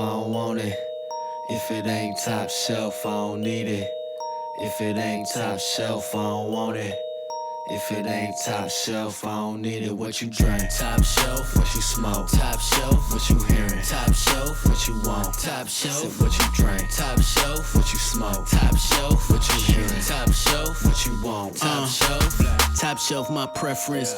I don't want it. If it ain't top shelf, I don't need it. If it ain't top shelf, I don't want it. If it ain't top shelf, I don't need it. What you drink? Top shelf, what you smoke? Top shelf, what you hearing? Top shelf, what you want? Top shelf, what you drink? Top shelf, what you smoke? Top shelf, what you hearing? Top shelf, what you want? Top shelf, top shelf, my preference.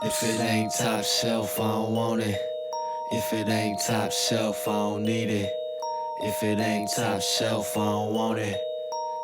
If it ain't top shelf, I don't want it. If it ain't top shelf, I don't need it. If it ain't top shelf, I don't want it.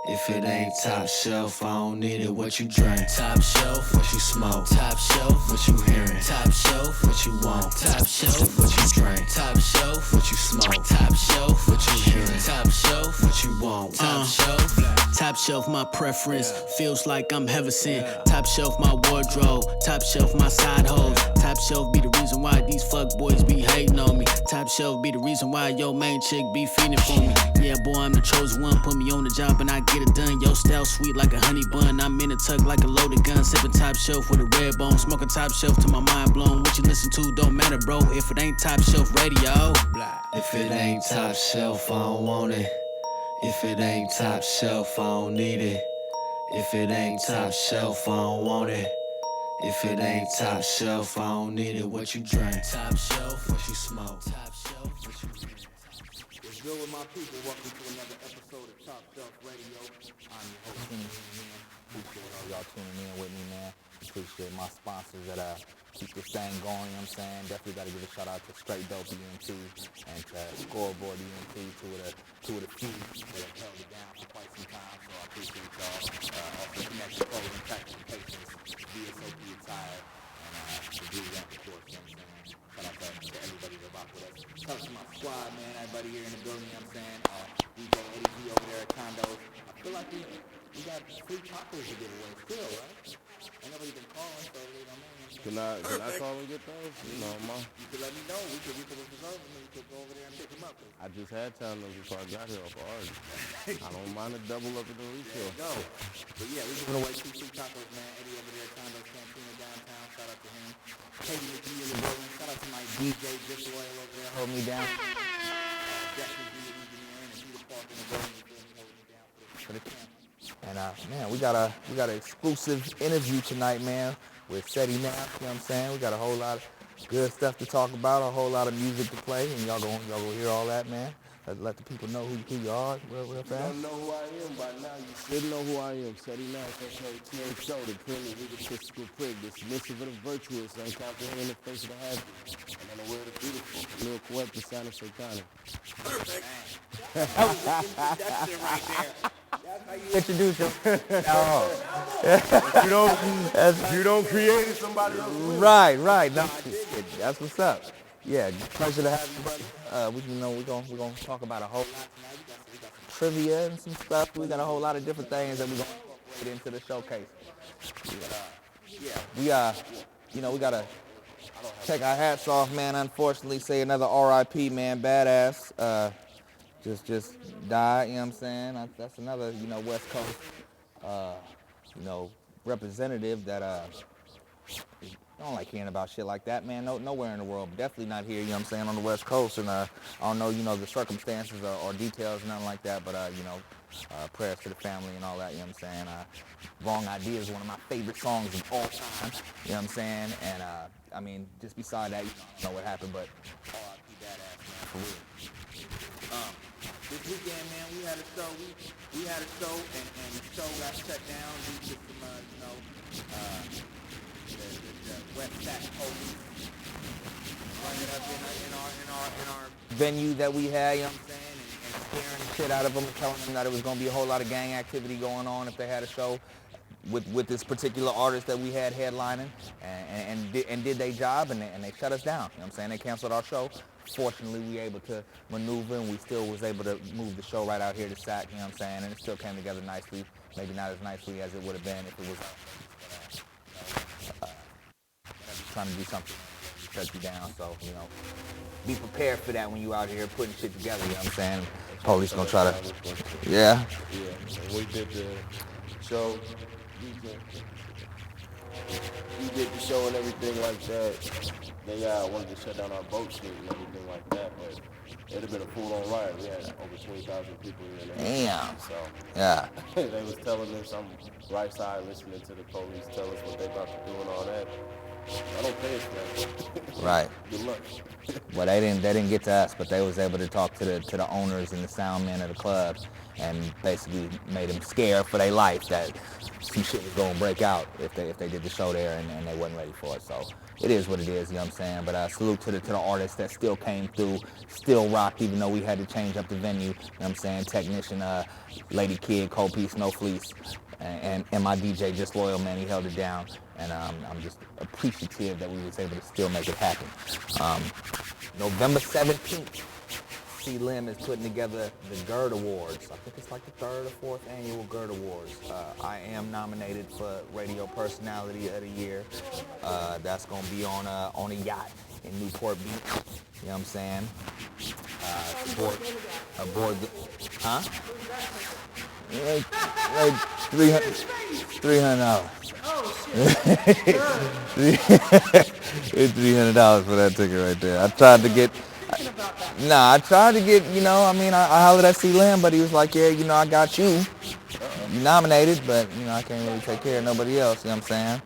If it ain't top shelf, I don't need it. What you drink? Top shelf, what you smoke? Top shelf, what you hearing? Top shelf, what you want? Top shelf, what you drink? Top shelf, what you smoke? Top shelf, what you hearing? Top shelf, what you want? Top shelf, top shelf, my preference. Feels like I'm heaven sent. Top shelf, my wardrobe. Top shelf, my side hoes. Top shelf be the reason why these fuck boys be hating on me. Top shelf be the reason why your main chick be feeding for me. Yeah, boy, I'm the chosen one. Put me on the job and I get it done. Yo, style sweet like a honey bun. I'm in a tuck like a loaded gun. Sipping top shelf with a red bone. Smoking top shelf till my mind blown. What you listen to don't matter, bro. If it ain't top shelf radio. If it ain't top shelf, I don't want it. If it ain't top shelf, I don't need it. If it ain't top shelf, I don't want it. If it ain't top shelf, I don't need it. What you drink? Top shelf, what you smoke? Top shelf, what you drink? What's good with my people? Welcome to another episode of Top Shelf Radio. I'm your host, Kenny. Appreciate all y'all tuning in with me, man. Appreciate my sponsors that keep this thing going, you know what I'm saying? Definitely got to give a shout out to Straight Dope EMT and to Scoreboard EMT, two of the few that have held it down for quite some time, so I appreciate y'all. Also Connection Clothing, Practical Patience, VSOP Attire, and the Blue Ramp, of course, you know what I'm saying? Shout out to everybody that rock with us. Shout out to my squad, man, everybody here in the building, you know what I'm saying? DJ Eddie G over there at Condos. I feel like we got free tacos to give away still, right? Ain't nobody been calling, so you know what I mean? Can I call and get those? You know, You can let me know. We could reserve them and we could go over there and pick them up. I just had time before I got here off of Oregon. I don't mind a double up in the refill. There you go. But yeah, we giving away 2 free tacos, man. Eddie over there at Condos Cantina downtown. Shout out to him. Ceddy McGee in the building. Shout out to my DJ, Just Royal over there. Hold me down. Definitely be an engineer and Peter Park in the building. Holding me down for the camp. And man, we got an exclusive interview tonight, man, with Ceddy Nash, you know what I'm saying? We got a whole lot of good stuff to talk about, a whole lot of music to play, and y'all gonna hear all that, man. Let the people know who you are real fast. You don't know who I am by now. You should know who I am. Ceddy Nash, THO, the king of the physical prig, the submissive and the virtuous, uncomprehending the face of the happy, and unaware of the beautiful, little corrupt, the sign of satanic. Perfect. That was an introduction right there. That's how you introduce him. You don't create it, somebody else will. Right. No, that's what's up. Yeah, pleasure to have you, buddy. We're gonna talk about a whole lot tonight. We got some trivia and some stuff. We got a whole lot of different things that we're gonna put into the showcase. We gotta take our hats off, man. Unfortunately, say another R.I.P. man, badass. Just died. You know what I'm saying? That's another West Coast representative that I don't like hearing about shit like that, man. Nowhere in the world. Definitely not here, you know what I'm saying, on the West Coast. And I don't know, the circumstances or details, nothing like that. But, prayers to the family and all that, you know what I'm saying. Wrong Idea is one of my favorite songs of all time, you know what I'm saying. And, just beside that, I don't know what happened, but R.I.P. badass, man, for real. This weekend, man, we had a show. We had a show, and the show got shut down due to some, the West Sac police running up in our venue that we had, you know what I'm saying, and scaring the shit out of them and telling them that it was going to be a whole lot of gang activity going on if they had a show with this particular artist that we had headlining, and did their job, and they shut us down, you know what I'm saying. They canceled our show fortunately we able to maneuver, and we still was able to move the show right out here to SAC, you know what I'm saying? And it still came together nicely, maybe not as nicely as it would have been if it was trying to do something to shut you down. So, be prepared for that when you out here putting shit together, you know what I'm saying? Police gonna try to, yeah. Yeah, and we did the show, we did the show and everything like that. They wanted to shut down our boat shit and everything like that, but it'd have been a full-on riot. We had over 20,000 people here. Damn. So Yeah. they was telling us, I'm right side listening to the police tell us what they about to do and all that. I don't pay us for that. Right. Good luck. Well, they didn't get to us, but they was able to talk to the owners and the sound men of the club, and basically made them scared for their life that some shit was gonna break out if they did the show there and they wasn't ready for it. So it is what it is, you know what I'm saying? But salute to the artists that still came through, still rocked, even though we had to change up the venue. You know what I'm saying? Technician, Lady Kid, Cold Piece, No Fleece, and my DJ Just Loyal, man, he held it down. And I'm just appreciative that we was able to still make it happen. November 17th, C. Lim is putting together the GERD Awards. I think it's like the 3rd or 4th annual GERD Awards. I am nominated for Radio Personality of the Year. That's gonna be on a yacht in Newport Beach. You know what I'm saying? Aboard the, huh? Like $300. It's $300 for that ticket right there. I tried to get, I hollered at C. Lim, but he was like, yeah, I got you. You nominated, but, I can't really take care of nobody else, you know what I'm saying?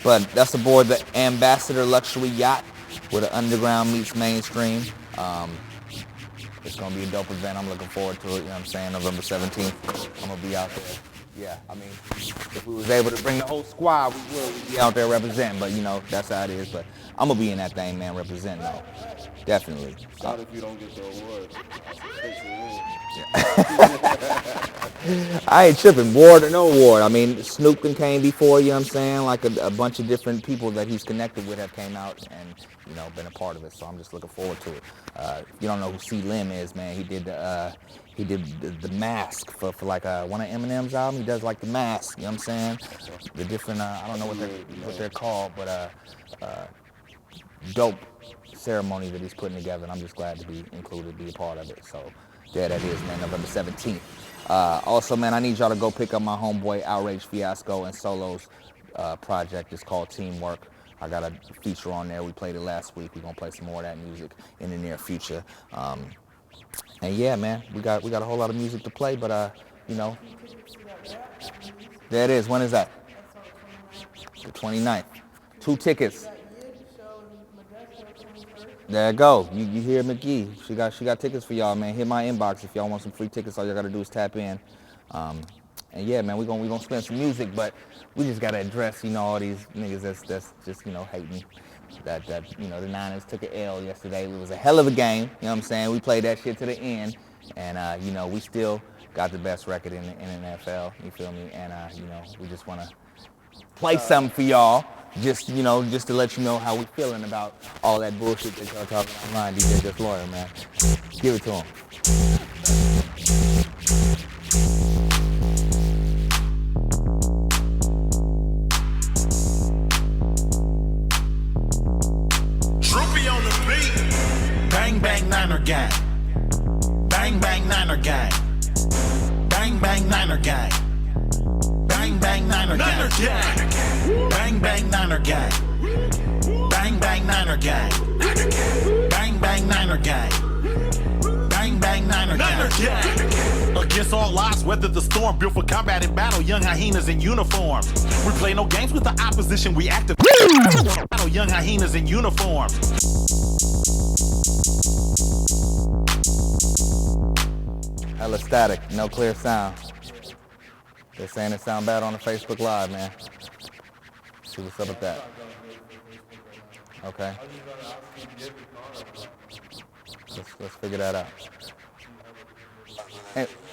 But that's aboard the Ambassador Luxury Yacht, where the underground meets mainstream. It's going to be a dope event. I'm looking forward to it, you know what I'm saying? November 17th, I'm going to be out there. Yeah, I mean, if we was able to bring the whole squad, we'd be out there representing, but, that's how it is. But I'm going to be in that thing, man, representing, though. Definitely. Not if you don't get the award. I ain't tripping, award or no award. I mean, Snoop came before, you know what I'm saying? Like a bunch of different people that he's connected with have came out and, been a part of it. So I'm just looking forward to it. If you don't know who C. Lim is, man, he did the mask for like one of Eminem's albums. He does like the mask, you know what I'm saying? The different, I don't know what they're called, but dope ceremony that he's putting together, and I'm just glad to be included, be a part of it. So there that is, man, November 17th. Also, man, I need y'all to go pick up my homeboy Outrage Fiasco and Solo's project. It's called Teamwork. I got a feature on there. We played it last week. We're gonna play some more of that music in the near future. And yeah, man, we got a whole lot of music to play, but there it is. When is that? The 29th. 2 tickets. There you go. You hear McGee. She got tickets for y'all, man. Hit my inbox if y'all want some free tickets. All y'all gotta do is tap in. And yeah, man, we gonna spend some music, but we just gotta address, all these niggas that's just, hating. That the Niners took an L yesterday. It was a hell of a game. You know what I'm saying? We played that shit to the end, and we still got the best record in the NFL. You feel me? And we just wanna play something for y'all. Just to let you know how we feeling about all that bullshit that y'all talking online. DJ Just Loyal, man. Give it to him. Droopy on the beat. Bang bang Niner gang. Bang bang Niner gang. Bang bang Niner gang. Bang bang Niner gang. Bang bang Niner gang. Bang bang Niner gang. Bang bang Niner gang. Bang bang Niner gang. Against all odds, weather the storm. Built for combat and battle, young hyenas in uniform. We play no games with the opposition, we active. Battle young hyenas in uniform. Hella static, no clear sound. They're saying it sound bad on the Facebook Live, man. See what's up with that. Okay. Let's figure that out.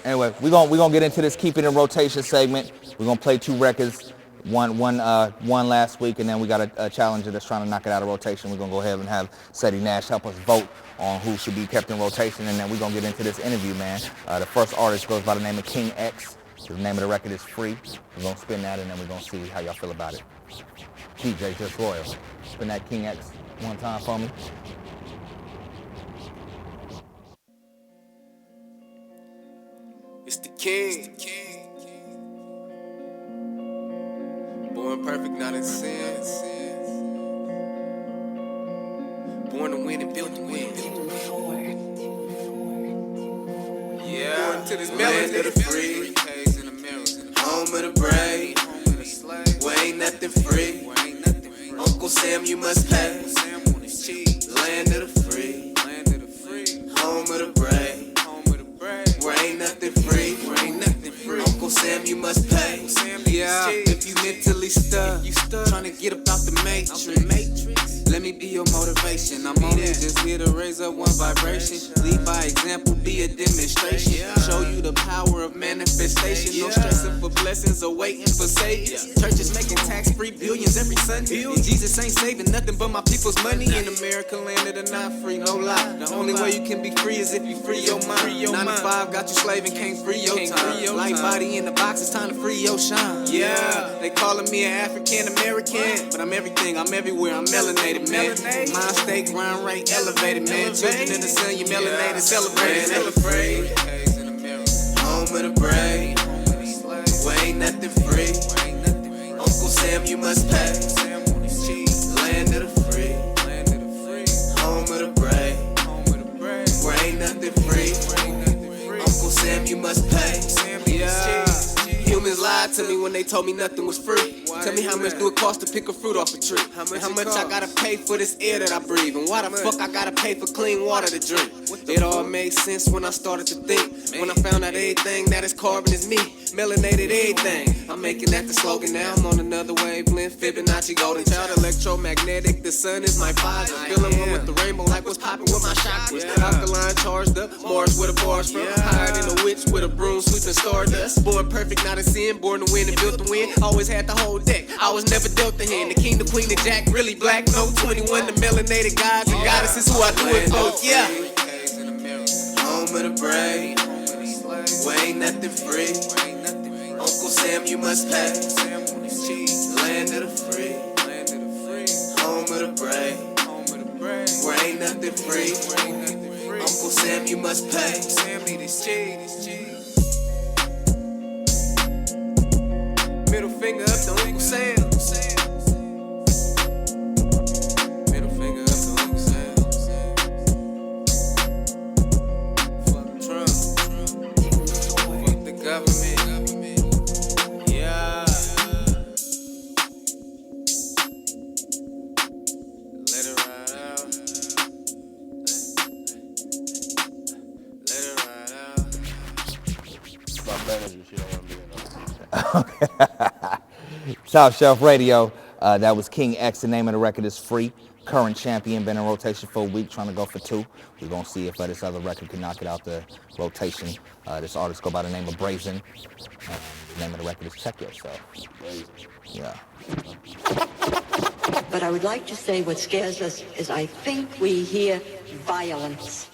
Anyway, we're gonna get into this Keep It in Rotation segment. We're gonna play 2 records. One last week, and then we got a challenger that's trying to knock it out of rotation. We're going to go ahead and have Ceddy Nash help us vote on who should be kept in rotation, and then we're going to get into this interview, man. The first artist goes by the name of King X. The name of the record is Free. We're going to spin that, and then we're going to see how y'all feel about it. DJ Just Royal. Spin that King X one time for me. It's the king. Born perfect, not in sin. Born to win and built to win. Yeah. Born to this melody of the free. Home of the brave. Where ain't nothing free. Uncle Sam, you must pay. Land of the free. Home of the brave. Where ain't nothing free. Uncle Sam, you must pay. Yeah, if you mentally stuck, trying to get up out the matrix, let me be your motivation. I'm only just here to raise up one vibration. Lead by example, be a demonstration. Show you the power of manifestation. No stressing for blessings or waiting for saviors. Churches making tax-free billions every Sunday. And Jesus ain't saving nothing but my people's money. In America, land of the not free, no lie. The only way you can be free is if you free your mind. 9 to 5 got you slaving, can't free your time. Light body in the box, it's time to free your shine. Yeah, they calling me an African American, but I'm everything, I'm everywhere, I'm melanated, man. Mind state, grind rate, elevated, man. Children in the sun, you melanated, celebrated, afraid. Home of the brave, where ain't nothing free. Uncle Sam, you must pay. Land of the free, home of the brave, where ain't nothing free. Uncle Sam, you must pay. Yeah. Humans lied to me when they told me nothing was free. Tell me how much do it cost to pick a fruit off a tree? And how much I gotta pay for this air that I breathe? And why the fuck I gotta pay for clean water to drink? It all made sense when I started to think. When I found out everything that is carbon is me. Melanated everything. I'm making that the slogan now. I'm on another wavelength. Fibonacci golden child, electromagnetic. The sun is my father. Feeling one with the rainbow like what's popping with my chakras. Alkaline charged up. Mars with a bars from. Higher than a witch with a broom sweeping stardust. Born perfect, not a sin. Born to win and built to win. Always had the whole deck. I was never dealt the hand. The king, the queen, the jack. Really black. No 21. The melanated gods and goddesses who I do it for. Yeah. Home of the brave. Where ain't nothing free. Uncle Sam, you must pay. Land of the free. Home of the brave. Where ain't nothing free. Uncle Sam, you must pay. Middle finger up to Uncle Sam. Middle finger up to Uncle Sam. Fuck Trump. Fuck the government. Yeah. Let it ride out. Let it ride out. My manager, she don't want to be in Top Shelf Radio. That was King X. The name of the record is Free. Current champion, been in rotation for a week, trying to go for 2. We're going to see if this other record can knock it out the rotation. This artist go by the name of Brazen. The name of the record is Check Yourself. Yeah. But I would like to say what scares us is I think we hear violence.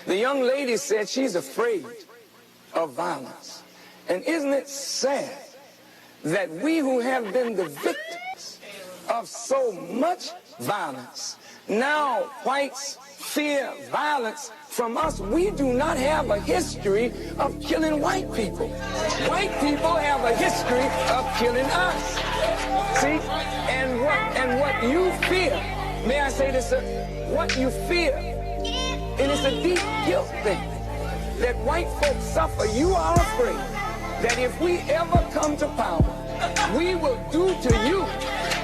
The young lady said she's afraid of violence. And isn't it sad that we who have been the victims of so much violence, now whites fear violence from us? We do not have a history of killing white people. White people have a history of killing us. See? And what you fear, may I say this, what you fear, and it's a deep guilt thing that white folks suffer. You are afraid that if we ever come to power, we will do to you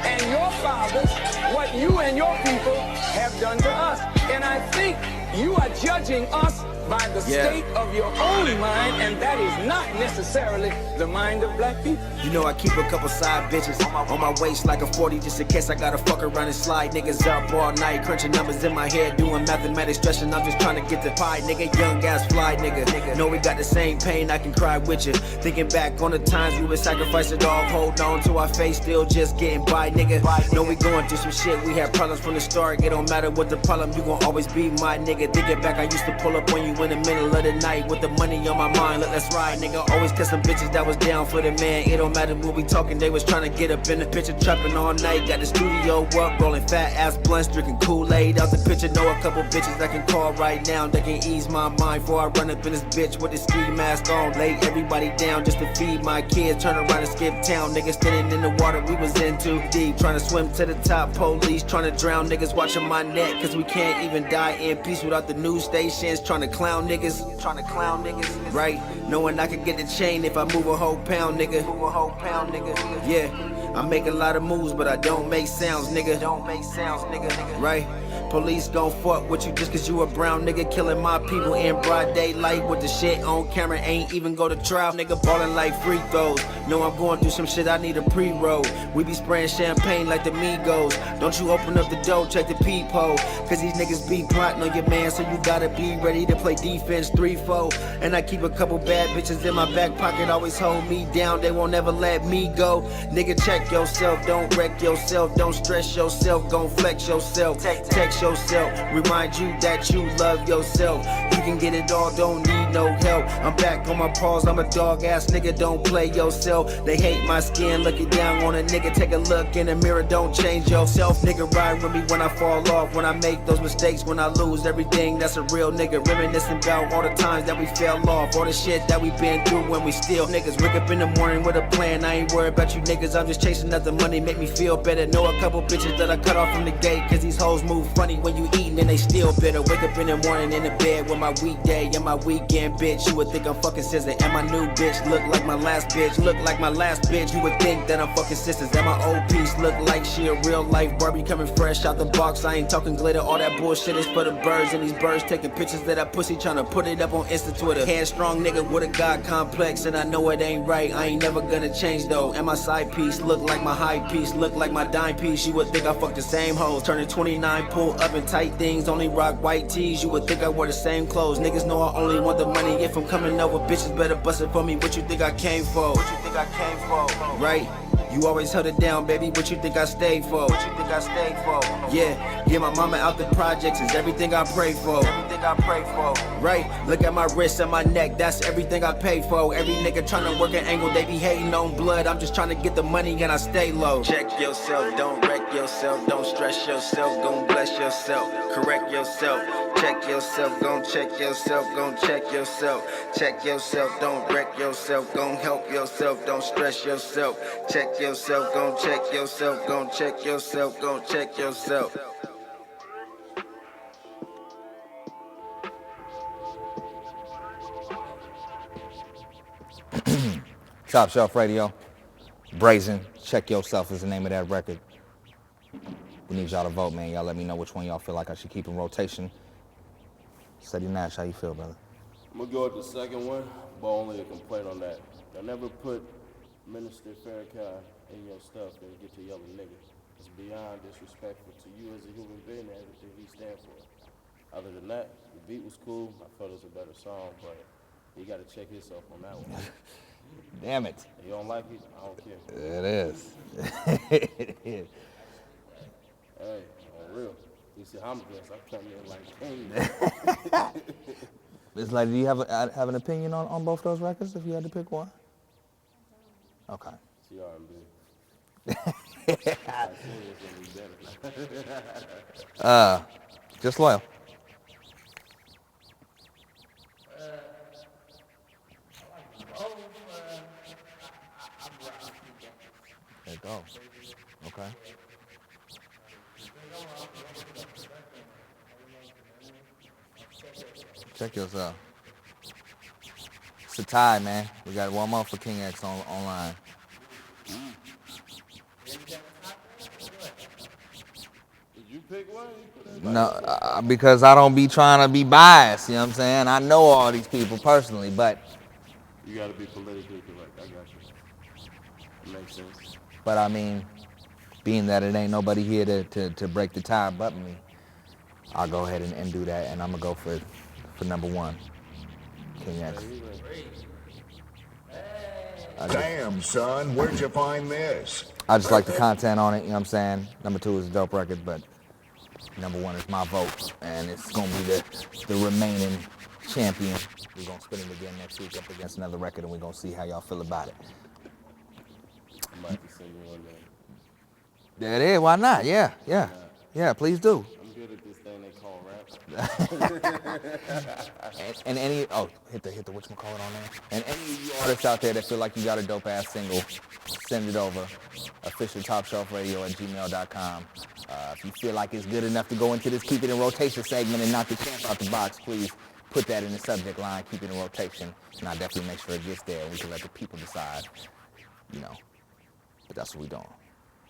and your fathers what you and your people have done to us. And I think you are judging us by the state of your own mind, and that is not necessarily the mind of black people. You know I keep a couple side bitches on my waist like a 40 just in case I gotta fuck around and slide. Niggas up all night, crunching numbers in my head, doing mathematics, stretching. I'm just trying to get the pie, nigga. Young ass fly, nigga. Know we got the same pain, I can cry with you. Thinking back on the times we would sacrifice it all, hold on to our face, still just getting by, nigga. Know we going through some shit, we had problems from the start. It don't matter what the problem, you gon' always be my nigga. Thinking back, I used to pull up on you in the middle of the night with the money on my mind. Let's ride, nigga. Always catch some bitches that was down for the man. It don't matter what we talking, they was trying to get up in the picture, trapping all night. Got the studio up, rolling fat ass blunts, drinking Kool-Aid out the picture. Know a couple bitches I can call right now that can ease my mind before I run up in this bitch with the ski mask on. Lay everybody down just to feed my kids. Turn around and skip town, niggas standing in the water, we was in too deep. Trying to swim to the top, police trying to drown niggas, watching my neck, cause we can't even die in peace without the news stations trying to clown niggas. Right? Knowing I could get the chain if I move a whole pound, nigga. Yeah, I make a lot of moves, but I don't make sounds, nigga. Right? Police gon' fuck with you just cause you a brown nigga, killing my people in broad daylight with the shit on camera, ain't even go to trial, nigga. Ballin' like free throws. Know I'm going through some shit, I need a pre-roll. We be spraying champagne like the Migos. Don't you open up the door, check the peephole, cause these niggas be plotting on your man, so you gotta be ready to play defense 3-4. And I keep a couple bad bitches in my back pocket, always hold me down, they won't ever let me go. Nigga, check yourself, don't wreck yourself, don't stress yourself, gon' flex yourself, text yourself, remind you that you love yourself. You can get it all, don't need no help. I'm back on my paws, I'm a dog ass nigga, don't play yourself. They hate my skin, looking down on a nigga, take a look in the mirror, don't change yourself. Nigga, ride with me when I fall off, when I make those mistakes, when I lose everything. That's a real nigga, reminiscing about all the times that we fell off, all the shit that we been through when we still niggas. Wake up in the morning with a plan, I ain't worried about you niggas, I'm just chasing after money, make me feel better. Know a couple bitches that I cut off from the gate, cause these hoes move funny when you eatin' and they still bitter. Wake up in the morning in the bed with my weekday and my weekend bitch. You would think I'm fucking scissor, and my new bitch look like my last bitch, look like my last bitch. You would think that I'm fucking sisters, and my old piece look like she a real life Barbie coming fresh out the box. I ain't talking glitter, all that bullshit is for the birds, and these birds taking pictures of that pussy, trying to put it up on Insta, Twitter. Headstrong nigga with a God complex, and I know it ain't right, I ain't never gonna change though. And my side piece look like my high piece, look like my dime piece. You would think I fuck the same hoes, turning 29, pull up in tight things, only rock white tees. You would think I wear the same clothes. Niggas know I only want the money. If I'm coming over, bitches better bust it for me. What you think I came for? Right? You always held it down, baby. What you think I stayed for? Yeah, my mama out the projects is everything I pray for. Right? Look at my wrist and my neck, that's everything I pay for. Every nigga tryna work an angle, they be hating on blood. I'm just tryna get the money and I stay low. Check yourself, don't wreck yourself, don't stress yourself, gon' bless yourself, correct yourself. Check yourself, gon' check yourself, gon' check yourself. Check yourself, don't wreck yourself, gon' help yourself, don't stress yourself. Check yourself, gon' check yourself, gon' check yourself, gon' check yourself. Top Shelf Radio, Brazen, Check Yourself is the name of that record. We need y'all to vote, man. Y'all let me know which one y'all feel like I should keep in rotation. Ceddy Nash, how you feel, brother? I'm gonna go with the second one, but only a complaint on that. Y'all never put Minister Farrakhan in your stuff and get to yelling nigga. It's beyond disrespectful to you as a human being and everything he stands for. Other than that, the beat was cool. I felt it was a better song, but you gotta check yourself on that one. Damn it. You don't like it? I don't care. It is. It is. Hey, on real. You see how I'm dressed, I'm coming in like king. It's like, do you have an opinion on both those records if you had to pick one? Okay. See R&B. Just loyal. There you go. Okay. Check yourself. It's a tie, man. We got one more for King X online. You pick one. No, because I don't be trying to be biased. You know what I'm saying? I know all these people personally, but You gotta be politically correct. I got you. That makes sense. I mean, being that it ain't nobody here to break the tie but me, I'll go ahead and do that, and I'm gonna go for number one, King X. Damn, son, where'd you find this? I just like the content on it. You know what I'm saying? Number two is a dope record, but number one is my vote, and it's gonna be the remaining champion. We're gonna spin him again next week up against another record, and we're gonna see how y'all feel about it. I might have to send you one day. There it is. Why not? Yeah. Please do. I'm good at this thing they call rap. And any hit the whatchamacallit on there. And any of you artists out there that feel like you got a dope ass single, send it over. officialtopshelfradio@gmail.com. If you feel like it's good enough to go into this keep it in rotation segment and knock the champ out the box, please put that in the subject line, keep it in rotation, and I'll definitely make sure it gets there. We can let the people decide, you know. But that's what we doing.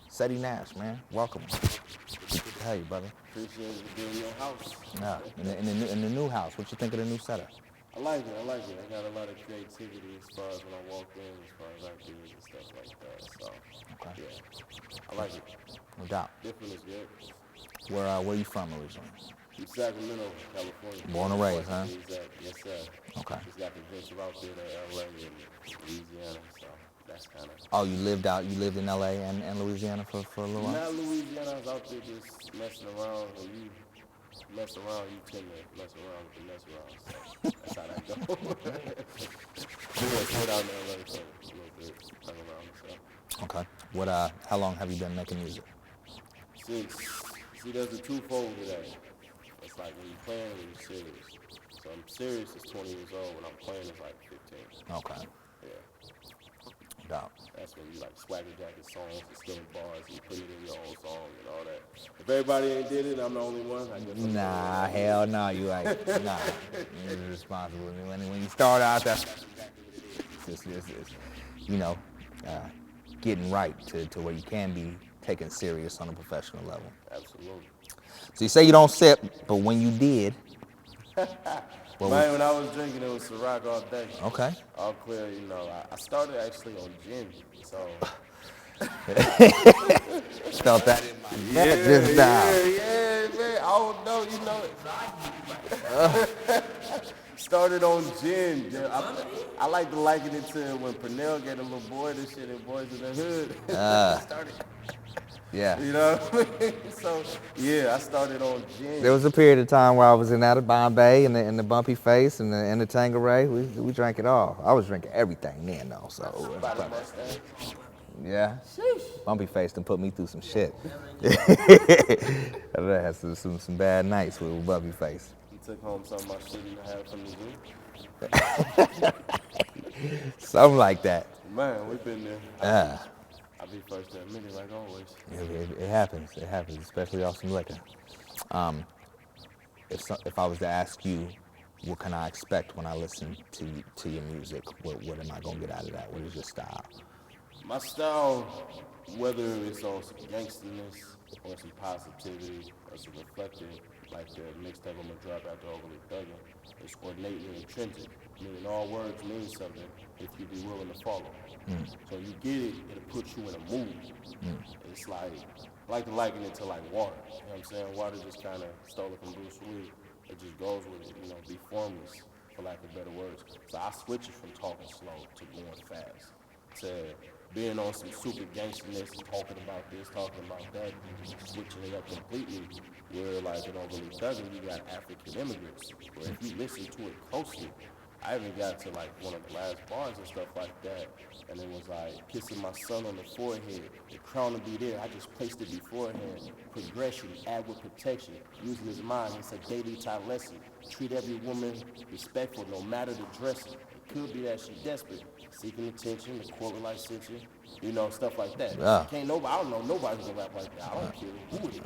Ceddy Nash, man, welcome. Good to have you, brother. Appreciate you being in your house. Yeah, in the new house. What you think of the new setup? I like it. I got a lot of creativity as far as when I walk in, as far as ideas and stuff like that. So, Okay. yeah, I like it. No doubt. Different is good. Where you from originally? From Sacramento, California. Born and raised, huh? Exactly. Yes, sir. Okay. Just got to venture out there to LA and Louisiana, so that's kind of. Oh, you lived in LA and Louisiana for a little while? Not Louisiana, I was out there just messing around. When you mess around, you tend to mess around with the mess around. So that's how that goes. Go down to LA for a little bit, hang around and stuff. Okay. How long have you been making music? See, there's a twofold to that. It's like when you're playing, when you're serious. So I'm serious as 20 years old. When I'm playing, it's like 15. Okay. Yeah. Doubt. That's when you like swagger jacket songs and stealing bars and you put it in your own song and all that. If everybody ain't did it, I'm the only one. I guess I'm Nah, hell no, you ain't. Nah, you're responsible. When you start out, that's you know, getting right to where you can be taken serious on a professional level. Absolutely. So you say you don't sip, but when you did, Man, when I was drinking, it was Ciroc all day. Okay. All clear, you know. I started actually on gin, so. Felt that in my neck just now. Yeah, man. I don't know, you know. Started on gin. Yeah, I like to liken it to when Pernell get a little boy, this shit in Boys in the Hood. Started. Yeah. You know what I mean? So, yeah, I started on gin. There was a period of time where I was in out of Bombay and the Bumpy Face and the Tanqueray. We drank it all. I was drinking everything then though. So yeah. Bumpy Face done put me through some shit. I had some bad nights with Bumpy Face. You took home some of my shit you had from the zoo? Something like that. Man, we've been there. I'll be first to admit it, like always. It happens, especially off some liquor. If I was to ask you, what can I expect when I listen to your music? What am I gonna get out of that? What is your style? My style, whether it's on some gangsterness or some positivity or some reflective, like the mixtape I'm gonna drop after Overly Thuggin', it's innately intrinsic, meaning all words mean something if you be willing to follow. So you get it, it'll put you in a mood. It's like, I like to liken it to like water. You know what I'm saying? Water just kind of stole it from Bruce Lee. It just goes with it, you know, be formless, for lack of better words. So I switch it from talking slow to going fast, to being on some super gangsterness, talking about this, talking about that, switching it up completely. Where like in Overly Thuggin', you got African immigrants, where if you listen to it closely, I even got to like one of the last bars and stuff like that, and it was like kissing my son on the forehead. The crown to be there, I just placed it beforehand. Progression, add with protection, using his mind. It's a daily type lesson. Treat every woman respectful, no matter the dressing. It could be that she's desperate, seeking attention, the court relationship, you know, stuff like that. Yeah. I don't know nobody who's gonna rap like that. I don't care who it is.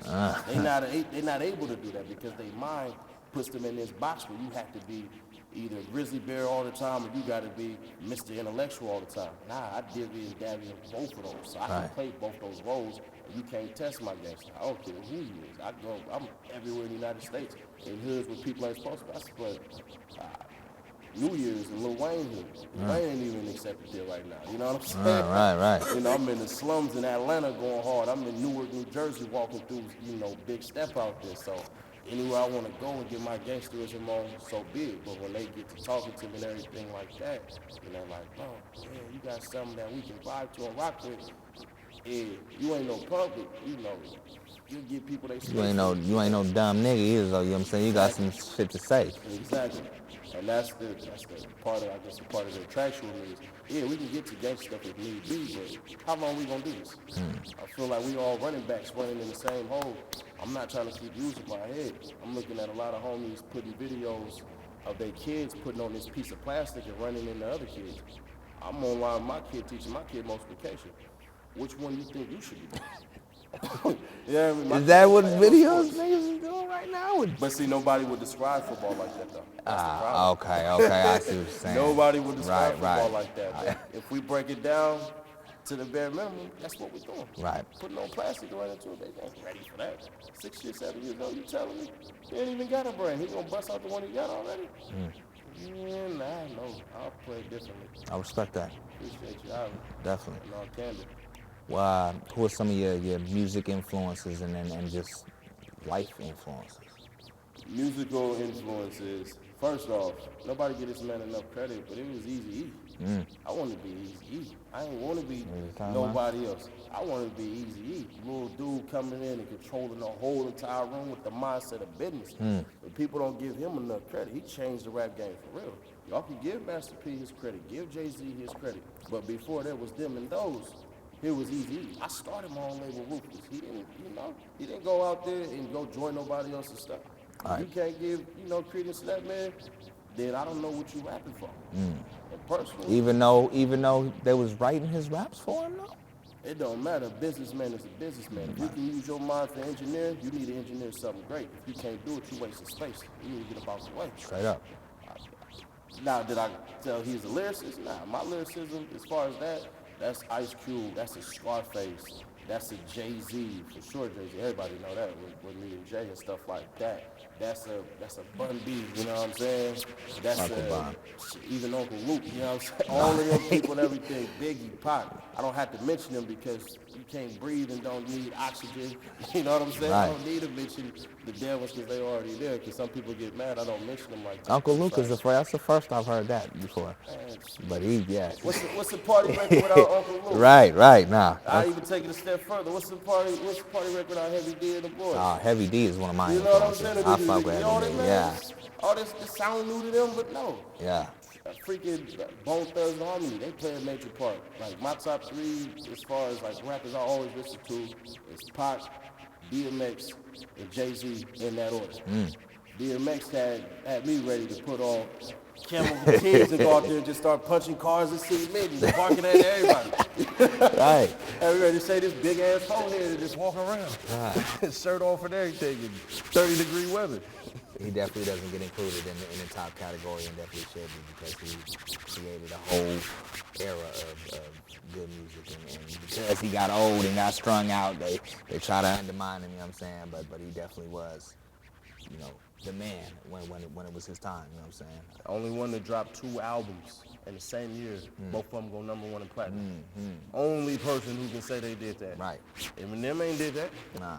They're not able to do that because their mind puts them in this box where you have to be either grizzly bear all the time or you got to be Mr. Intellectual all the time. Nah, I divvy and dabby in both of those. So I can play both those roles, and you can't test my gangster. I don't care who you is. I'm everywhere in the United States. In hoods where people ain't supposed to. I split New Year's and Lil Wayne here. Wayne ain't even accepted there right now. You know what I'm saying? Right. You know, I'm in the slums in Atlanta going hard. I'm in Newark, New Jersey walking through, big step out there. So anywhere I want to go and get my gangsterism on, so be it. But when they get to talking to me and everything like that, and they're like, oh, yeah, you got something that we can vibe to and rock with. Yeah, you ain't no public, you get people they You ain't no dumb nigga either, though, you know what I'm saying? You got some shit to say. Exactly. And that's the part of, I guess, the part of the attraction with me is, yeah, we can get to gangster stuff if need be, but how long we gonna do this? I feel like we all running backs running in the same hole. I'm not trying to keep using my head. I'm looking at a lot of homies putting videos of their kids putting on this piece of plastic and running into other kids. I'm online with my kid teaching my kid multiplication. Which one you think you should be doing? Yeah, I mean, is that what videos niggas is doing right now? But see, nobody would describe football like that, though. That's the problem. Okay, I see what you're saying. Nobody would describe football like that. But if we break it down to the bare minimum, that's what we're doing. Right. Putting on plastic right into it, they ain't ready for that. 6 years, 7 years old, you telling me? He ain't even got a brain. He gonna bust out the one he got already? Yeah, nah, no. I'll play differently. I respect that. Appreciate you, Ivy. Definitely. And all candid. Well, who are some of your music influences and just life influences? Musical influences. First off, nobody give this man enough credit, but it was Eazy-E. I want to be Eazy-E. I ain't want to be nobody else. I want to be Eazy-E. Little dude coming in and controlling the whole entire room with the mindset of business. But people don't give him enough credit. He changed the rap game for real. Y'all can give Master P his credit, give Jay-Z his credit. But before that was them and those. Here was Eazy-E. I started my own label, Ruthless. He didn't go out there and go join nobody else's stuff. If you can't give, credence to that man, then I don't know what you rapping for. And personally, even though they was writing his raps for him, though? It don't matter. A businessman is a businessman. If you can use your mind for engineering, you need to engineer something great. If you can't do it, you wasting space. You need to get up out the way. Straight up. Now, did I tell he's a lyricist? Nah, my lyricism, as far as that, that's Ice Cube, that's a Scarface, that's a Jay-Z, for sure Jay-Z. Everybody know that with me and Jay and stuff like that. That's a Bun B, you know what I'm saying? That's even Uncle Luke, you know what I'm saying? All of them people and everything, Biggie, Pac. I don't have to mention them because you can't breathe and don't need oxygen. You know what I'm saying? I don't need to mention the dead ones because they already there. Because some people get mad, I don't mention them like that. Uncle Luke is that's the first I've heard that before. But What's the party record without Uncle Luke? Right, nah. I even take it a step further. What's the party record without Heavy D and the Boys? Heavy D is one of my You know what I'm saying? I fuck with Heavy D, yeah. All this sound new to them, but no. Yeah. Freaking Bone Thugs and Harmony, they play a major part. Like my top three, as far as like rappers I always listen to, is Pac, DMX, and Jay-Z in that order. DMX had me ready to put on camel fatigues and go out there and just start punching cars and see me and barking at everybody. Right. Everybody say this big ass hole here and just walk around. Shirt off and everything in 30-degree weather. He definitely doesn't get included in the top category and definitely should be because he created a whole era of good music and because he got old and got strung out, they try to undermine him, you know what I'm saying? But he definitely was, the man when it was his time, you know what I'm saying? Only one that dropped 2 albums in the same year, both of them go #1 in platinum. Only person who can say they did that. Right. Eminem ain't did that. Nah.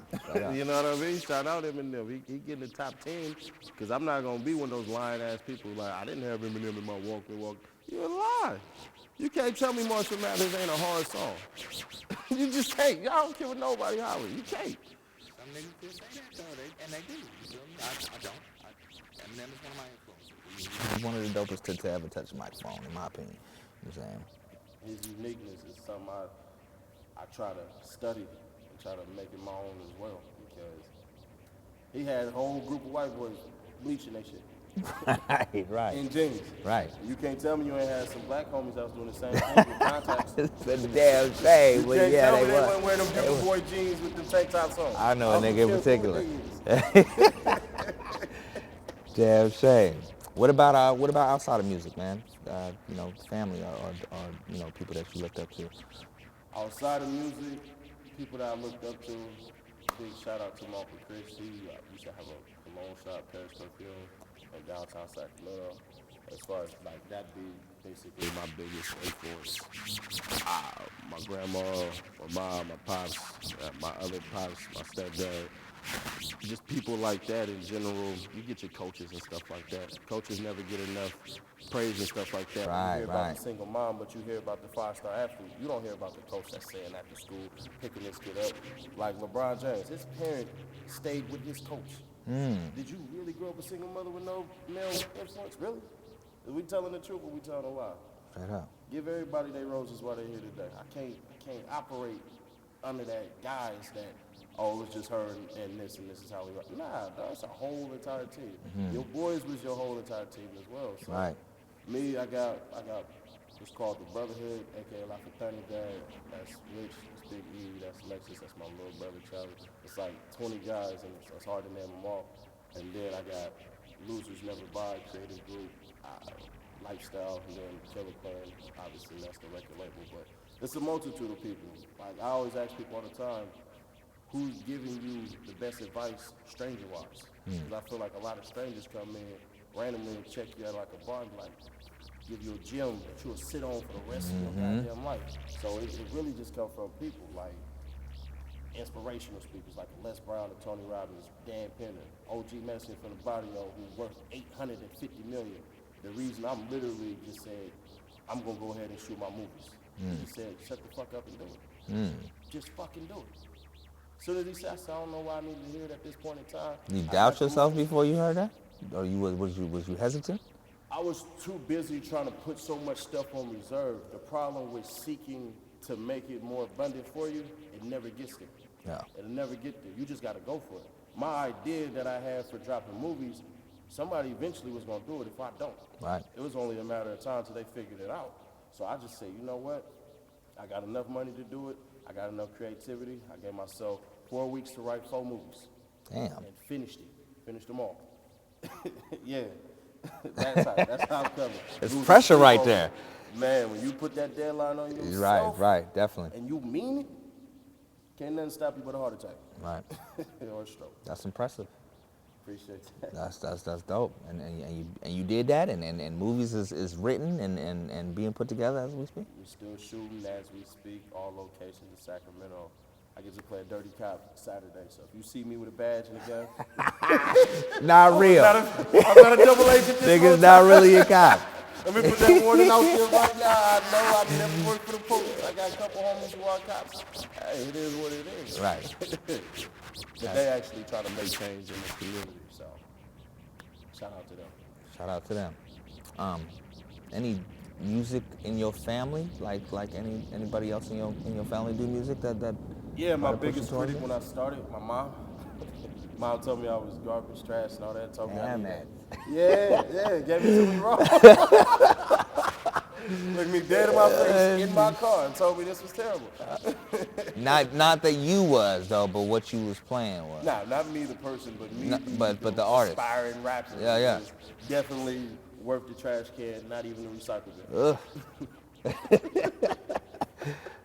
You know what I mean? Shout out Eminem. He get in the top 10 because I'm not going to be one of those lying ass people like, I didn't have Eminem in my walk. You're a lie. You can't tell me Marshall Mathers ain't a hard song. You just can't. Y'all don't care what nobody holler. You can't. Some niggas can say that though, and they do. I don't. Eminem is one of my influences. He's one of the dopest to ever touch a microphone, in my opinion. You know what I'm saying? His uniqueness is something I try to study and try to make it my own as well because he had a whole group of white boys bleaching that shit. Right. In jeans. Right. You can't tell me you ain't had some black homies that was doing the same thing with contacts. It's a damn shame. You can't tell me they wasn't wearing them different boy jeans with them tank tops on. I know a nigga in particular. Damn shame. What about outside of music, man? You know, family or you know, people that you looked up to. Outside of music, people that I looked up to, big shout out to my Uncle Chris. He used to have a cologne shop, Paris Perfume, in downtown Sacramento. As far as like that be basically my biggest influence. My grandma, my mom, my pops, my other pops, my stepdad. Just people like that in general. You get your coaches and stuff like that. Coaches never get enough praise and stuff like that. Right, You hear about right. the single mom, but you hear about the 5-star athlete. You don't hear about the coach that's saying after school, picking this kid up. Like LeBron James, his parent stayed with his coach. Did you really grow up a single mother with no male influence? Really? Is we telling the truth or we telling a lie? Straight up. Give everybody their roses while they're here today. I can't operate under that guise that, oh, it's just her and this is how we rock. Nah, that's a whole entire team. Your boys was your whole entire team as well. So Right. me, I got what's called the Brotherhood, aka La Fraternidad. That's Rich, that's Big E, that's Lexus, that's my little brother Charlie. It's like 20 guys, and it's hard to name them all. And then I got Losers Never Buy, Creative Group, Lifestyle, and then Killer Clan. Obviously, that's the record label, but it's a multitude of people. Like I always ask people all the time, who's giving you the best advice stranger-wise? Because I feel like a lot of strangers come in randomly and check you out like a bar and like give you a gym that you'll sit on for the rest of your goddamn life. So it really just comes from people like inspirational speakers like Les Brown and Tony Robbins, Dan Penner, OG Medicine from the Barrio, who's worth $850 million. The reason I'm literally just said, I'm gonna go ahead and shoot my movies. He said, shut the fuck up and do it. Just fucking do it. As soon as he said, I said, I don't know why I need to hear it at this point in time. You I doubt got the yourself movies. before you heard that, or was you hesitant? I was too busy trying to put so much stuff on reserve. The problem with seeking to make it more abundant for you, it never gets there. Yeah. It'll never get there. You just got to go for it. My idea that I had for dropping movies, somebody eventually was going to do it if I don't. Right. It was only a matter of time till they figured it out. So I just said, you know what? I got enough money to do it. I got enough creativity. I gave myself 4 weeks to write 4 movies. Damn. And finished it. Finished them all. Yeah. That's how I'm coming. It's Losing pressure sleep right over there. it. Man, when you put that deadline on yourself, Right, definitely. and you mean it, can't nothing stop you but a heart attack. Right. Or a stroke. That's impressive. Appreciate that. That's dope. And you did that, and movies is written and being put together as we speak. We're still shooting as we speak, all locations in Sacramento. I get to play a dirty cop Saturday, so if you see me with a badge and a gun, Not real. I'm not a double agent. Nigga's not really a cop. Let me put that warning out there right now. I know I never worked for the police. I got a couple homies who are cops. Hey, it is what it is. Right. But they actually try to make change in the community, so shout out to them. Shout out to them. Any music in your family, like anybody else in your family do music that Yeah, my might have pushed you biggest towards critic it? when I started, my mom. Mom told me I was garbage, trash, and all that. Told me I Damn need it. that. Yeah, gave it to me wrong. Looked me dead in my face in my car and told me this was terrible. Not that you was though, but what you was playing was. Nah, not me, the person, but me. But the artist. Aspiring rapper. Yeah. is Definitely worth the trash can, not even the recycle bin. Ugh.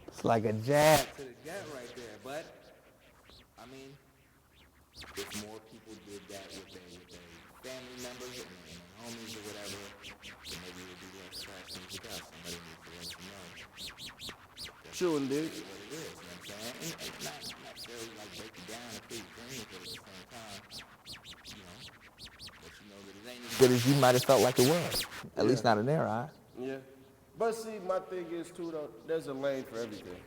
It's like a jab to the gut right there, but I mean, if more people did that with their family members and their homies or whatever, then maybe it would be less trash music out. Somebody needs to let you know. True indeed. What it is, you know what I'm saying? And not necessarily like break you down and feel your dreams, but at the same time, you know, let you know that it ain't as good as you might have felt like it was. At least not in their eye. Yeah. But see, my thing is too though, there's a lane for everything.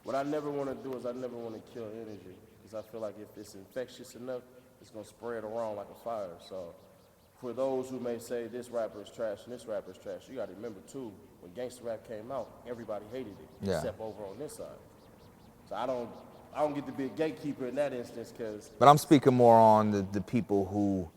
What I never want to do is I never want to kill energy. Because I feel like if it's infectious enough, it's going to spread around like a fire. So for those who may say this rapper is trash and this rapper is trash, you got to remember too, when gangster rap came out, everybody hated it, Yeah. except over on this side. So I don't get to be a gatekeeper in that instance because But I'm speaking more on the people who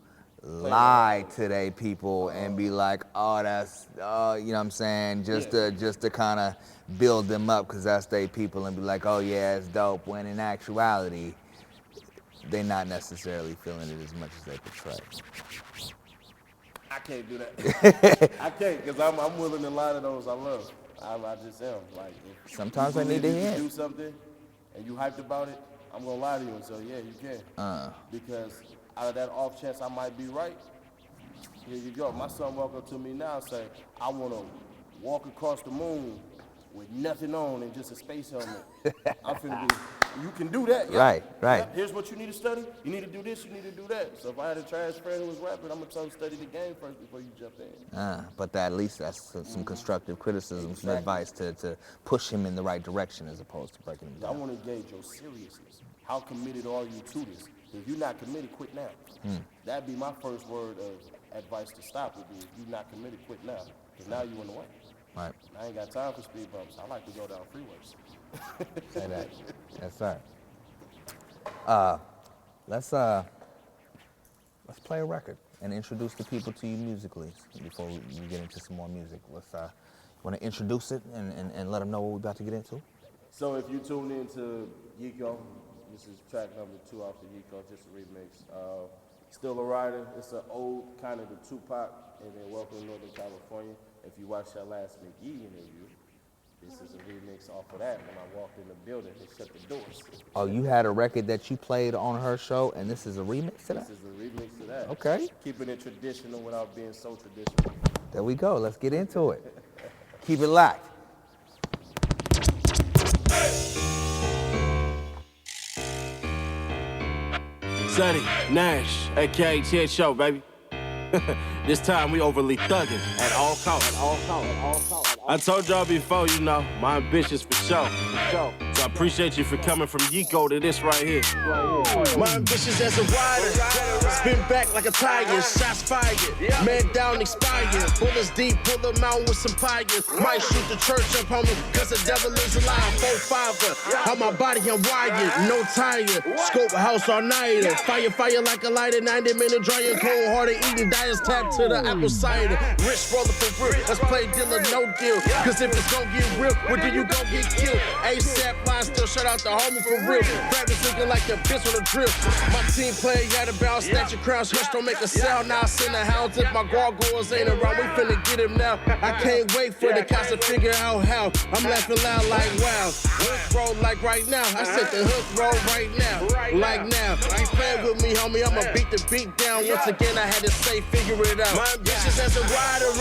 lie to their people and be like, oh, that's, you know what I'm saying, just to kind of build them up because that's their people and be like, oh yeah, it's dope. When in actuality, they're not necessarily feeling it as much as they portray. I can't do that. I can't, because I'm willing to lie to those I love. I just am. Like, if Sometimes you I need believe to you hear can it. do something and you hyped about it, I'm gonna lie to you and say, yeah, you can. Because out of that off chance I might be right, here you go. My son walk up to me now and say, I wanna walk across the moon with nothing on and just a space helmet. I'm finna be, you can do that, yeah. Right. Yeah, here's what you need to study. You need to do this, you need to do that. So if I had a trash friend who was rapping, I'm gonna tell him study the game first before you jump in. But at least that's some constructive criticism, some Exactly. advice to push him in the right direction as opposed to breaking him I down. want to gauge your seriousness. How committed are you to this? If you're not committed, quit now. That'd be my first word of advice to stop would be, if you're not committed, quit now. Because now you're in the way. Right. I ain't got time for speed bumps. I like to go down freeways. Say that. Yes, sir. Let's play a record and introduce the people to you musically before we get into some more music. Let's want to introduce it and let them know what we're about to get into. So if you tune in to Yiko, this is track number 2 off the Yiko, just a remix. Still a Rider. It's an old kind of the Tupac, and then Welcome to Northern California. If you watch that last McGee interview, this is a remix off of that. When I walked in the building, they shut the doors. Oh, you had a record that you played on her show, and this is a remix to that? This is a remix to that. Okay. Keeping it traditional without being so traditional. There we go. Let's get into it. Keep it locked. Ceddy, Nash, aka Ted Show, baby. This time we overly thugging at all costs. I told y'all before, you know, my ambitions for sure. So I appreciate you for coming from Yiko to this right here. My ambitions as a rider, spin back like a tiger, shots fired, man down expired, bullets deep, pull them out with some fire. Might shoot the church up on me, cause the devil is alive. 4-5, how my body I'm wired, no tire, scope a house all nighter, fire like a lighter, 90-minute drying, cold hearted eating, diets tapped to the apple cider. Rich roller for real, let's play dealer, no deal. Cause if it's gon' get real, where do you gon' get killed? ASAP line still shut out the homie for real. Rappers looking like a bitch on a drill. My team play out of bounds, snatch your crowns, hush, don't make a sound. Now I send the hounds if my gargoyles ain't around. We finna get him now. I can't wait for the cops to figure out how. I'm laughing loud like wow. Hook roll like right now. I said the hook roll right now. Like now. You playing with me, homie, I'ma beat the beat down. Once again, I had to say, figure it out. My ambitions as a rider.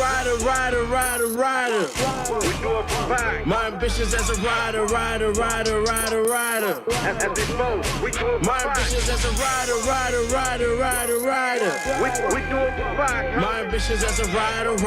My ambitions as a rider. My ambitions as a rider. My ambitions as a rider.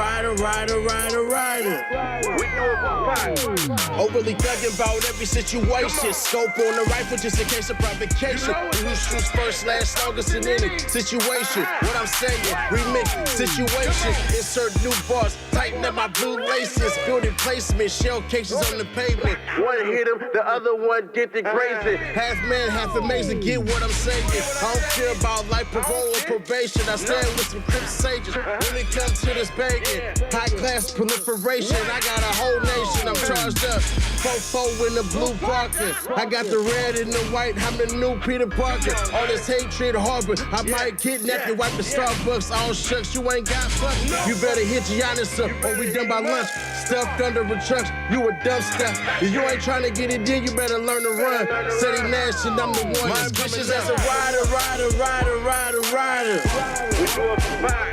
Overly thugging about every situation. Scope on the rifle just in case of provocation. Who shoots first, last, longest in any situation. What I'm saying, remix situation. Insert new bars, tighten up my blue laces. Building placement, shell cases on the pavement. One hit him, the other one get the grazing. Half man, half amazing, get what I'm saying. I don't care about life, parole, or probation. I stand with some crip sages. When it comes to this bacon, high class proliferation. I got a whole nation, I'm charged up. 4-4 in the blue Parker. I got the red and the white, I'm the new Peter Parker. All this hatred harbor, I might kidnap you, wipe the Starbucks. All shucks, you ain't got fuck. You better hit Giannis up, or we done by lunch. Stuffed under a truck, you a dumb stuff. If you ain't trying to get it in, you better learn to run. Ceddy Nash and I'm the one. My ambitions as a rider.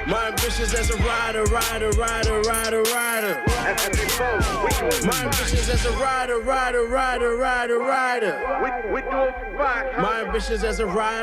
My ambitions as a rider. My ambitions as a rider. My ambitions as a rider.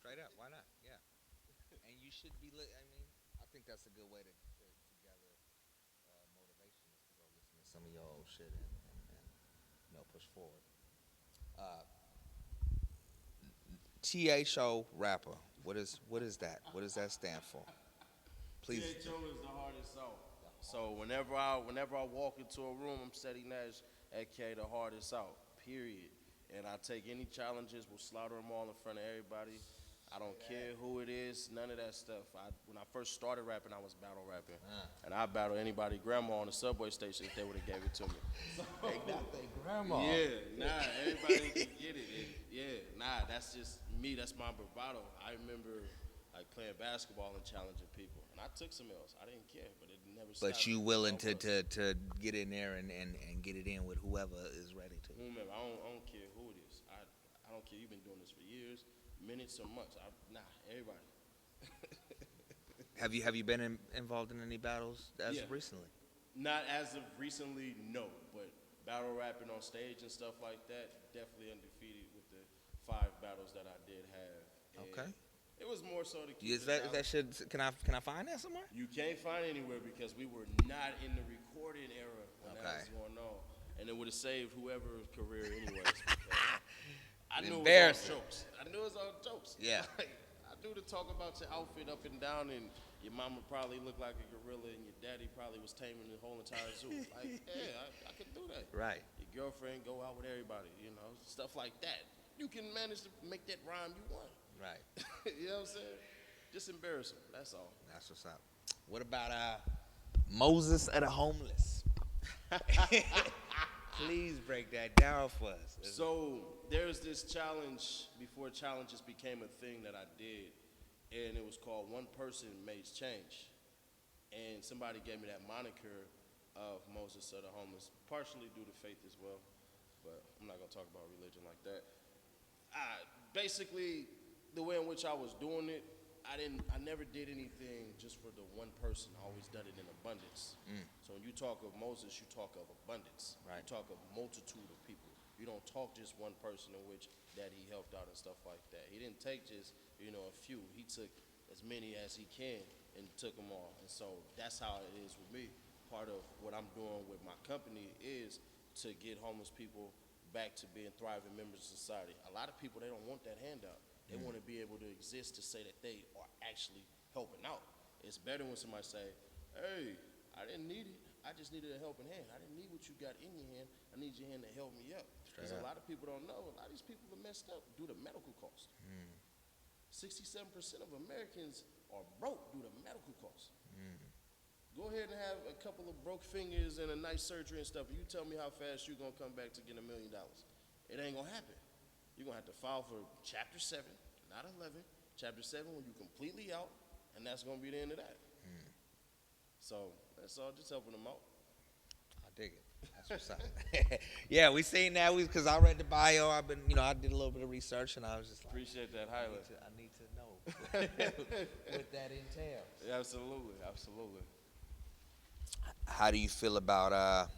Straight up, why not? Yeah. And you should be, I mean, think that's a good way to gather motivation is to go listen to some of your old shit and push forward. TA show rapper. What is that? What does that stand for? Please. THO is the hardest out. So whenever I walk into a room, I'm Ceddy Nash, aka the hardest out. Period. And I take any challenges, will slaughter them all in front of everybody. I don't care who it is, none of that stuff. When I first started rapping, I was battle rapping, and I battled anybody grandma on the subway station if they would have gave it to me. They got their grandma. Yeah, everybody can get it. That's just me. That's my bravado. I remember like playing basketball and challenging people, and I took some L's. I didn't care, but it never stopped. But you willing to get in there and get it in with whoever is ready to. Whomever, I don't care who it is. I don't care. You've been doing this for years, minutes or months. Everybody. Have you been involved in any battles as of recently? Not as of recently, no. But battle rapping on stage and stuff like that, definitely undefeated with the 5 battles that I did have. And okay. It was more so to keep Is that shit? Can I find that somewhere? You can't find it anywhere because we were not in the recording era when that was going on, and it would have saved whoever's career anyways. I knew it was all jokes. Yeah. I knew to talk about your outfit up and down, and your mama probably looked like a gorilla, and your daddy probably was taming the whole entire zoo. Like, yeah, I could do that. Right. Your girlfriend go out with everybody, stuff like that. You can manage to make that rhyme you want. Right. You know what I'm saying? Just embarrass them. That's all. That's what's up. What about Moses of the homeless? Please break that down for us. So there's this challenge before challenges became a thing that I did, and it was called One Person Makes Change. And somebody gave me that moniker of Moses of the homeless, partially due to faith as well, but I'm not gonna talk about religion like that. Basically, the way in which I was doing it, I never did anything just for the one person. I always done it in abundance. So when you talk of Moses, you talk of abundance. Right. You talk of multitude of people. You don't talk just one person in which that he helped out and stuff like that. He didn't take just, a few. He took as many as he can and took them all. And so that's how it is with me. Part of what I'm doing with my company is to get homeless people back to being thriving members of society. A lot of people, they don't want that handout. They want to be able to exist to say that they are actually helping out. It's better when somebody say, hey, I didn't need it. I just needed a helping hand. I didn't need what you got in your hand. I need your hand to help me up. Because a lot of people don't know, a lot of these people are messed up due to medical costs. 67% of Americans are broke due to medical costs. Go ahead and have a couple of broke fingers and a nice surgery and stuff, and you tell me how fast you're going to come back to get $1 million. It ain't going to happen. You're going to have to file for Chapter 7, not 11. Chapter 7 when you're completely out, and that's going to be the end of that. So that's all, just helping them out. I dig it. That's what's up. Yeah, we seen that because I read the bio. I did a little bit of research, and I was just like, appreciate that highlight. I need to know what that entails. Yeah, absolutely. How do you feel about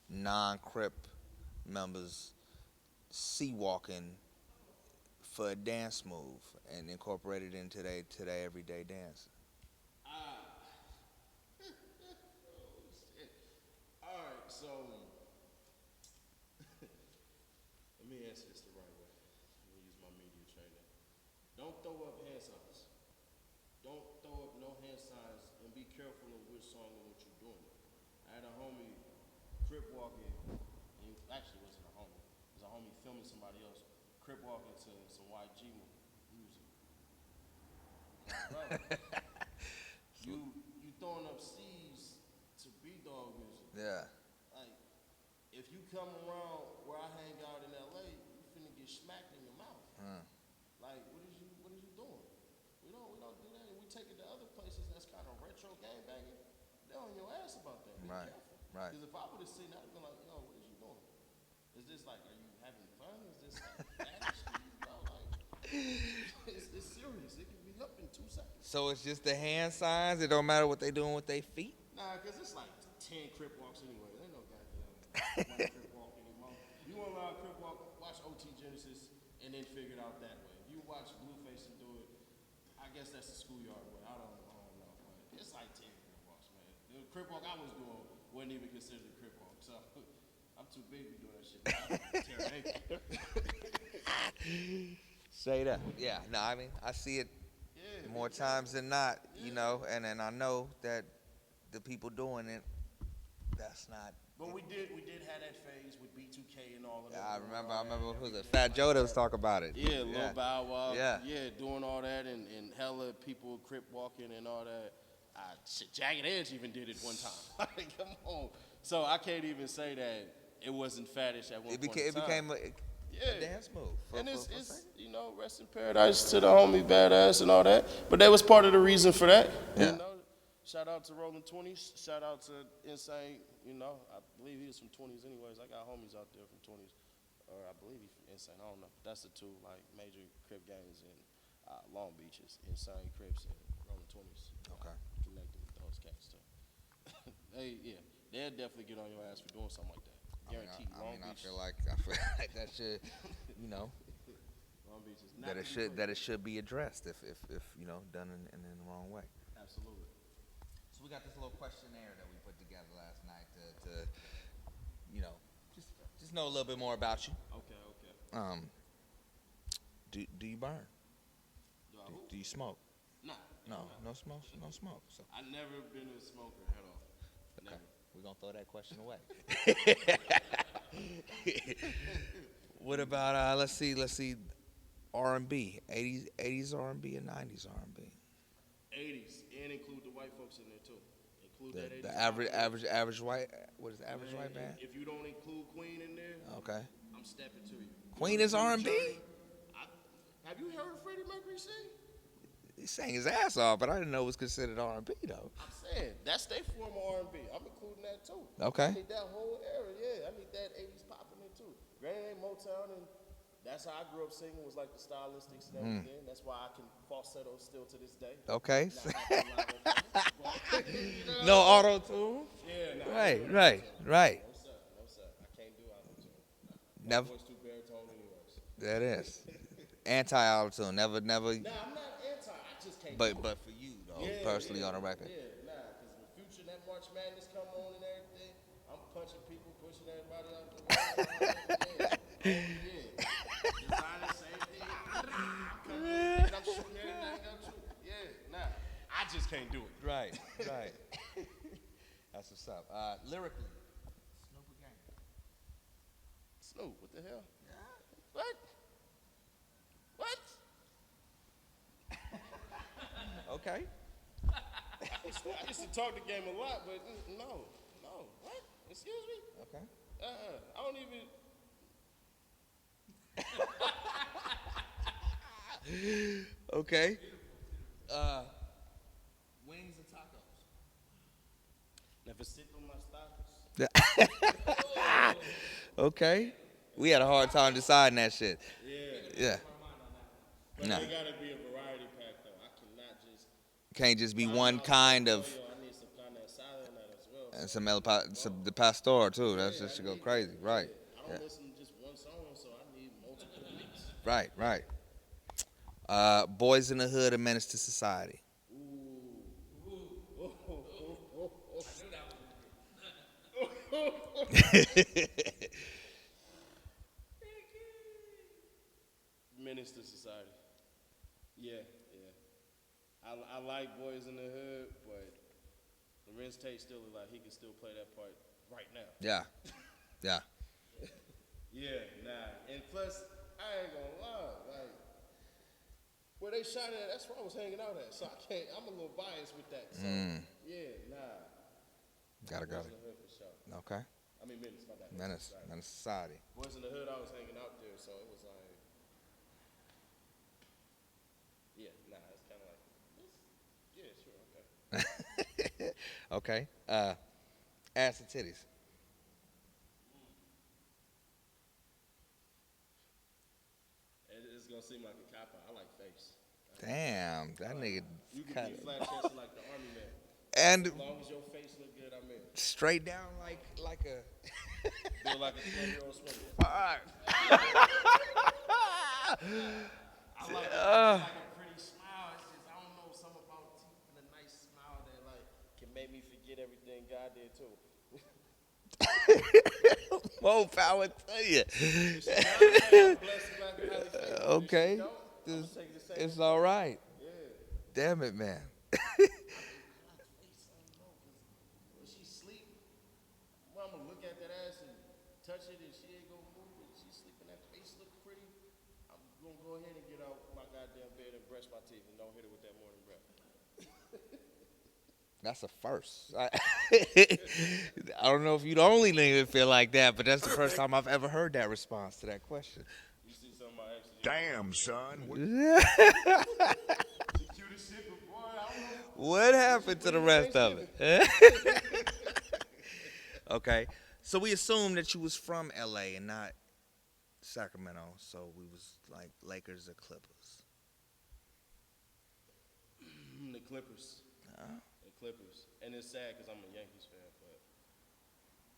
non-Crip members sea-walking for a dance move and incorporate it into their everyday dance? All right, so let me answer this the right way. Let me use my media training. Don't throw up hand signs. Don't throw up no hand signs, and be careful of which song and what you're doing. I had a homie crip walking, and actually it wasn't a homie. It was a homie filming somebody else crip walking to some YG music. Brother, you throwing up C's to B-Dog music. Yeah. Like, if you come around where I hang out in LA, you finna get smacked in your mouth. Like, what is you doing? We don't do that. And we take it to other places that's kind of retro gang banging. They're on your ass about that. Be careful. Right. Because if I would have seen that, I'd been like, yo, what is you doing? Is this like, are you having fun? Is this like fetish? It's serious. It can be up in 2 seconds. So it's just the hand signs? It don't matter what they doing with their feet? Nah, because it's like 10 crip walks anyway. There ain't no goddamn crip walk anymore. You want to learn crip walk, watch OT Genesis and then figure it out that way. If you watch Blueface and do it, I guess that's the schoolyard way. I don't crip walk I was doing wasn't even considered a crip walk. So I'm too big to do that shit. I tear an ankle. Say that. Yeah, no, I mean, I see it more times than not, you know, and I know that the people doing it, that's not. But we did have that phase with B2K and all of that. I remember who was it? Fat Joe that was talking about it. Yeah, Lil Bow Wow. Yeah. Doing all that and hella people crip walking and all that. Shit, Jagged Edge even did it one time. Come on. So I can't even say that it wasn't faddish at one point in time. It became a dance move. And it's you know, rest in paradise to the homie Badass and all that. But that was part of the reason for that. Yeah. You know? Shout out to Rolling 20s. Shout out to Insane. You know, I believe he was from 20s anyways. I got homies out there from 20s. Or I believe he's from Insane. I don't know. That's the two, like, major Crip gangs in Long Beach is Insane Crips and Rolling 20s. Okay. Connected with those cats, too. They'll definitely get on your ass for doing something like that. Guaranteed. I feel like that should, you know, Long Beach is that it should be addressed if you know, done in the wrong way. Absolutely. So we got this little questionnaire that we put together last night to you know, just know a little bit more about you. Okay. Do you burn? Do you smoke? Nah. No smoke. So I've never been a smoker at all. okay, Never. we're gonna throw that question away. What about let's see, R&B, 80s R&B and 90s R&B. 80s, and include the white folks in there too. Include that 80s. The average white. What is the average white band? If you don't include Queen in there, Okay. I'm stepping to you. Queen is R&B? Have you heard Freddie Mercury sing? He sang his ass off, but I didn't know it was considered R&B though. I'm saying that's their form of R&B. I'm including that too. Okay. I need that whole era. Yeah, I need that 80s popping in too. Granny Motown, and that's how I grew up singing. Was like the stylistics and everything. That's why I can falsetto still to this day. Okay. You know? No auto tune. Yeah. Right. No sir. I can't do auto tune. Never. My voice too baritone anyways. That is. Anti auto tune. Never. Nah, I'm not anti. I just can't. But for you though, personally on the record. Yeah, because the future, that March Madness come on and everything, I'm punching people, pushing everybody out the way. Designing same thing. I'm shooting everything up too. I just can't do it. Right. That's what's up. Lyrically, Snoop again. Snoop, what the hell? What? Okay. I used to talk the game a lot, but no. What? Excuse me? Okay. I don't even. Okay. Wings and tacos. Never sit on my stockings. Okay. We had a hard time deciding that shit. Yeah. But No. they gotta be a variety pack though. I cannot just. Can't just be one kind of. I need some kind of salad in that as well. And some the pastor too. That's just to go crazy. Right. I don't listen to just one song, so I need multiple beats. Right. Boys in the Hood, A Menace to Society. Menace to Society. Yeah. I like Boys in the Hood, but Lorenz Tate still alive. He can still play that part right now. Yeah. Yeah, And plus, I ain't gonna lie, like, where they shot at, that's where I was hanging out at. So I'm a little biased with that. So, Gotta go. Boys in the Hood for sure. Okay. I mean, Menace, my bad. Menace Society. Boys in the Hood, I was hanging out there, so it was like, it's kind of like, sure, okay. Okay. Ass and titties. It's gonna seem like a cop out. I like face. Damn, that nigga. You can be flat chested like the army man. And as long as your face look good, I'm in. straight down like a. Feel like a 12-year-old swimmer. Fuck. I like a pretty smile. It's just I don't know something about teeth and a nice smile that like can make me forget did everything God did too. More power to you. If she got it, I'm blessed, black, and highly favored. If she Okay. don't, I'm gonna take the same. It's all right. Yeah. Damn it, man. I like FaceTime though, cause when she sleep, I'm gonna look at that ass and touch it, and she ain't gonna move it. She sleeping, that face look pretty. I'm gonna go ahead and get out my goddamn bed and brush my teeth and don't hit it with that morning breath. That's a first. I don't know if you're the only nigga that feel like that, but that's the first time I've ever heard that response to that question. You see some of my exes. Damn, son. What happened to the rest of it? Okay, so we assumed that you was from LA and not Sacramento, so we was like Lakers or Clippers. The Clippers. The Clippers. And it's sad because I'm a Yankees fan, but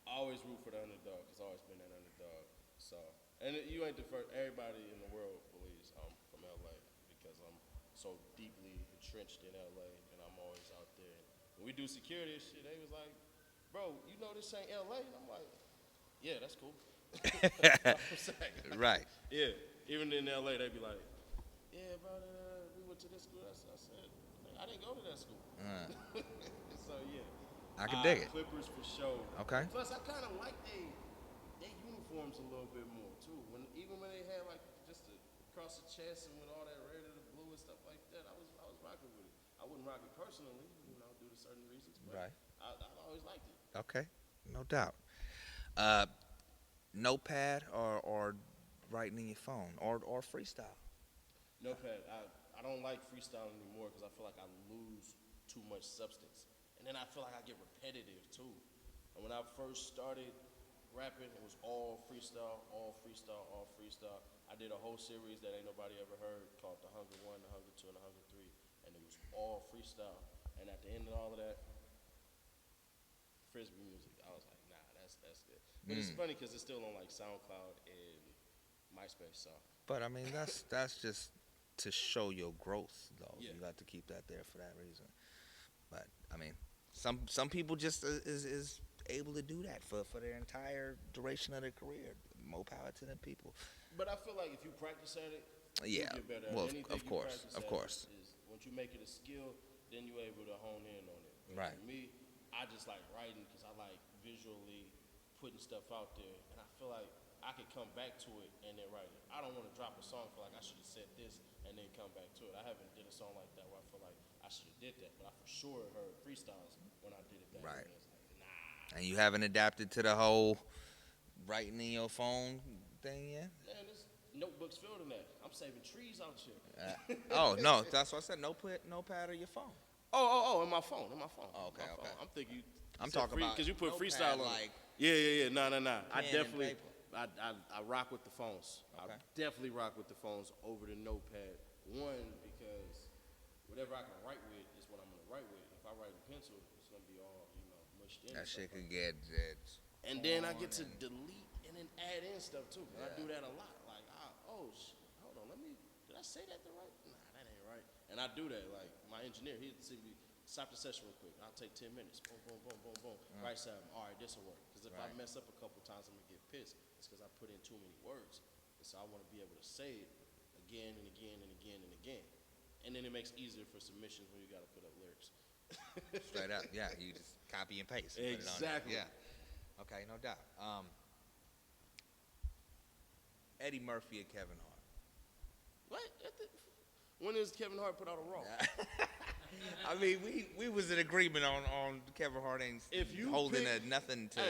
I always root for the underdog because I've always been that underdog. So, and you ain't the first. Everybody in the world believes I'm from LA because I'm so deeply entrenched in LA and I'm always out there. When we do security and shit, they was like, bro, you know this ain't LA? And I'm like, yeah, that's cool. Right. Yeah. Even in LA, they be like, yeah, bro, we went to this school. I said, I didn't go to that school. So, yeah. I can dig it. Clippers for sure. Okay. Plus, I kind of like they uniforms a little bit more, too. Even when they had, like, just across the chest and with all that red and the blue and stuff like that, I was rocking with it. I wouldn't rock it personally, due to certain reasons, but Right. I always liked it. Okay, no doubt. Notepad or writing in your phone or freestyle? Notepad. I don't like freestyling anymore because I feel like I lose too much substance. And then I feel like I get repetitive too. And when I first started rapping, it was all freestyle, all freestyle, all freestyle. I did a whole series that ain't nobody ever heard called The Hunger 1, The Hunger 2, and The Hunger 3. And it was all freestyle. And at the end of all of that, Frisbee music. I was like, nah, that's good. But it's funny because it's still on like SoundCloud and MySpace. So. But I mean, that's just to show your growth, though. Yeah. You got to keep that there for that reason. But I mean, some people just is able to do that for their entire duration of their career. More power to them people. But I feel like if you practice at it, Yeah. you get better at Well, it. Anything of you course, practice of at course. Is once you make it a skill, then you're able to hone in on it. But Right. For me, I just like writing because I like visually putting stuff out there, and I feel like I could come back to it and then write it. I don't want to drop a song, feel like I should have said this and then come back to it. I haven't did a song like that where I feel like I should have did that, but I for sure heard freestyles when I did it back Right. then. It's like, nah. And you haven't adapted to the whole writing in your phone thing yet? Man, this notebook's filled in that. I'm saving trees out here. Oh no, that's what I said. Notepad or your phone. Oh, in my phone. Oh, okay, My phone. okay. I'm thinking I'm talking about because you put notepad, freestyle on like it. Yeah. No. I pen and definitely, paper. I rock with the phones. Okay. I definitely rock with the phones over the notepad. One, because whatever I can write with is what I'm gonna write with. If I write in pencil, it's gonna be all mushed in. That and shit stuff could like get that. And then I get to delete and then add in stuff too. And I do that a lot. Like, hold on, did I say that the right? Nah, that ain't right. And I do that. Like my engineer, he'd see me. Stop the session real quick. I'll take 10 minutes. Boom. Right side. All right, this will work. Because if I mess up a couple times, I'm going to get pissed. It's because I put in too many words. And so I want to be able to say it again and again and again and again. And then it makes it easier for submissions when you got to put up lyrics. straight up. Yeah, you just copy and paste. And Exactly. Put it on there. Yeah. Okay, no doubt. Eddie Murphy and Kevin Hart. What? When does Kevin Hart put out a Raw? I mean, we was in agreement on Kevin Hart ain't holding nothing to.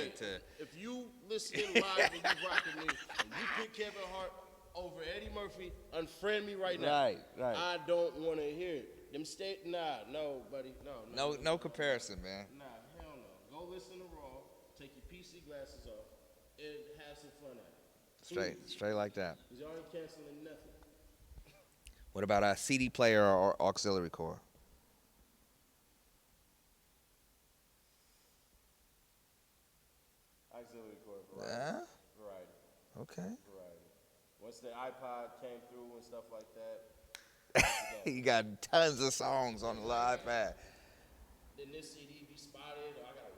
If you listening live and you rocking me, and you pick Kevin Hart over Eddie Murphy, unfriend me right now. Right. I don't want to hear it. No, buddy, No comparison, man. Nah, hell no. Go listen to Raw, take your PC glasses off, and have some fun at it. Straight like that. Because y'all ain't canceling nothing. What about a CD player or auxiliary cord? Auxiliary cord, variety. Okay. Variety. Once the iPod came through and stuff like that. You got tons of songs on the live pad. Then this CD be spotted, or I gotta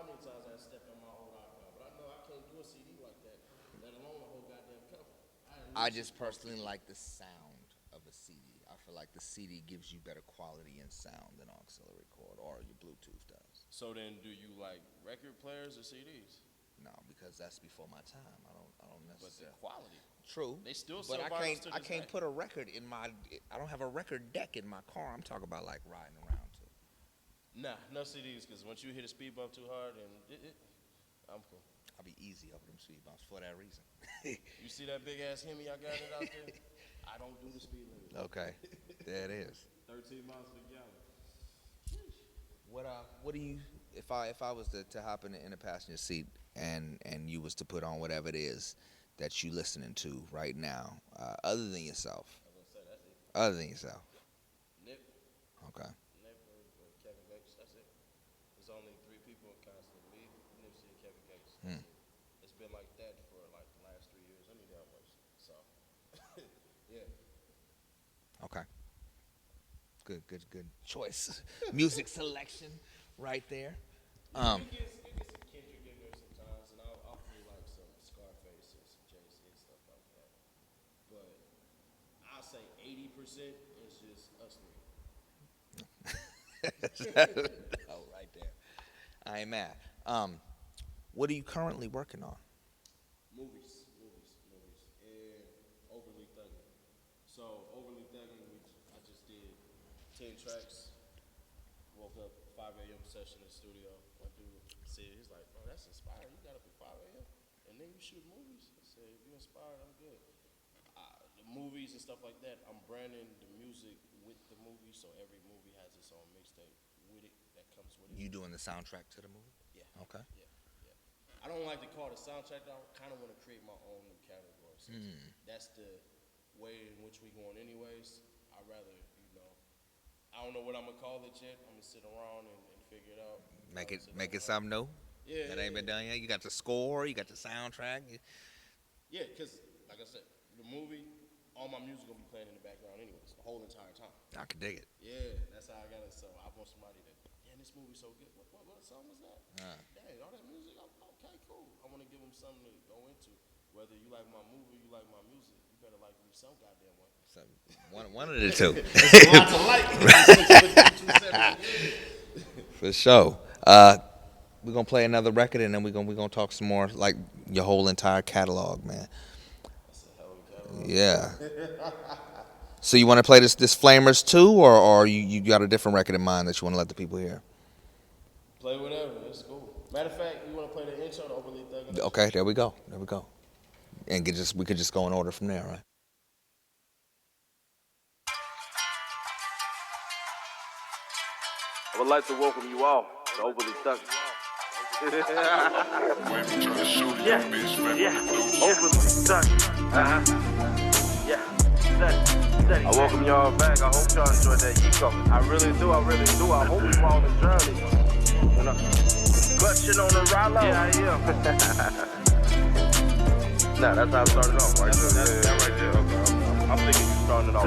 how many times I stepped on my old iPod, but I know I can't do a CD like that, let alone a whole goddamn cover. I just personally like the sound of a CD. I feel like the CD gives you better quality and sound than auxiliary cord or your Bluetooth does. So then, do you like record players or CDs? No, because that's before my time. I don't necessarily. But the quality. True. They still but sell vinyls to I this can't day. put a record in my. I don't have a record deck in my car. I'm talking about like riding around to. Nah, no CDs, because once you hit a speed bump too hard, and I'm cool. I'll be easy over them speed bumps for that reason. You see that big ass Hemi I got it out there? I don't do the speed limit. Okay, there it is. 13 miles per gallon. What do you? If I was to hop in the passenger seat and you was to put on whatever it is that you listening to right now, other than yourself. I was gonna say that's it. Other than yourself. Nip. Okay. Nip or Kevin Gates. That's it. There's only 3 people in constant. Me, Nipsey, and Kevin Gates. That's it. It's been like that for like the last 3 years. Any damn ways. So, yeah. Okay. Good choice. Music selection, right there. You get some Kendrick in there sometimes, and I'll play like some Scarface and some Jay-Z and stuff like that. But I'll say 80% is just us 3. Oh, right there. I ain't mad. What are you currently working on? Movies, and Overly Thugging. So Overly Thugging, I just did 10 tracks. Woke up 5 a.m. session in the studio. My dude said, he's like, bro, that's inspiring. You got up at 5 a.m. and then you shoot movies. I said, if you're inspired, I'm good. The movies and stuff like that, I'm branding the music with the movie, so every movie has its own mixtape with it that comes with it. You doing the soundtrack to the movie? Yeah. Okay. Yeah. I don't like to call it a soundtrack. I kind of want to create my own new category. Since that's the way in which we going anyways. I'd rather, I don't know what I'm going to call it yet. I'm going to sit around and figure it out. Make it something new? Yeah. That ain't been done yet? You got the score, you got the soundtrack? Yeah, because, like I said, the movie, all my music going to be playing in the background anyways, the whole entire time. I can dig it. Yeah, that's how I got it. So I want somebody that, damn, this movie's so good. What song was that? Dang, all that music? Okay, cool. I want to give them something to go into. Whether you like my movie, you like my music, you better like me some goddamn way. So, one of the two. Lots of like. For sure. We're going to play another record, and then we're gonna talk some more, like your whole entire catalog, man. That's a hell of a catalog. Yeah. So you want to play this Flamers too, or you got a different record in mind that you want to let the people hear? Play whatever. It's cool. Matter of fact, you want to play the intro to Overly Thugging? Okay, there we go. And we could just go in order from there, right? I would like to welcome you all to Overly Thugging. Yeah, Overly Thugging. Ceddy. I welcome y'all back. I hope y'all enjoyed that ego. I really do. I hope you all on the journey. You know, clutching on the Rollo. Yeah, I am. Nah, that's how I started off, right? That right there. Okay. I'm thinking you starting it off.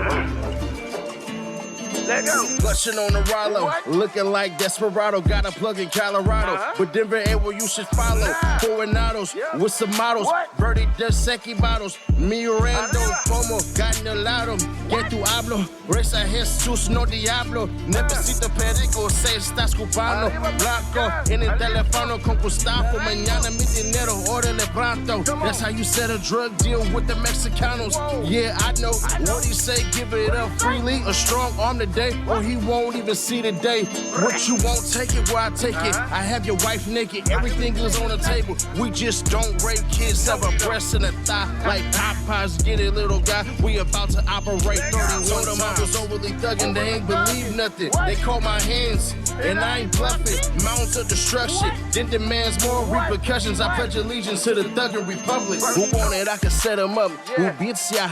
Let go. Clutching on the Rollo, looking like Desperado. Got a plug in Colorado, but Denver ain't where you should follow. Coronados with some models, Verdi de Secchi bottles. Mirando, como ganelado. Que tu hablo, reza Jesus no diablo. Necesito perico, se está escupando. Blanco en el teléfono con Gustavo. Mañana mi dinero, órale pronto. That's how you set a drug deal with the Mexicanos. Yeah, I know what he say, give it up freely. A strong arm today, or he won't even see the day. What you won't take it where I take it. I have your wife naked, everything is on the table. We just don't rape kids, have a breast and a thigh. Like Popeyes, get it, little guy. We about to operate 31 Told them I was overly thugging, they ain't believe nothing. They call my hands, and I ain't bluffing. Mountains of destruction, then demands more repercussions. I pledge allegiance to the thugging republic. Who want it, I can set them up. Who beats ya?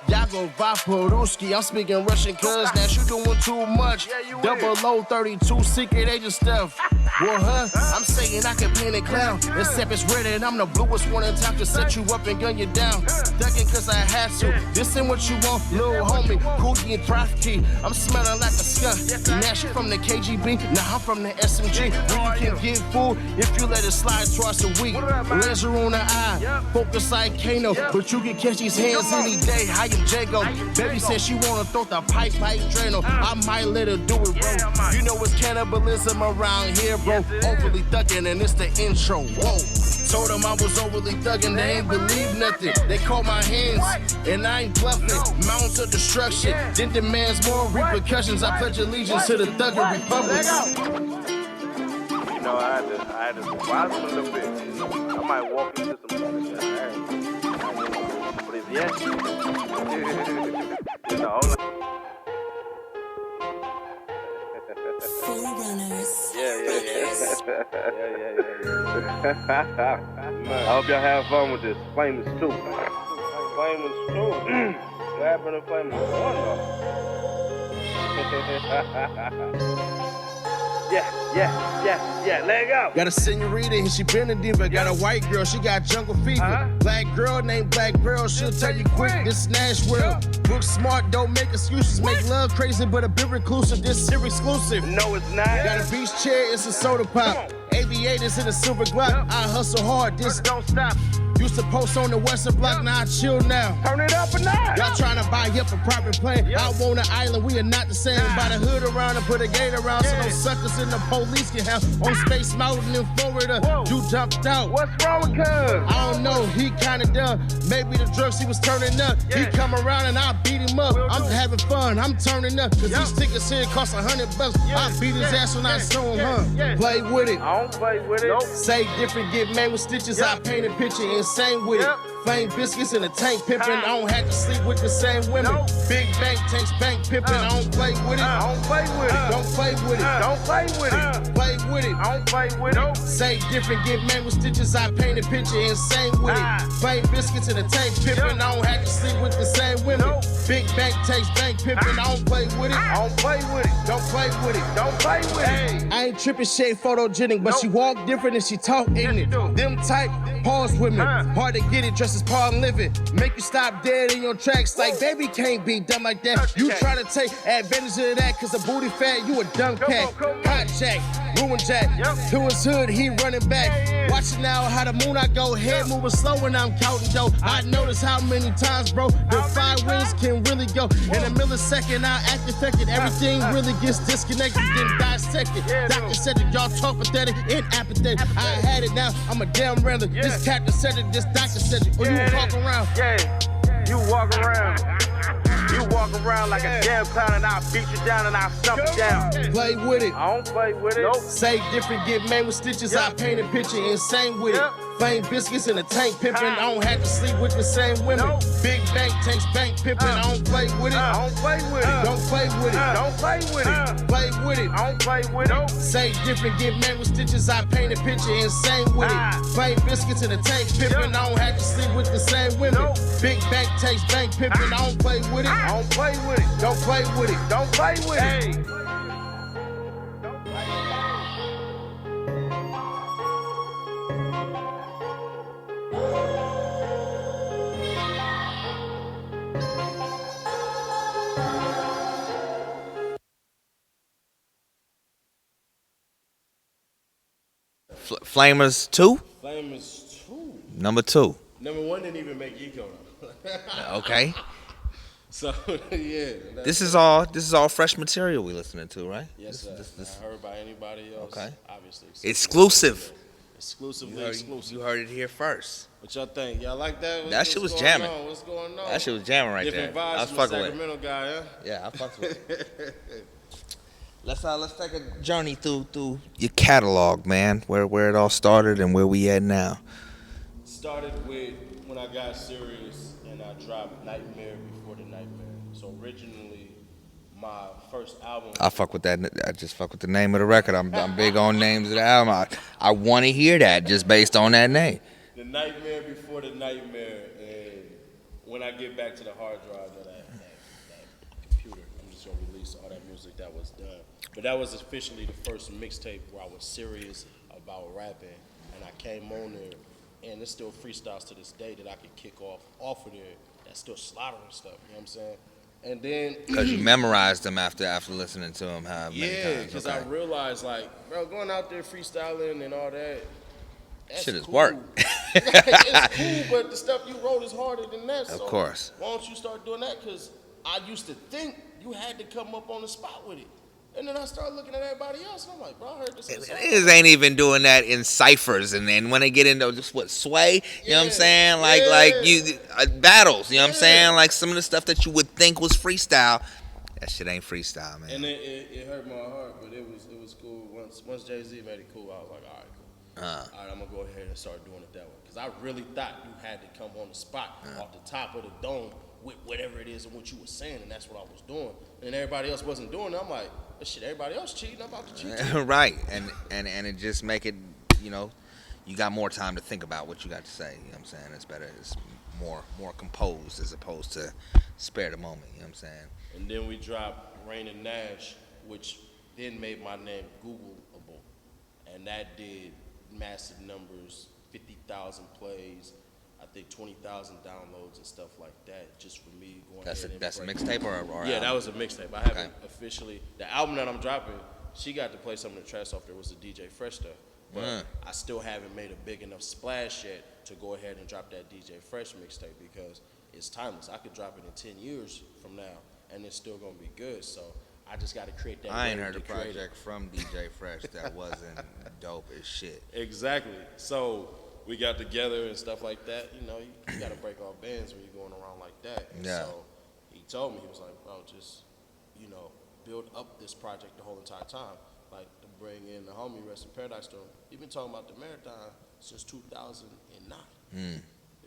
Yago Vaporuski. I'm speaking Russian, cuz Nash, you doing too much. 0032 secret agent stuff. Well, I'm saying I can paint a clown. Except it's rare that I'm the bluest one in town to set you up and gun you down. Ducking cause I had to. This ain't what you want, little homie. Coogie and Profkey. I'm smelling like a skunk. Nash from the KGB. Now I'm from the SMG. Where you can get food if you let it slide twice a week. Laser on the eye. Focus like Kano. But you can catch these hands any day. I am Jago. Baby said she wanna throw the pipe like Drano. I might let her do it, bro. You know it's cannibalism around here, bro. Overly thuggin' and it's the intro. Whoa. Told them I was overly thuggin', they ain't believe nothing. They called my hands, and I ain't bluffing. Mountains of destruction, then demands more repercussions. I pledge allegiance to the thuggin' republic. You know, I had to surprise him a little bit. I might walk into some thunder shit. But if yes, you know, I hope y'all have fun with this. Famous 2. Famous 2. What happened to Famous 1 though? Yeah, let it go. Got a senorita and she been a diva. Got a white girl, she got jungle fever. Black girl named Black Girl, she'll tell you quick, this Nash world. Book smart, don't make excuses. Make love crazy, but a bit reclusive. This here exclusive. No, it's not. Got a beach chair, it's a soda pop. Aviators in a silver Glock. I hustle hard, this don't stop. Used to post on the Western Block, now I chill now. Turn it up a notch. Y'all trying to buy up a private plane. I want an island, we are not the same. Buy the hood around and put a gate around so those suckers in the police can have. On Space Mountain in Florida, you jumped out. What's wrong with Cuz? I don't know, he kinda dumb. Maybe the drugs he was turning up. He come around and I beat him up. I'm having fun, I'm turning up. Cause these tickets here cost $100. I beat his ass when I saw him, Play with it. I don't play with it. Nope. Say different, get made with stitches. I paint a picture, insane with it. Flame biscuits in a tank pimpin'. I don't have to sleep with the same women. Big bank tanks, bank pimpin'. I don't play with it. I don't play with it. Don't play with it. Don't play with it. Play with it. I don't play with it. Say different, get made with stitches. I paint a picture, insane with it. Flame biscuits in a tank pimpin'. I don't have to sleep with the same women. Big bank tanks, bank pimpin'. I don't play with it. I don't play with it. Don't play with it. Don't play with it. I ain't trippin', shade photogenic, but she walk different and she talk ignorant. Them type pause women, hard to get it, dressed as Paul and living. Make you stop dead in your tracks like baby can't be dumb like that. You try to take advantage of that cause a booty fat, you a dumb cat. Hot Jack, ruin Jack, to his hood, he running back. Watching now how the moon I go, head moving slow when I'm counting dough. I notice how many times, bro, the 5 wins can really go. In a millisecond, I act affected, everything really gets disconnected, then dissected. Doctor said that y'all talk pathetic and apathetic. I had it now, I'm a damn random. This captain said it, this doctor said it. Or you walk around. You walk around. You walk around like a damn clown and I'll beat you down and I'll stomp you down. Play with it. I don't play with it. Nope. Say different, get made with stitches. I paint a picture, insane with it. Flame biscuits in a tank pimpin'. I don't have to sleep with the same women. Big bank tanks, bank pimpin'. I don't play with it. I don't play with it. Don't play with it. Don't play with it. Play with it. I don't play with it. Say different, get made with stitches. I paint a picture, insane with it. Flame biscuits in a tank pimpin'. I don't have to sleep with the same women. Big bank tanks, bank pimpin'. I don't play with it. I don't play with it. Don't play with it. Don't play with it. Flamers 2? Flamers 2. Number 2. Number 1 didn't even make Eco though. Okay. So yeah. This is all fresh material we listening to, right? Yes, sir. Not heard by anybody else. Okay. Obviously. Exclusive. Exclusively exclusive. You heard it here first. What y'all think? Y'all like that? That shit was jamming. What's going on? That shit was jamming right Different there. vibes I was from a fucking with it. Sacramento guy, huh? Yeah, I fucked with it. Let's take a journey through your catalog, man. Where it all started and where we at now. Started with when I got serious and I dropped Nightmare Before the Nightmare. So originally, my first album. I fuck with that. I just fuck with the name of the record. I'm big on names of the album. I want to hear that just based on that name. The Nightmare Before the Nightmare, and when I get back to the hard drive of that computer, I'm just gonna release all that music that was done. But that was officially the first mixtape where I was serious about rapping, and I came on there, and there's still freestyles to this day that I could kick off of there. That's still slaughtering stuff. You know what I'm saying? And then Because you memorized them after listening to them how many yeah, times. because Okay. I realized like, bro, going out there freestyling and all that. That's Shit is cool. work. It's cool, but the stuff you wrote is harder than that. Of So course. why don't you start doing that? Because I used to think you had to come up on the spot with it. And then I started looking at everybody else, and I'm like, bro, I heard this. Niggas ain't even doing that in ciphers, and then when they get into just what sway, you know what I'm saying? Like you battles, you know what I'm saying? Like some of the stuff that you would think was freestyle, that shit ain't freestyle, man. And it hurt my heart, but it was cool. Once Jay-Z made it cool, I was like, all right, cool. All right, I'm gonna go ahead and start doing it that way, because I really thought you had to come on the spot off the top of the dome with whatever it is and what you were saying, and that's what I was doing. And everybody else wasn't doing it. I'm like, but shit, everybody else cheating. I'm about to cheat too. Right, and it just make it, you know, you got more time to think about what you got to say. You know what I'm saying? It's better. It's more composed as opposed to spare the moment. You know what I'm saying? And then we dropped Rain and Nash, which then made my name Googleable, and that did massive numbers, 50,000 plays. I think 20,000 downloads and stuff like that, just for me going. That's a mixtape or yeah, album? that was a mixtape. I haven't officially. The album that I'm dropping, she got to play some of the tracks off there was the DJ Fresh stuff, but I still haven't made a big enough splash yet to go ahead and drop that DJ Fresh mixtape because it's timeless. I could drop it in 10 years from now, and it's still gonna be good. So I just got to create that. I ain't heard a project from DJ Fresh that wasn't dope as shit. Exactly. So we got together and stuff like that. You know, you got to break off bands when you're going around like that. And so he told me, he was like, bro, just, you know, build up this project the whole entire time. Like, to bring in the homie, Rest in Paradise Stone. He's been talking about the marathon since 2009.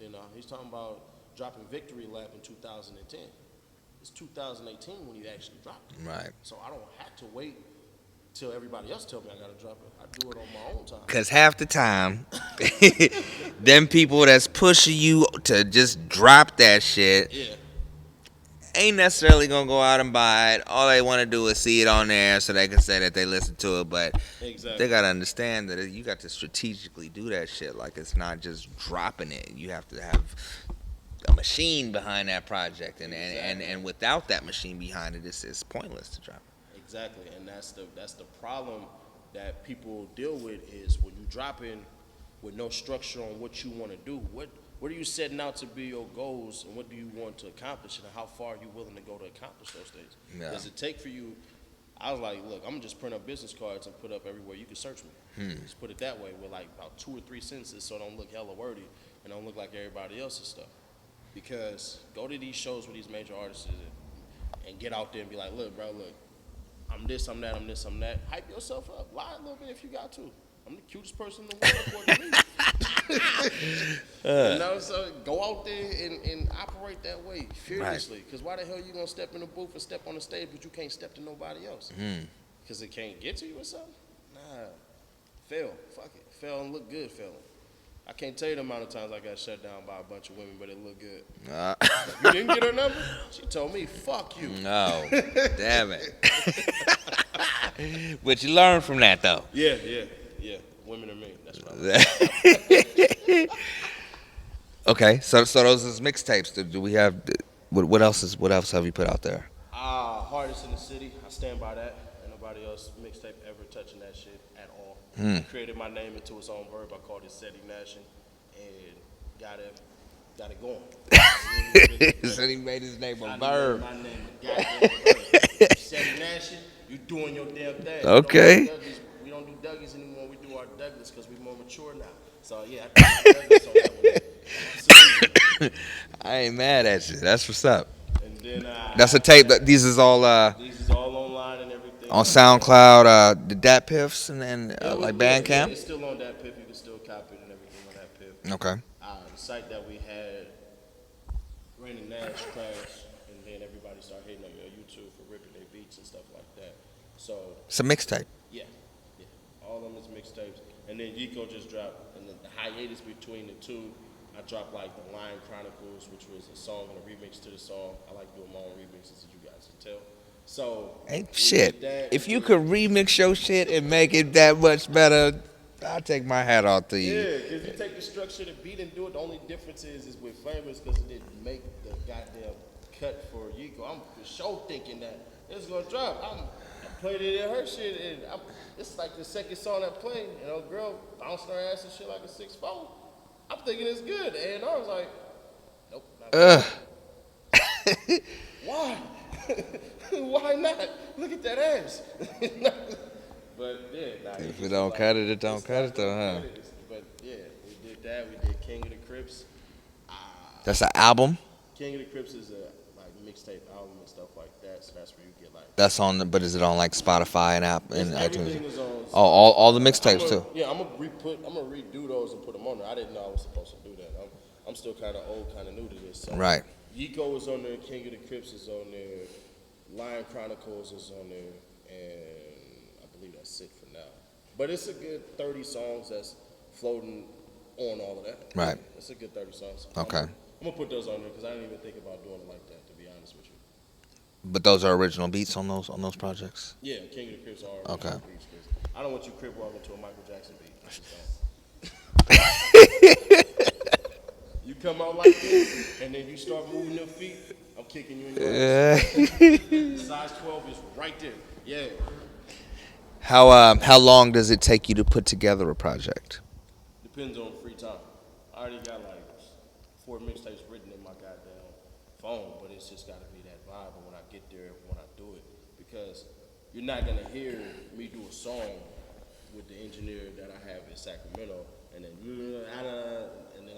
You know, he's talking about dropping Victory Lap in 2010. It's 2018 when you actually dropped it. Right. So I don't have to wait till everybody else tell me I gotta drop it. I do it on my own time. Cause half the time, them people that's pushing you to just drop that shit, ain't necessarily gonna go out and buy it. All they want to do is see it on there so they can say that they listen to it. But they gotta understand that you got to strategically do that shit. Like it's not just dropping it. You have to have a machine behind that project, and without that machine behind it, it's pointless to drop it. Exactly, and that's the problem that people deal with is when you drop in with no structure on what you want to do. What are you setting out to be your goals, and what do you want to accomplish, and how far are you willing to go to accomplish those things? Yeah. Does it take for you? I was like, look, I'm gonna just print up business cards and put up everywhere you can search me. Just put it that way with like about 2 or 3 sentences, so it don't look hella wordy and don't look like everybody else's stuff. Because go to these shows with these major artists and get out there and be like, look, bro, look. I'm this, I'm that, I'm this, I'm that. Hype yourself up. Lie a little bit if you got to. I'm the cutest person in the world according to me. You know, so go out there and operate that way, fearlessly. Because why the hell you going to step in the booth and step on the stage, but you can't step to nobody else? Because it can't get to you or something? Nah. Fail. Fuck it. Fail and look good, failing. I can't tell you the amount of times I got shut down by a bunch of women, but it looked good. You didn't get her number? She told me, fuck you. No. Damn it. But you learn from that, though. Yeah. Women are mean. That's what I learned. Okay, so those is mixtapes. Do we have, what else have you put out there? Hardest in the City. I stand by that. Ain't nobody else mixtape ever touching that shit at all. I created my name into its own verb. I called it Ceddy Nash and got it going. So he made his name a verb. My name a goddamn verb. Ceddy Nash, you doing your damn thing. Okay. We don't do Douglas anymore. We do our Douglas because we're more mature now. So yeah, I put Douglas on that one. I ain't mad at you. That's what's up. And then that's a tape. These is all online and everything. On SoundCloud, the Dat Piffs and then like Bandcamp. Yeah, it's still on Dat Piff. You can still copy it and everything on Dat Piff. Okay. The site that we had, Rain and Nash crashed, and then everybody started hating on YouTube for ripping their beats and stuff like that. So it's a mixtape. Yeah. All of them is mixtapes. And then Yiko just dropped, and the hiatus between the two, I dropped like the Lion Chronicles, which was a song and a remix to the song. I like doing my own remixes, as you guys can tell. So Hey, we shit. did that. If you could remix your shit and make it that much better, I'll take my hat off to you. Yeah, because you take the structure of the beat and do it. The only difference is with Famous because it didn't make the goddamn cut for Yico. I'm for sure thinking that it's gonna drop. I played it in her shit, and it's like the second song I played, and old girl bouncing her ass and shit like a 6'4". I'm thinking it's good, and I was like, nope, not good. Why? Why not? Look at that ass. But yeah, If it don't cut it, it don't cut it though, huh? But yeah, we did that. We did King of the Crips. That's an album? King of the Crips is a like mixtape album and stuff like that. So that's where you get like. That's on, but is it on like Spotify and app and Everything iTunes? is on. Oh, all the mixtapes too. Yeah, I'm gonna redo those and put them on there. I didn't know I was supposed to do that. I'm still kind of old, kind of new to this. So. Right. Yico is on there. King of the Crips is on there. Lion Chronicles is on there, and I believe that's it for now. But it's a good 30 songs that's floating on all of that. Right. It's a good 30 songs. Okay. I'm gonna put those on there because I didn't even think about doing it like that, to be honest with you. But those are original beats on those projects. Yeah, King of the Crips are original beats. 'Cause I don't want you crip walking to a Michael Jackson beat. I just don't. You come out like this, and then you start moving your feet. I'm kicking you in your ass. Size 12 is right there. Yeah. How long does it take you to put together a project? Depends on free time. I already got like 4 mixtapes written in my goddamn phone, but it's just got to be that vibe. And when I get there, when I do it, because you're not gonna hear me do a song with the engineer that I have in Sacramento, and then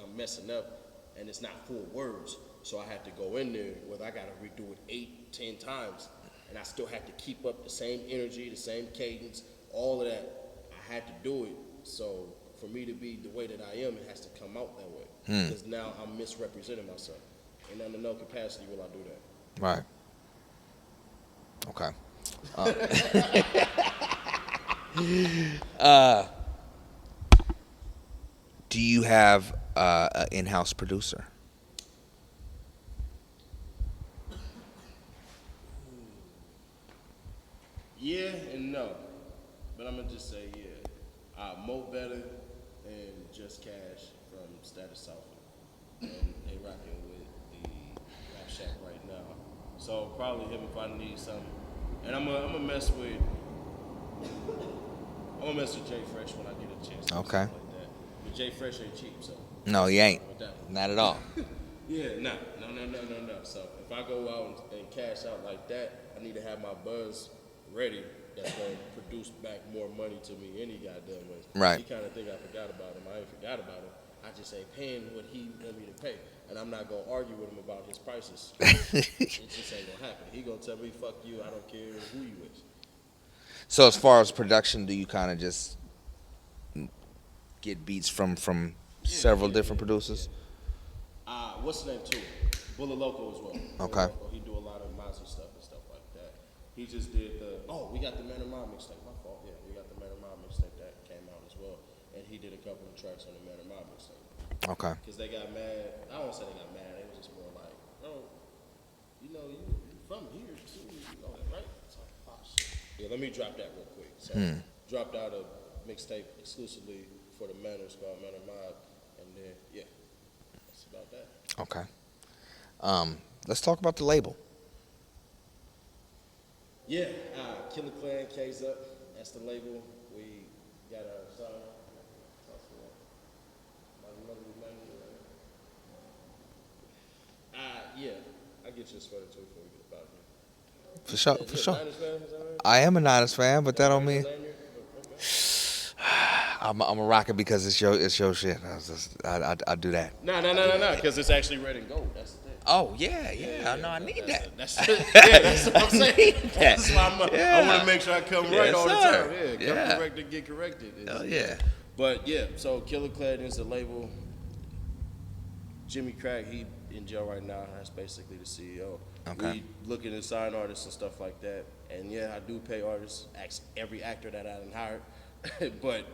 I'm messing up, and it's not full words. So I had to go in there where I gotta redo it 8, 10 times, and I still had to keep up the same energy, the same cadence, all of that. I had to do it. So for me to be the way that I am, it has to come out that way. Because now I'm misrepresenting myself. And under no capacity will I do that. Right. Okay. Do you have an in-house producer? Yeah and no, but I'm gonna just say yeah. Mo Better and Just Cash from Status South, and they rocking with the Rap Shack right now. So probably him if I need something, and I'm gonna mess with Jay Fresh when I get a chance. Okay. Like that. But Jay Fresh ain't cheap, so. No, he ain't. Not at all. Yeah, no. So if I go out and cash out like that, I need to have my buzz ready. That's gonna produce back more money to me any goddamn way. Right. He kind of think I forgot about him. I ain't forgot about him. I just ain't paying what he want me to pay, and I'm not gonna argue with him about his prices. It just ain't gonna happen. He gonna tell me, "Fuck you. I don't care who you is." So as far as production, do you kind of just get beats from several different producers? What's the name too? Bullet Loco as well. Okay. He do a lot of Mazzy stuff and stuff like that. He just did we got the Man of Mine mixtape. My fault. Yeah, we got the Man of Mine mixtape that came out as well, and he did a couple of tracks on the Man of Mine mixtape. Okay. Because they got mad. I don't say they got mad. It was just more like, bro, you from here too, right? It's like, oh shit. Yeah, let me drop that real quick. So dropped out a mixtape exclusively for the Manners called Man of Mine, and then yeah, that's about that. Okay. Let's talk about the label. Yeah, Killer Clan, K's Up. That's the label. We got a song. Yeah, I get you a sweater too before we get about here. For sure, Yeah, for sure. Niners fan, is that right? I am a Niners fan, but that don't mean Okay. I'm a rocker because it's your shit. I do that. No, because it's actually red and gold. That's the thing. Oh yeah. No, I need that. That's what I'm saying. That's why I want to make sure I come right Yes, all the sir. time. Yeah, come Yeah. corrected, get corrected. Oh yeah. But yeah, so Killer Clan is the label. Jimmy Crack, he in jail right now. That's basically the CEO. Okay. We looking to sign artists and stuff like that. And yeah, I do pay artists, every actor that I done hired. But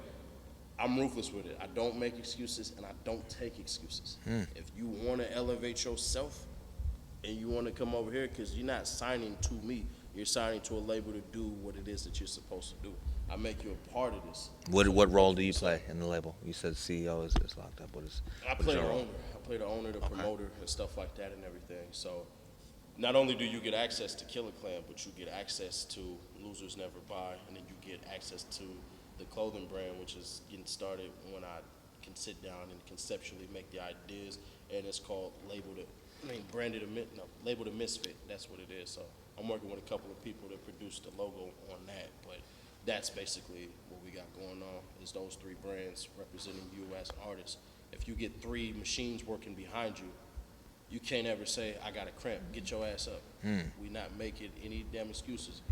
I'm ruthless with it. I don't make excuses and I don't take excuses. If you want to elevate yourself and you want to come over here, because you're not signing to me, You're signing to a label to do what it is that you're supposed to do. I make you a part of this. What role do you play in the label? You said CEO is locked up. I play the owner. I play the owner, the promoter, and stuff like that and everything. So not only do you get access to Killer Clan, but you get access to Losers Never Buy, and then you get access to the clothing brand, which is getting started when I can sit down and conceptually make the ideas, and it's called Label the Misfit. That's what it is. So I'm working with a couple of people that produce the logo on that, but that's basically what we got going on, is those three brands representing you as an artist. If you get three machines working behind you, you can't ever say, I got a cramp, get your ass up. We not making any damn excuses.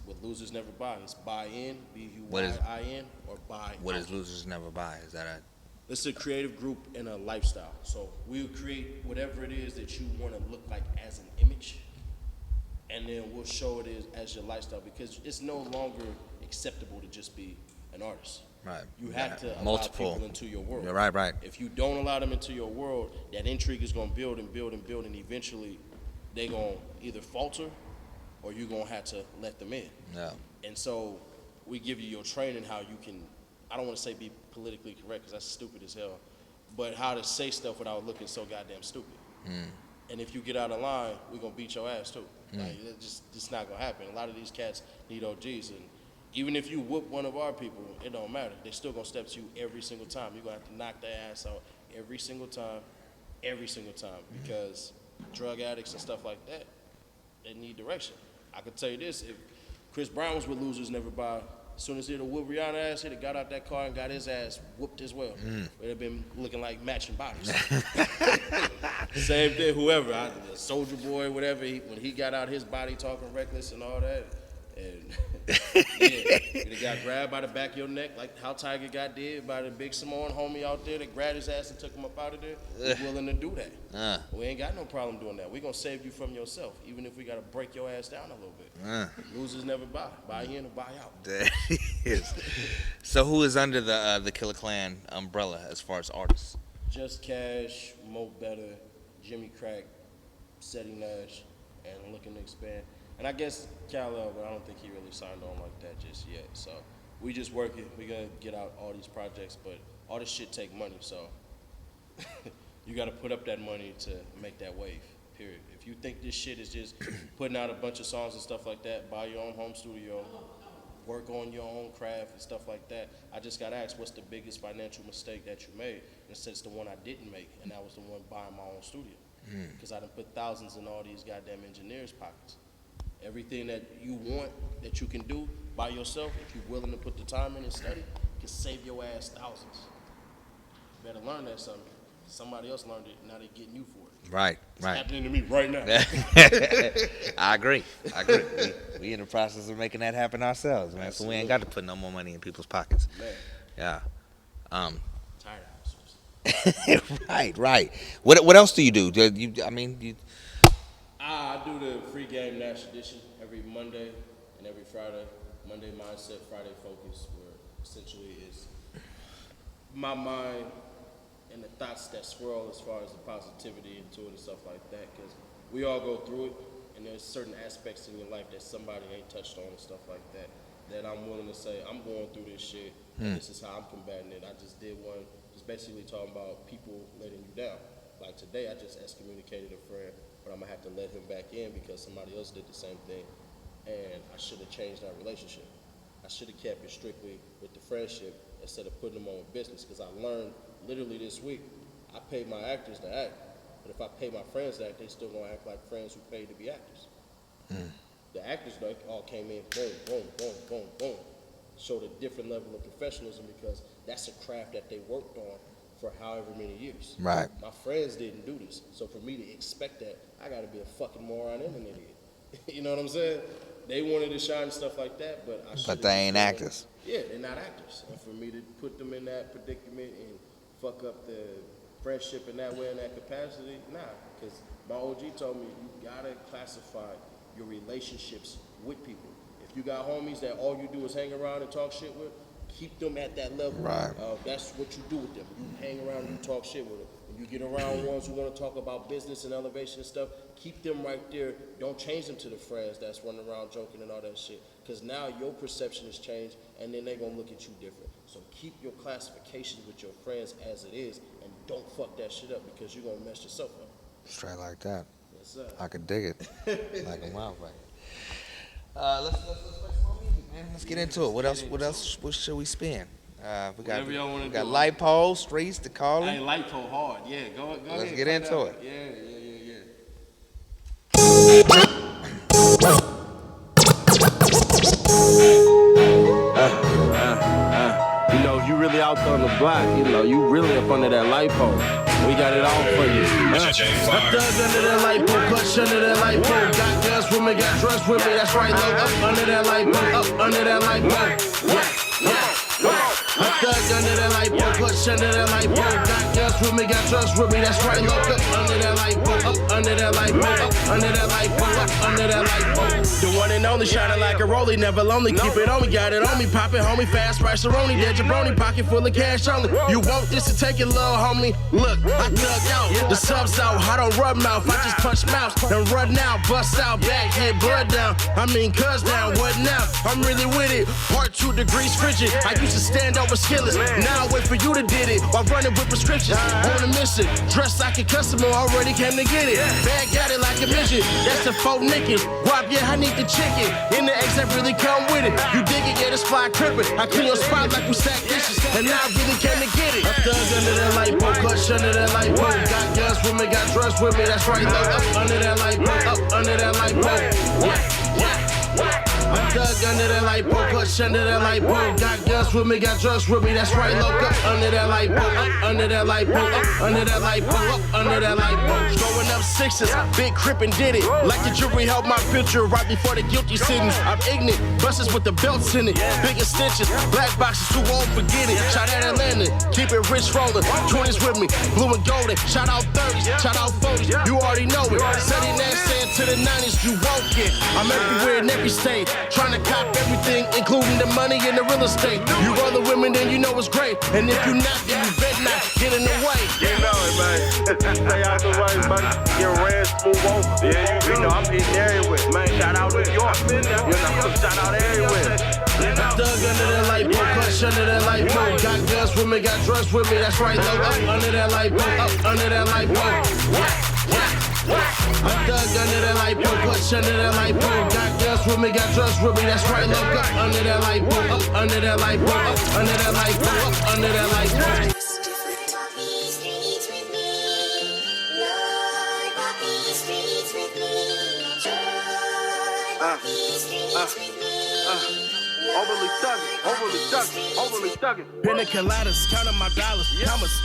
What Losers Never Buy, it's buy in, B-U-Y-I-N, or buy What out. is Losers Never Buy? Is that a... It's a creative group and a lifestyle. So we'll create whatever it is that you want to look like as an image, and then we'll show it as your lifestyle, because it's no longer acceptable to just be an artist. Right. You have to allow people into your world. You're right. If you don't allow them into your world, that intrigue is going to build and build and build, and eventually they're going to either falter or you're going to have to let them in. Yeah. And so we give you your training how you can, I don't want to say be politically correct because that's stupid as hell, but how to say stuff without looking so goddamn stupid. And if you get out of line, we're going to beat your ass too. Like, it's not going to happen. A lot of these cats need OGs, and even if you whoop one of our people, it don't matter. They're still going to step to you every single time. You're going to have to knock their ass out every single time, because drug addicts and stuff like that, they need direction. I could tell you this, if Chris Brown was with Losers Never Buy, as soon as he'd have whooped Rihanna's ass, he'd have got out that car and got his ass whooped as well. It would have been looking like matching bodies. Same thing, whoever, Soldier Boy, whatever, when he got out his body talking reckless and all that, and yeah, he'd have got grabbed by the back of your neck like how Tiger got did by the big Samoan homie out there that grabbed his ass and took him up out of there. We're willing to do that. We ain't got no problem doing that. We're going to save you from yourself, even if we got to break your ass down a little bit. Losers never buy. Buy in or buy out. That is. So who is under the Killer Clan umbrella as far as artists? Just Cash, Mo Better, Jimmy Crack, Ceddy Nash, and looking to expand. And I guess Cal, but I don't think he really signed on like that just yet. So we just working. We're going to get out all these projects, but all this shit take money. So you got to put up that money to make that wave, period. If you think this shit is just putting out a bunch of songs and stuff like that, buy your own home studio, work on your own craft and stuff like that. I just got asked, what's the biggest financial mistake that you made? And said it's the one I didn't make, and that was the one buying my own studio. Because I done put thousands in all these goddamn engineers' pockets. Everything that you want, that you can do by yourself, if you're willing to put the time in and study, can save your ass thousands. You better learn that something. Somebody else learned it, now they're getting you for it. Right. It's happening to me right now. I agree. We in the process of making that happen ourselves, man. Absolutely. So we ain't got to put no more money in people's pockets. Man. Yeah. Tired of Right. What else do you do? I do the free game Nash edition every Monday and every Friday. Monday mindset, Friday focus, where essentially is my mind and the thoughts that swirl as far as the positivity into it and stuff like that. Because we all go through it, and there's certain aspects in your life that somebody ain't touched on and stuff like that, that I'm willing to say, I'm going through this shit, and this is how I'm combating it. I just did one, just basically talking about people letting you down. Like today, I just excommunicated a friend, but I'm going to have to let him back in because somebody else did the same thing, and I should have changed our relationship. I should have kept it strictly with the friendship instead of putting them on with business, because I learned literally this week, I pay my actors to act, but if I pay my friends to act, they still going to act like friends who paid to be actors. The actors all came in, boom, boom, boom, boom, boom, showed a different level of professionalism because that's a craft that they worked on for however many years. Right. My friends didn't do this, so for me to expect that, I got to be a fucking moron and an idiot. You know what I'm saying? They wanted to shine and stuff like that, but they ain't actors. Yeah, they're not actors. And for me to put them in that predicament and fuck up the friendship in that way, in that capacity, nah. Because my OG told me, you gotta classify your relationships with people. If you got homies that all you do is hang around and talk shit with, keep them at that level. Right. That's what you do with them. You hang around and you talk shit with them. When you get around ones who want to talk about business and elevation and stuff, keep them right there. Don't change them to the friends that's running around joking and all that shit. Because now your perception has changed, and then they're going to look at you different. So keep your classifications with your friends as it is, and don't fuck that shit up because you're going to mess yourself up. Straight like that. Yes, sir. I could dig it. Like a motherfucker. Let's play some more music, man. Let's get into it. What else? What should we spin? We got light pole, streets, the calling. Hey, light pole hard. Yeah, go ahead. Let's get into it. Yeah. You know, you really out there on the block. You know, you really up under that light pole. We got it all for you. I thug under that light pole, clutch under that light pole. Got guns with me, got drugs with me. That's right, look up under that light pole, up under that light pole. I thug under that light pole, clutch under that light pole. Got guns with me, got drugs with me. That's right, look up under that light pole, up under that light pole, up under that light pole, up under that light pole. The one and only, shining like a rollie, never lonely. Keep it on me, got it on me, pop it, homie. Fast rice Cerrone, dead jabroni, pocket full of cash only. You want this to take it, little homie? Look, I dug out, the subs out, I don't rub mouth, I just punch mouth and run out, bust out, back, hit blood down. I mean, cuz down, what now? I'm really with it. Part 2 degrees frigid. I used to stand over skillets. Now I wait for you to did it while running with prescriptions. On a mission, dressed like a customer, already came to get it. Bag got it like a midget. That's the faux naked. Guap, yeah, I need the chicken. In the eggs that really come with it. You dig it, yeah, this fly crippin'. I clean your spot like we stack dishes. And now I really came to get it. I thug under that light pole, clutch under that light pole. Got guns with me, got drugs with me. That's right, look up under that light pole, up under that light pole. I thug under that light pole, clutch under that light pole. Got guns with me, got drugs with me. That's right, look up under that light pole, up under that light pole, up under that light pole, up under that light pole. Throwing up sixes, big crip and did it. Like the jury held my picture right before the guilty sentence. I'm ignorant, buses with the belts in it, bigger stitches, black boxes too old, forget it. Shout out Atlanta, keep it rich rolling. 20s with me, blue and golden. Shout out 30s, shout out 40s. You already know it. Ceddy Nash saying to the 90s, you won't get. I'm everywhere in every state. Trying to cop everything, including the money and the real estate. You other women, then you know it's great. And if you not, then you better not get in the way. You know it, man. Stay out the way, man. Get red, smooth over. Yeah, you know I'm hitting everywhere. Man, shout out New York. You know, shout out everywhere. I thug under that light pole, clutch under that light pole. Got guns with me, got drugs with me. That's right, look up under that light pole, up under that light pole. I thug under that light pole, clutch under that light pole. Got guns with me, got drugs with me. That's right, look up under that light pole, up under that light pole, up under that light pole, up under that light pole. Overly thuggin'. Pina coladas, counting my dollars.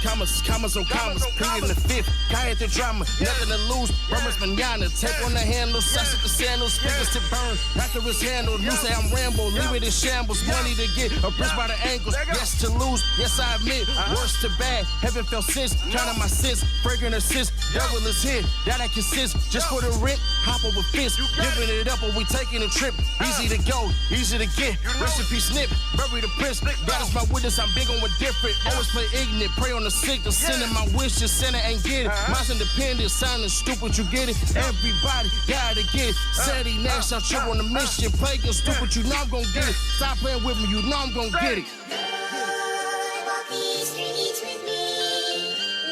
Commas on commas. Pleading the fifth, kayak the drama. Nothing to lose. Burmers manana. Take on the handle, sash at the sandals. Speakers to burn. After it's handled, you say I'm Rambo. Leave it in shambles. Money to get, a bridge by the ankles. Yes to lose, yes I admit. Worse to bad, haven't felt since. Counting my sins, breaking assist. Devil is here, that I consist. Just for the rent, hop over fist. Giving it up, or we taking a trip. Easy to go, easy to get. Recipe snip, bury the prince. God is my witness, I'm big on what different. Always play ignorant, pray on the sick. The sinner, my wish, just sinner ain't get it. Mine's independent, sounding stupid, you get it. Everybody gotta get it. Ceddy, Nash, I'll trip on the mission. Play your stupid, you know I'm gonna get it. Stop playing with me, you know I'm gonna get it. Walk these streets with me.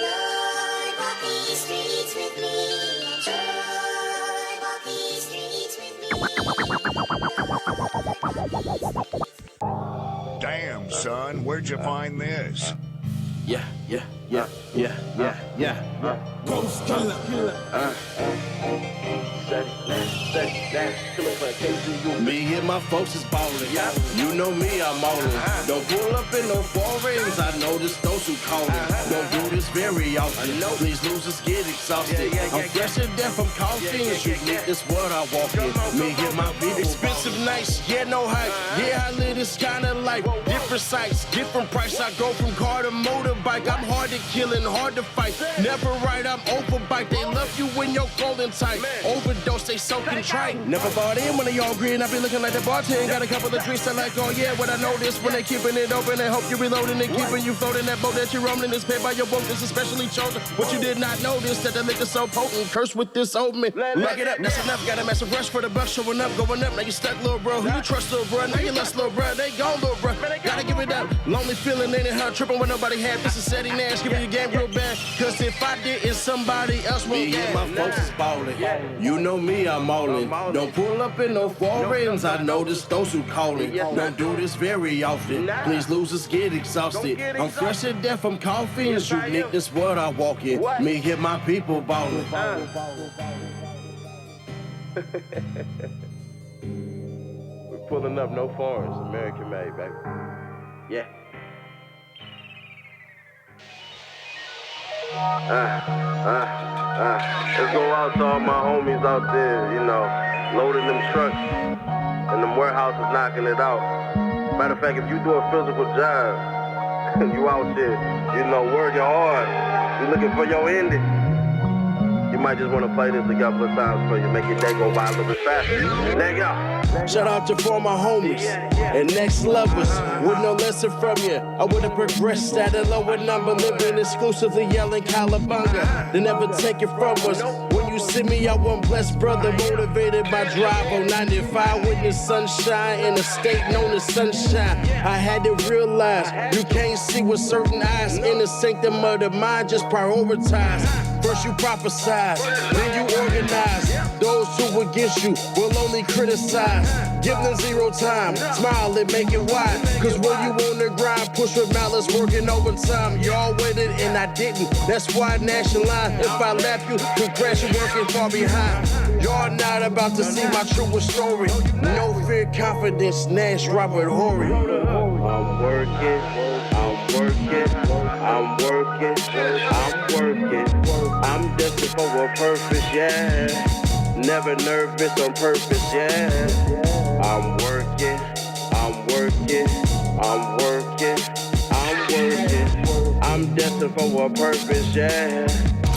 Lord, walk these streets with me. Lord, walk these streets with me. Damn, son, where'd you find this? Yeah. Ghost killer. Me and my folks is ballin'. You know me, I'm allin'. Don't pull up in no foreigns. I notice those who callin'. Don't do this very often. These losers get exhausted. I'm fresh to death from coffins. You need this world I walk in. Me and my people. Expensive nights, yeah, no hype. Yeah, I live this kind of life. Different sights, different price. I go from car to motorbike. I'm hard to kill and hard to fight. Never right, I'm overbite. They love you you when your clothing tight. Overdose, they so contrite. Never bought in when they all green. I be looking like the bartender. Got a couple of drinks that like, oh yeah, what I know this when they keeping it open. They hope you reloading and keeping you floating. That boat that you're rolling is paid by your boat. This especially chosen. What you did not know this, that the liquor so potent. Curse with this old man. Lock it up, that's enough. Got a massive rush for the buck showing up, going up. Now you stuck, little bro. Who you trust, little bro? Now you lost, little bro. They gone, little bro. Gotta give it up. Lonely feeling ain't it how tripping when nobody had. This is Ceddy Nash giving you game real bad. Cause if I did it, somebody else will. Me and my folks is ballin'. You know me, I'm allin'. Don't pull up in no foreigns. I notice those who callin'. Don't do this very often. Please losers get exhausted. I'm fresh to death from coffee and shoot Nick. This what I walk in. Me hit my people ballin'. We're pulling up no foreigns, American made, baby. Yeah. Let's go out to all my homies out there, you know, loading them trucks and them warehouses knocking it out. Matter of fact, if you do a physical job, you out there, you know, working hard, you looking for your ending, you might just want to play this a couple of times for you, make your day go by a little bit faster. There you go. Shout out to former homies and next lovers with no lesson from you. I would have progressed at a lower number, living exclusively yelling Calabunga. They never take it from us. When you see me, I one blessed brother, motivated by drive on 95 with the sunshine in a state known as sunshine. I had to realize you can't see with certain eyes. In the sanctum of the mind, just prioritize. First you prophesize, then you organize. Those who against you will only criticize. Give them zero time, smile and make it wide. Cause when you on the grind, push with malice, working overtime. Y'all waited and I didn't, that's why Nash and line. If I left you, congrats, you're working far behind. Y'all not about to see my truest story. No fear, confidence, Nash, Robert Horry. I'm working, I'm working, I'm working, I'm working. I'm destined for a purpose, yeah. Never nervous on purpose, yeah. I'm working, I'm working, I'm working, I'm working. I'm destined for a purpose, yeah.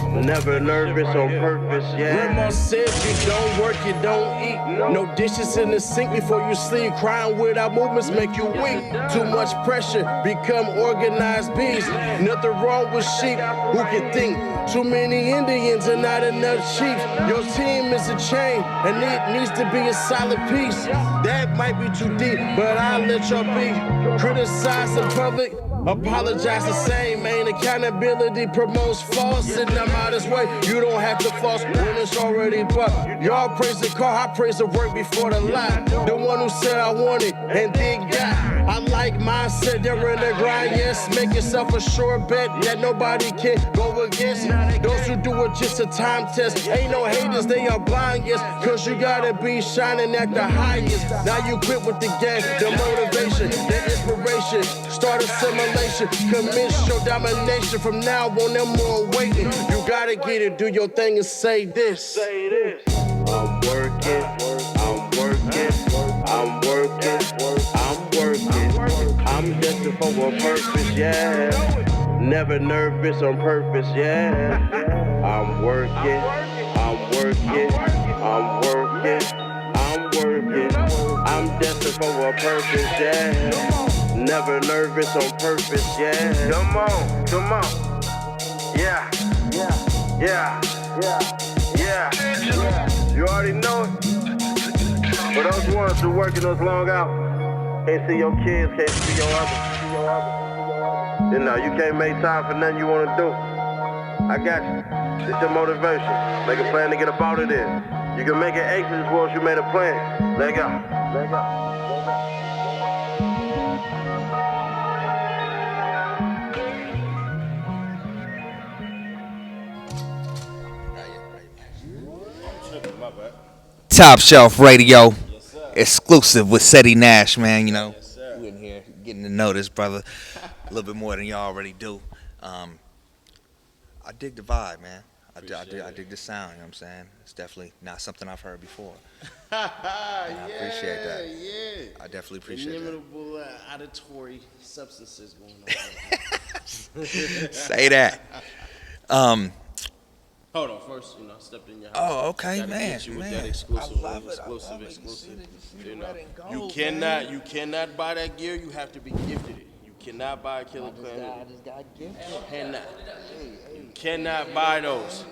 Never nervous on purpose, yeah. Grandma said you don't work, you don't eat. No dishes in the sink before you sleep. Crying without movements make you weak. Too much pressure, become organized bees. Nothing wrong with sheep, who can think? Too many Indians and not enough chiefs. Your team is a chain, and it needs to be a solid piece. That might be too deep, but I'll let y'all be. Criticize in public, apologize the same. Ain't accountability promotes false, and I'm out this way. You don't have to floss when it's already bought. Y'all praise the car, I praise the work before the lie. The one who said I want it and then got. I like mindset, they're in the grind, yes. Make yourself a sure bet that nobody can go against. Those who do it just a time test. Ain't no haters, they are blind, yes. Cause you gotta be shining at the highest. Now you quit with the game, the motivation, the inspiration. Start assimilation, commit your domination. From now on, no more waiting. You gotta get it, do your thing and say this. Say this. I'm working, I'm working, I'm working, I'm working. I'm destined for a purpose, yeah. Never nervous on purpose, yeah. I'm working, I'm working, I'm working, I'm working. I'm destined for a purpose, yeah. Never nervous on purpose, yeah. Come on, come on. Yeah, yeah, yeah, yeah, yeah. You already know it. For those ones who working those long hours, can't see your kids, can't see your others. You know, you can't make time for nothing you want to do. I got you. It's your motivation. Make a plan to get up out of there. You can make an exit once you made a plan. Let go. Let go. Top Shelf Radio, exclusive with Ceddy Nash, man. You know, we in here getting to know this brother a little bit more than y'all already do. I dig the vibe, man. I dig the sound. You know what I'm saying? It's definitely not something I've heard before. I appreciate that. Yeah. I definitely appreciate inimitable auditory substances going on. Say that. Hold on, first, I stepped in your house. Oh, okay, Gotta man, get you with man. that exclusive, I love it. exclusive. You see the You know, red and you gold, cannot, man. you cannot buy that gear. You have to be gifted it. You cannot buy a Killer Clan. I just got gifted. Cannot. You cannot buy those.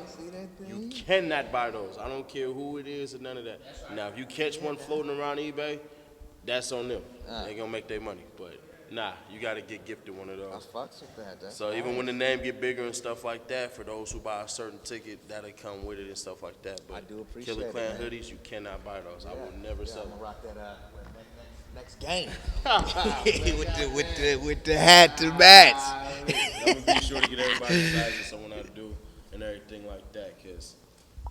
You cannot buy those. I don't care who it is or none of that. Now, if you catch one floating around eBay, that's on them. They gonna make their money. But nah, you gotta get gifted one of those. I fucks with that. That's So even nice. when the name get bigger and stuff like that, for those who buy a certain ticket, that'll come with it and stuff like that. But I do appreciate Killer it, Clan man. hoodies, you cannot buy those. I will never sell I'm them. gonna rock that next game with the hat to match. I'm gonna be sure to get everybody sizes someone how to do and everything like that, cause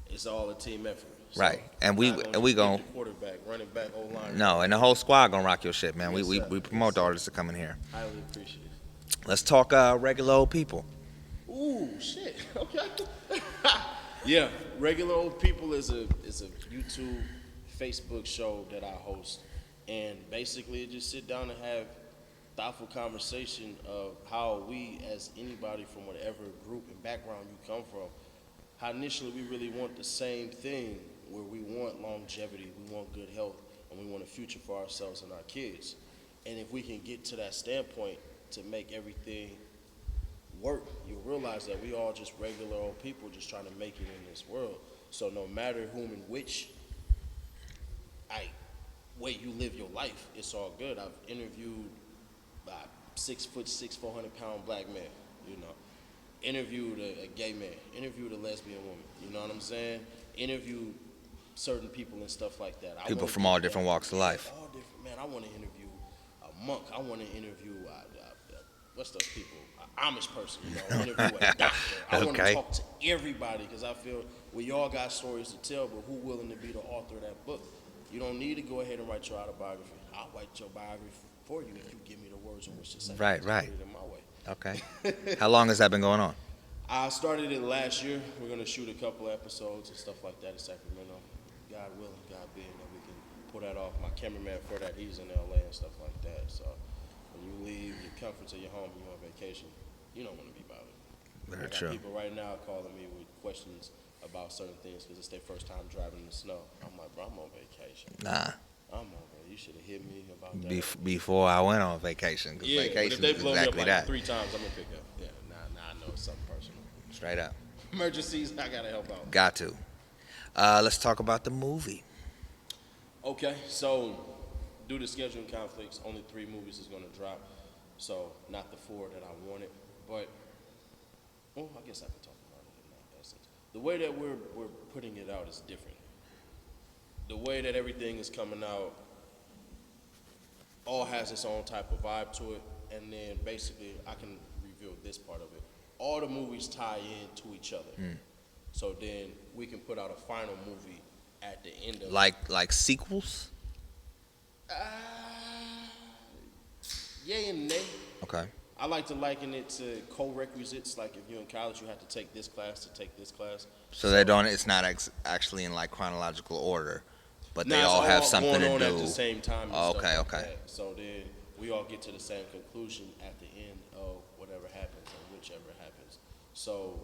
it's all a team effort. So Right, and we not and just we pick gon' the quarterback, running back, O-line. no, and the whole squad gonna rock your shit, man. Yes, we sir. promote the artists to come in here. Highly appreciate it. Let's talk regular old people. Ooh, shit. Okay. Yeah, Regular Old People is a YouTube, Facebook show that I host, and basically just sit down and have thoughtful conversation of how we, as anybody from whatever group and background you come from, how initially we really want the same thing, where we want longevity, we want good health, and we want a future for ourselves and our kids. And if we can get to that standpoint to make everything work, you'll realize that we all just regular old people just trying to make it in this world. So no matter whom and which way you live your life, it's all good. I've interviewed a 6'6", 400-pound black man, interviewed a gay man, interviewed a lesbian woman, you know what I'm saying? Interviewed certain people and stuff like that. People from all different walks of life. All different, man. I want to interview a monk. I want to interview what's those people? An Amish person, interview a doctor. I want to Okay. talk to everybody because I feel we all got stories to tell, but who willing to be the author of that book? You don't need to go ahead and write your autobiography. I'll write your biography for you if you give me the words in which to say. Right, Just right. put it in my way. Okay. How long has that been going on? I started it last year. We're going to shoot a couple episodes and stuff like that in Sacramento. God willing, God being that we can pull that off. My cameraman for that, he's in LA and stuff like that. So when you leave your comforts of your home and you're on vacation, you don't want to be bothered. Very I got true. people right now calling me with questions about certain things because it's their first time driving in the snow. I'm like, bro, I'm on vacation. Nah. I'm on vacation. You should have hit me about that. Before I went on vacation, because Yeah, vacation but if is they blow exactly me up that. like 3 times, I'm going to pick up. Yeah, nah, I know it's something personal. Straight up. Emergencies, I got to help out. Got to. Let's talk about the movie. Okay, so due to scheduling conflicts, only 3 movies is going to drop. So not the 4 that I wanted, but well, I guess I can talk about it in that essence. The way that we're putting it out is different. The way that everything is coming out all has its own type of vibe to it, and then basically I can reveal this part of it. All the movies tie in to each other. So then we can put out a final movie at the end of Like sequels? Yay and nay. Okay. I like to liken it to co-requisites. Like if you're in college, you have to take this class to take this class. So they don't. It's not actually in like chronological order, but they Nah, it's all have something going to on do. at the same time. And Oh, stuff okay, like okay. that. So then we all get to the same conclusion at the end of whatever happens or whichever happens. So,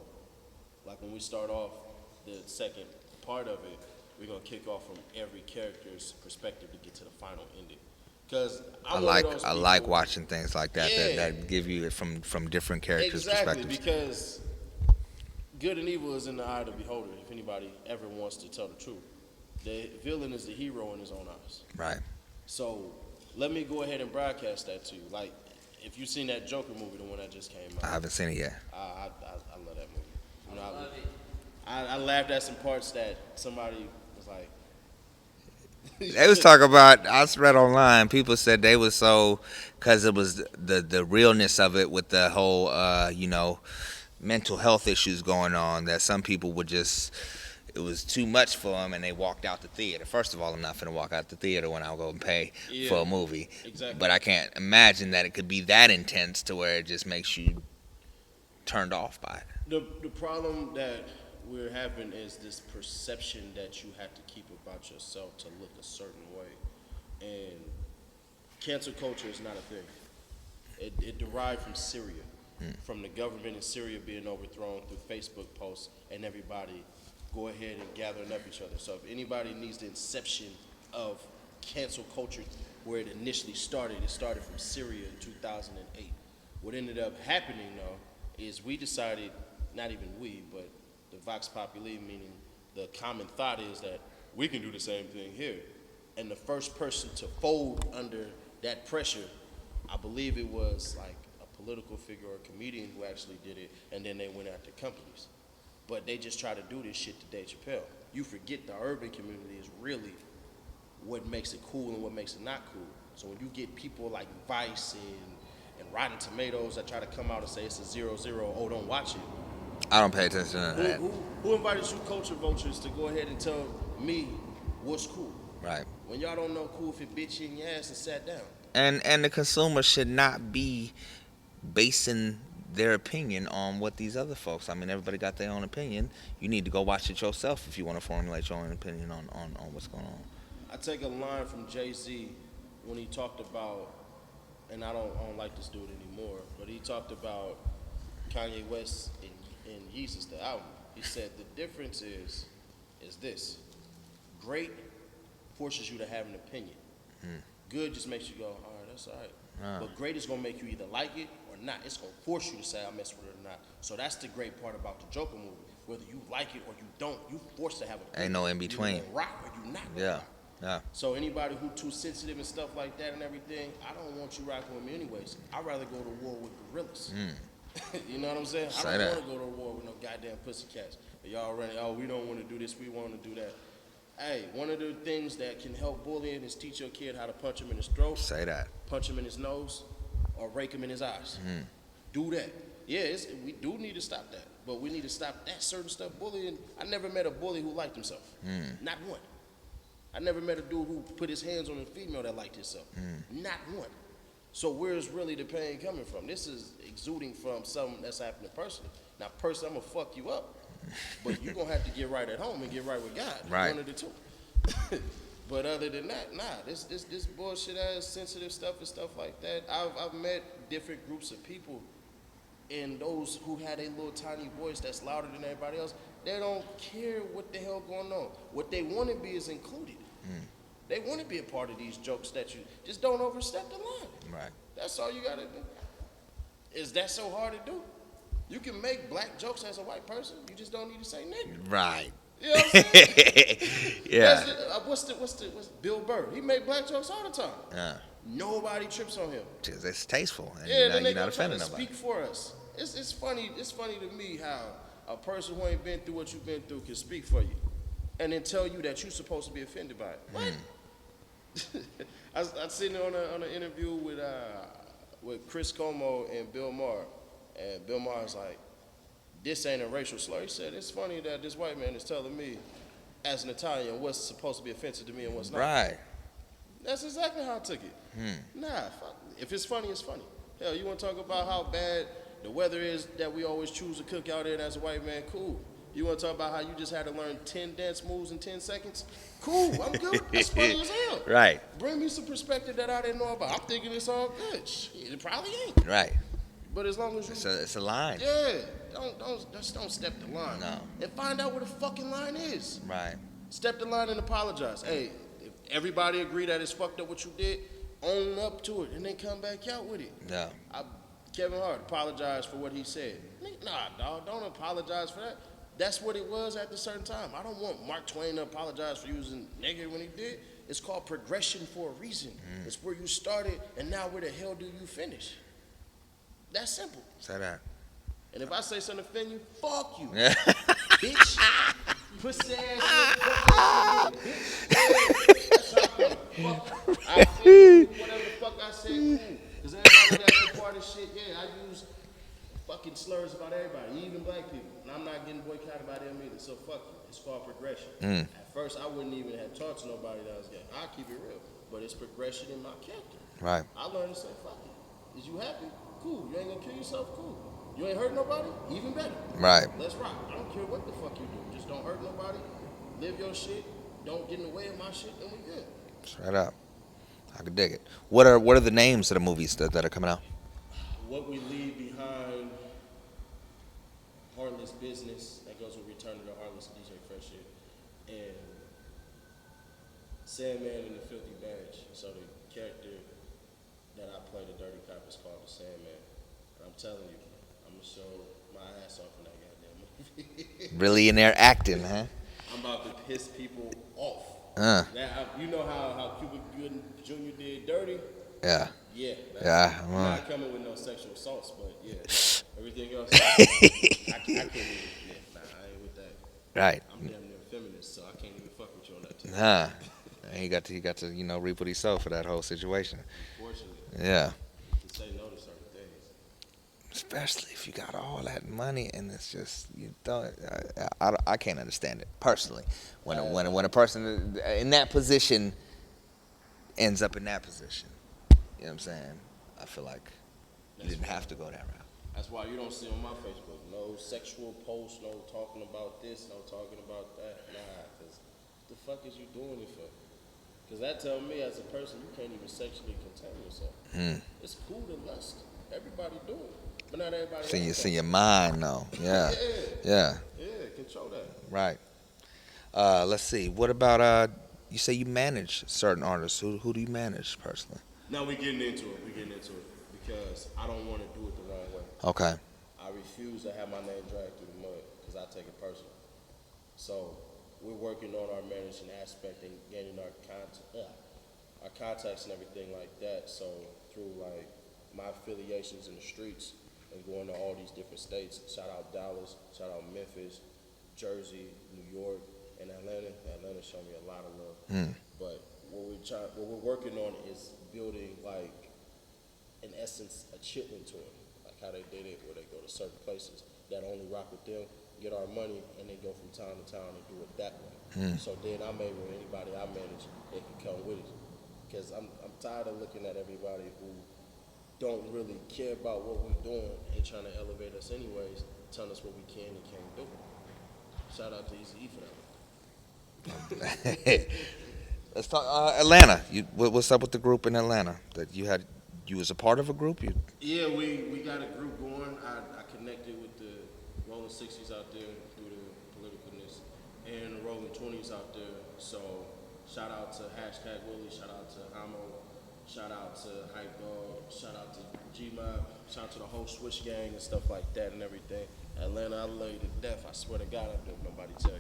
like when we start off the second part of it, we're gonna kick off from every character's perspective to get to the final ending. Because I like watching things like that, Yeah. that give you it from different characters' Exactly, perspectives. because good and evil is in the eye of the beholder. If anybody ever wants to tell the truth, the villain is the hero in his own eyes. Right. So let me go ahead and broadcast that to you. Like, if you've seen that Joker movie, the one that just came out, I haven't seen it yet. I love that movie. You know, I laughed at some parts that somebody was like. They was talking about. I read online. People said they was so because it was the realness of it with the whole mental health issues going on that some people would just. It was too much for them, and they walked out the theater. First of all, I'm not finna walk out the theater when I go and pay for a movie. Exactly. But I can't imagine that it could be that intense to where it just makes you turned off by it. The problem that we're having is this perception that you have to keep about yourself to look a certain way. And cancel culture is not a thing. It derived from Syria. from the government in Syria being overthrown through Facebook posts and everybody go ahead and gathering up each other. So if anybody needs the inception of cancel culture where it initially started, it started from Syria in 2008. What ended up happening though is we decided, not even we, but the Vox Populi, meaning the common thought is that we can do the same thing here. And the first person to fold under that pressure, I believe it was like a political figure or a comedian who actually did it, and then they went after companies. But they just try to do this shit to Dave Chappelle. You forget the urban community is really what makes it cool and what makes it not cool. So when you get people like Vice and Rotten Tomatoes that try to come out and say it's a 0-0, oh, don't watch it. I don't pay attention to that. Who invited you culture vultures to go ahead and tell me what's cool? Right. When y'all don't know cool if it bit you in your ass and sat down. And the consumer should not be basing their opinion on what these other folks. I mean, everybody got their own opinion. You need to go watch it yourself if you want to formulate your own opinion on what's going on. I take a line from Jay-Z when he talked about, and I don't like this dude anymore, but he talked about Kanye West and Yeezus, the album. He said the difference is this. Great forces you to have an opinion. Good just makes you go, all right, that's all right. But great is gonna make you either like it or not. It's gonna force you to say I mess with it or not. So that's the great part about the Joker movie. Whether you like it or you don't, you forced to have an opinion. Ain't no in between. You rock or you not. Yeah. So anybody who too sensitive and stuff like that and everything, I don't want you rocking with me anyways. I'd rather go to war with gorillas. You know what I'm saying? I don't want to go to war with no goddamn pussycats. Y'all running, oh, we don't want to do this, we want to do that. Hey, one of the things that can help bullying is teach your kid how to punch him in his throat. Say that. Punch him in his nose, or rake him in his eyes. Do that. Yeah, we do need to stop that. But we need to stop that certain stuff. Bullying, I never met a bully who liked himself. Not one. I never met a dude who put his hands on a female that liked himself. Not one. So where's really the pain coming from? This is exuding from something that's happening personally. Now, personally, I'm going to fuck you up. But you're going to have to get right at home and get right with God. Right. One of the two. But other than that, nah. This bullshit ass sensitive stuff and stuff like that. I've met different groups of people, and those who had a little tiny voice that's louder than everybody else, they don't care what the hell going on. What they want to be is included. They want to be a part of these jokes that you just don't overstep the line. Right. That's all you got to do. Is that so hard to do? You can make black jokes as a white person. You just don't need to say nigga. Right. You know what I'm saying? Yeah. What's Bill Burr? He made black jokes all the time. Yeah. Nobody trips on him. Because it's tasteful. And Yeah, then they you're not gonna try to offending nobody. speak for us. It's funny. It's funny to me how a person who ain't been through what you've been through can speak for you, and then tell you that you're supposed to be offended by it. What? I was sitting on an interview with Chris Como and Bill Maher, and Bill Maher's like, "This ain't a racial slur." He said, "It's funny that this white man is telling me, as an Italian, what's supposed to be offensive to me and what's not." Right. That's exactly how I took it. Nah, fuck. If it's funny, it's funny. Hell, you want to talk about how bad the weather is that we always choose to cook out in as a white man? Cool. You want to talk about how you just had to learn 10 dance moves in 10 seconds? Cool, I'm good. That's funny as hell. Right. Bring me some perspective that I didn't know about. I'm thinking it's all good. Shit, it probably ain't. Right. But as long as you... It's a line. Yeah. Don't step the line. No. And find out where the fucking line is. Right. Step the line and apologize. Hey, if everybody agree that it's fucked up what you did, own up to it and then come back out with it. Yeah. Kevin Hart apologized for what he said. Nah, dog, don't apologize for that. That's what it was at a certain time. I don't want Mark Twain to apologize for using nigger when he did. It's called progression for a reason. It's where you started, and now where the hell do you finish? That's simple. Say that. And if I say something to offend you, fuck you. Bitch. Pussy ass bitch. That's how I feel. Whatever the fuck I say, cool. Because everybody that's a part of shit, yeah, I use fucking slurs about everybody, even black people. And I'm not getting boycotted by them either, so fuck you. It's called progression. At first, I wouldn't even have talked to nobody that was gay. I'll keep it real. But it's progression in my character. Right. I learned to say, fuck it. Is you happy? Cool. You ain't gonna kill yourself? Cool. You ain't hurt nobody? Even better. Right. Let's rock. I don't care what the fuck you do. Just don't hurt nobody. Live your shit. Don't get in the way of my shit, and we good. Straight up. I could dig it. What are the names of the movies that are coming out? What We Leave Behind Heartless Business. That goes with Return to the Heartless, DJ Fresh here. And Sandman and the Filthy Badge. So the character that I play, the Dirty Cop, is called the Sandman. And I'm telling you, I'm going to show my ass off in that goddamn movie. Really in there acting, huh? I'm about to piss people off. Now, you know how Cuba Gooding Jr. did Dirty? Yeah. Yeah. Yeah. I'm not coming with no sexual assaults, but yeah. Everything else, I can't even, I ain't with that. Right. I'm damn near a feminist, so I can't even fuck with you on that too. And he got to reap what he sowed for that whole situation. Unfortunately. Yeah. You can say no to certain things. Especially if you got all that money and it's just you don't. I can't understand it personally. When a person in that position ends up in that position, you know what I'm saying? I feel like you didn't have to go that route. That's why you don't see on my Facebook no sexual posts, no talking about this, no talking about that. Nah, because the fuck is you doing it for? Because that tells me as a person you can't even sexually contain yourself. It's cool to lust. Everybody do it. But not everybody. See your mind though. Yeah. Yeah. Control that. Right. Let's see. What about you say you manage certain artists. Who do you manage personally? Now we're getting into it. Because I don't want to do it the wrong way. Okay. I refuse to have my name dragged through the mud because I take it personal. So we're working on our managing aspect and gaining our contacts and everything like that. So through like my affiliations in the streets and going to all these different states, shout out Dallas, shout out Memphis, Jersey, New York, and Atlanta. Atlanta showed me a lot of love. But what we're working on is building like, in essence, a chitlin tour, like how they did it, where they go to certain places that only rock with them, get our money, and then go from town to town and do it that way. So then I'm able, anybody I manage, they can come with it. Because I'm tired of looking at everybody who don't really care about what we're doing and trying to elevate us anyways, telling us what we can and can't do. Shout out to Easy E for that. Let's talk Atlanta. What's up with the group in Atlanta that you had? You was a part of a group? Yeah, we got a group going. I connected with the Rolling 60s out there through the politicalness and the Rolling 20s out there. So shout out to #Willie, shout out to Hamo, shout out to Hype Dog, shout out to G-Mob, shout out to the whole Switch gang and stuff like that and everything. Atlanta, I love you to death. I swear to God, I don't nobody tell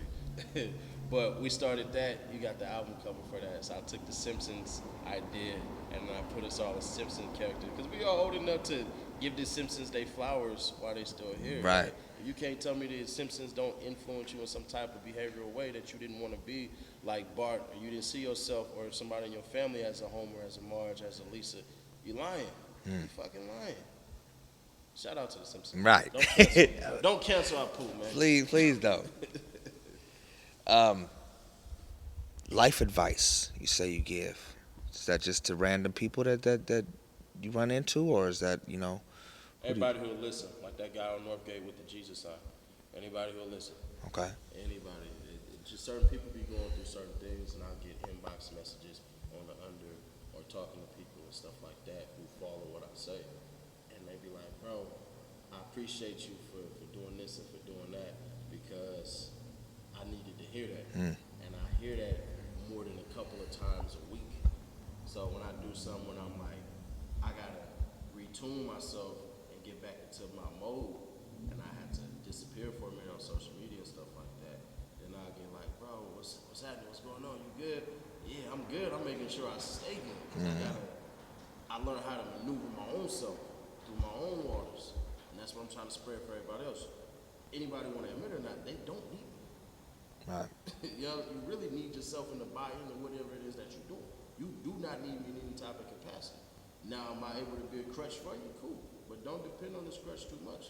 you. But we started that. You got the album cover for that. So I took the Simpsons idea and I put us all as Simpson characters. Because we are old enough to give the Simpsons their flowers while they still here. Right. You can't tell me the Simpsons don't influence you in some type of behavioral way that you didn't want to be like Bart, or you didn't see yourself or somebody in your family as a Homer, as a Marge, as a Lisa. You lying. You fucking lying. Shout out to the Simpsons. Right. Don't cancel our pool, man. Please don't. Life advice you say you give. Is that just to random people that you run into, or is that, Everybody who'll listen, like that guy on Northgate with the Jesus sign. Anybody who'll listen. Okay. Anybody. Just certain people be going through certain things, and I'll get inbox messages on the under or talking to people and stuff like that who follow what I say. And they be like, bro, I appreciate you for doing this and for doing that because I needed to hear that. And I hear that more than a couple of times a week. So when I do something when I'm like, I gotta retune myself and get back into my mode, and I have to disappear for a minute on social media and stuff like that, then I get like, bro, what's happening? What's going on? You good? Yeah, I'm good. I'm making sure I stay good. I learned how to maneuver my own self through my own waters, and that's what I'm trying to spread for everybody else. Anybody want to admit it or not, they don't need me. Right. You really need yourself in the buy-in of whatever it is that you're doing. You do not need me in any type of capacity. Now, am I able to be a crutch for you? Cool. But don't depend on this crutch too much.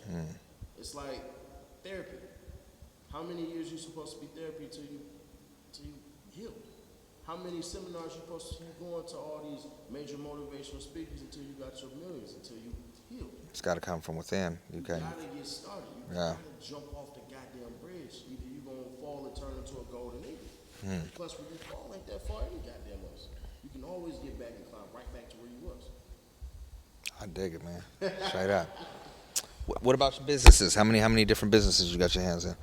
It's like therapy. How many years you supposed to be therapy till you heal? How many seminars you supposed to go into all these major motivational speakers until you got your millions, until you heal? It's got to come from within. You gotta get started. You gotta jump off the goddamn bridge. Either you gonna fall and turn into a golden eagle. Plus, when you fall ain't that far any goddamn else. You can always get back and climb right back to where you was. I dig it, man. Straight up. What about your businesses? How many different businesses you got your hands in?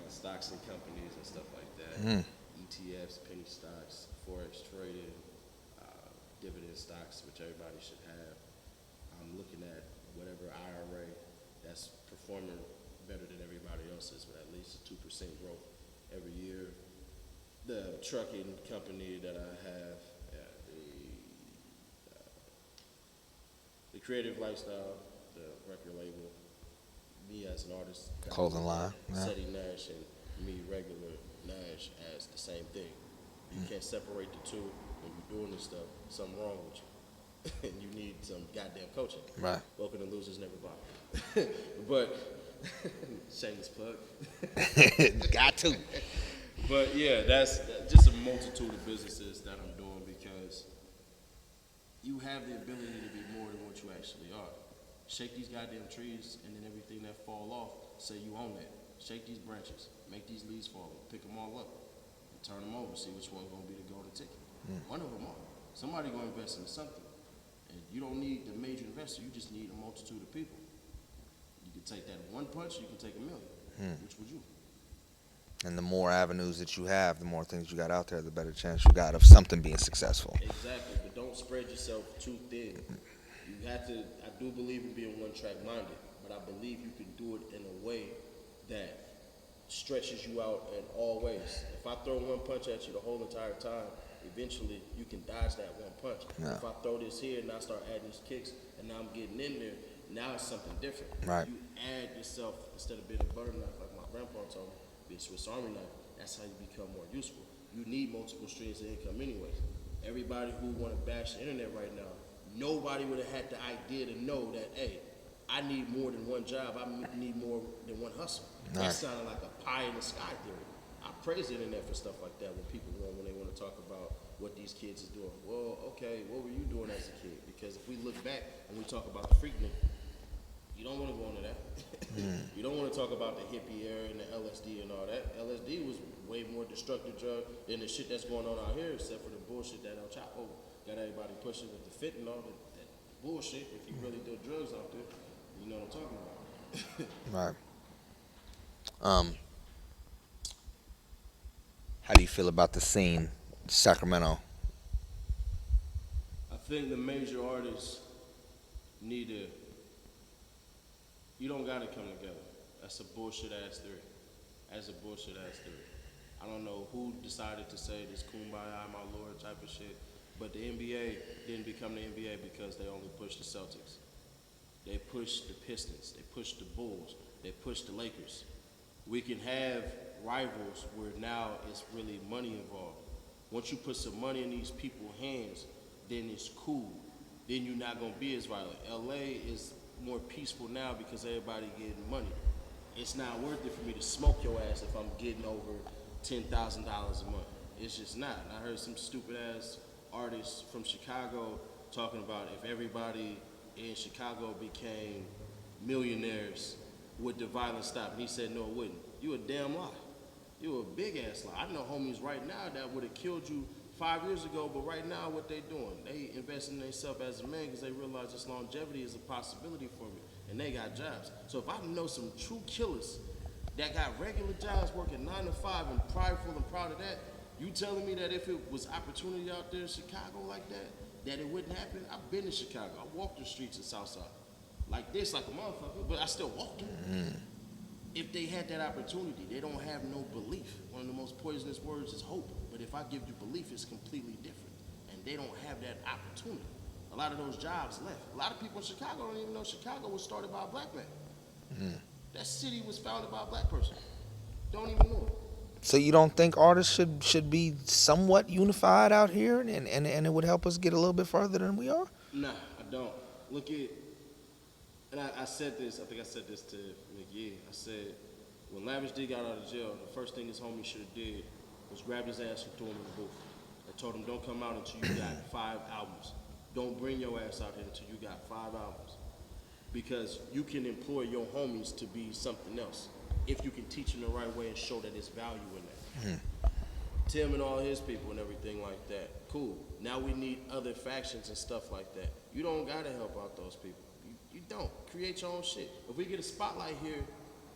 Stocks and companies and stuff like that. ETFs, penny stocks, forex trading, dividend stocks, which everybody should have. I'm looking at whatever IRA that's performing better than everybody else's, but at least a 2% growth every year. The trucking company that I have, the creative lifestyle, the record label, me as an artist, Clothing line, yeah. Ceddy Nash and me regular Nash as the same thing. You can't separate the two. When you're doing this stuff, something wrong with you. And you need some goddamn coaching. Right. Welcome to Losers Never Buy. But shameless plug. Got to. But yeah, that's just a multitude of businesses that I'm doing because you have the ability to be more than what you actually are. Shake these goddamn trees, and then everything that fall off, say you own that. Shake these branches, make these leaves fall, pick them all up, and turn them over, see which one's gonna be the golden ticket. One of them are. Somebody gonna invest into something. And you don't need the major investor, you just need a multitude of people. You can take that one punch, you can take a million. Which would you? And the more avenues that you have, the more things you got out there, the better chance you got of something being successful. Exactly, but don't spread yourself too thin. You have to, I do believe in being one-track minded, but I believe you can do it in a way that stretches you out in all ways. If I throw one punch at you the whole entire time, eventually you can dodge that one punch. Yeah. If I throw this here and I start adding these kicks and now I'm getting in there, now it's something different. Right. You add yourself, instead of being a butter knife like my grandpa told me, be a Swiss Army knife. That's how you become more useful. You need multiple streams of income anyways. Everybody who want to bash the internet right now, nobody would have had the idea to know that, hey, I need more than one job. I need more than one hustle. That sounded like a pie in the sky theory. I praise the internet for stuff like that when people when they want to talk about what these kids is doing. Well, okay, what were you doing as a kid? Because if we look back and we talk about the Freaknik, you don't want to go into that. You don't want to talk about the hippie era and the LSD and all that. LSD was way more destructive drug than the shit that's going on out here, except for the bullshit that El Chapo got everybody pushing with the fentanyl, that bullshit. If you really do drugs out there, you know what I'm talking about. Right. How do you feel about the scene, Sacramento? I think the major artists need to, you don't gotta come together. That's a bullshit ass theory. That's a bullshit ass theory. I don't know who decided to say this kumbaya, my lord type of shit, but the NBA didn't become the NBA because they only pushed the Celtics. They pushed the Pistons, they pushed the Bulls, they pushed the Lakers. We can have rivals where now it's really money involved. Once you put some money in these people's hands, then it's cool. Then you're not gonna be as violent. LA is more peaceful now because everybody getting money. It's not worth it for me to smoke your ass if I'm getting over $10,000 a month. It's just not. And I heard some stupid ass artists from Chicago talking about if everybody in Chicago became millionaires, would the violence stop? And he said, no, it wouldn't. You a damn lie. You a big ass lie. I know homies right now that would have killed you 5 years ago, but right now what they doing? They invest in themselves as a man because they realize this longevity is a possibility for me, and they got jobs. So if I know some true killers that got regular jobs working 9 to 5 and prideful and proud of that, you telling me that if it was opportunity out there in Chicago like that, that it wouldn't happen? I've been in Chicago. I walked the streets of Southside like this, like a motherfucker, but I still walked them. If they had that opportunity, they don't have no belief. One of the most poisonous words is hope. But if I give you belief, it's completely different. And they don't have that opportunity. A lot of those jobs left. A lot of people in Chicago don't even know Chicago was started by a black man. That city was founded by a black person. Don't even know it. So you don't think artists should be somewhat unified out here, and it would help us get a little bit further than we are? Nah, I don't. Look at, and I said this, I think I said this to McGee. I said, when Lavish D got out of jail, the first thing his homie should have did was grabbed his ass and threw him in the booth. And told him, don't come out until you got 5 albums. Don't bring your ass out here until you got 5 albums. Because you can employ your homies to be something else if you can teach them the right way and show that there's value in that. Tim and all his people and everything like that. Cool. Now we need other factions and stuff like that. You don't gotta help out those people. You don't. Create your own shit. If we get a spotlight here,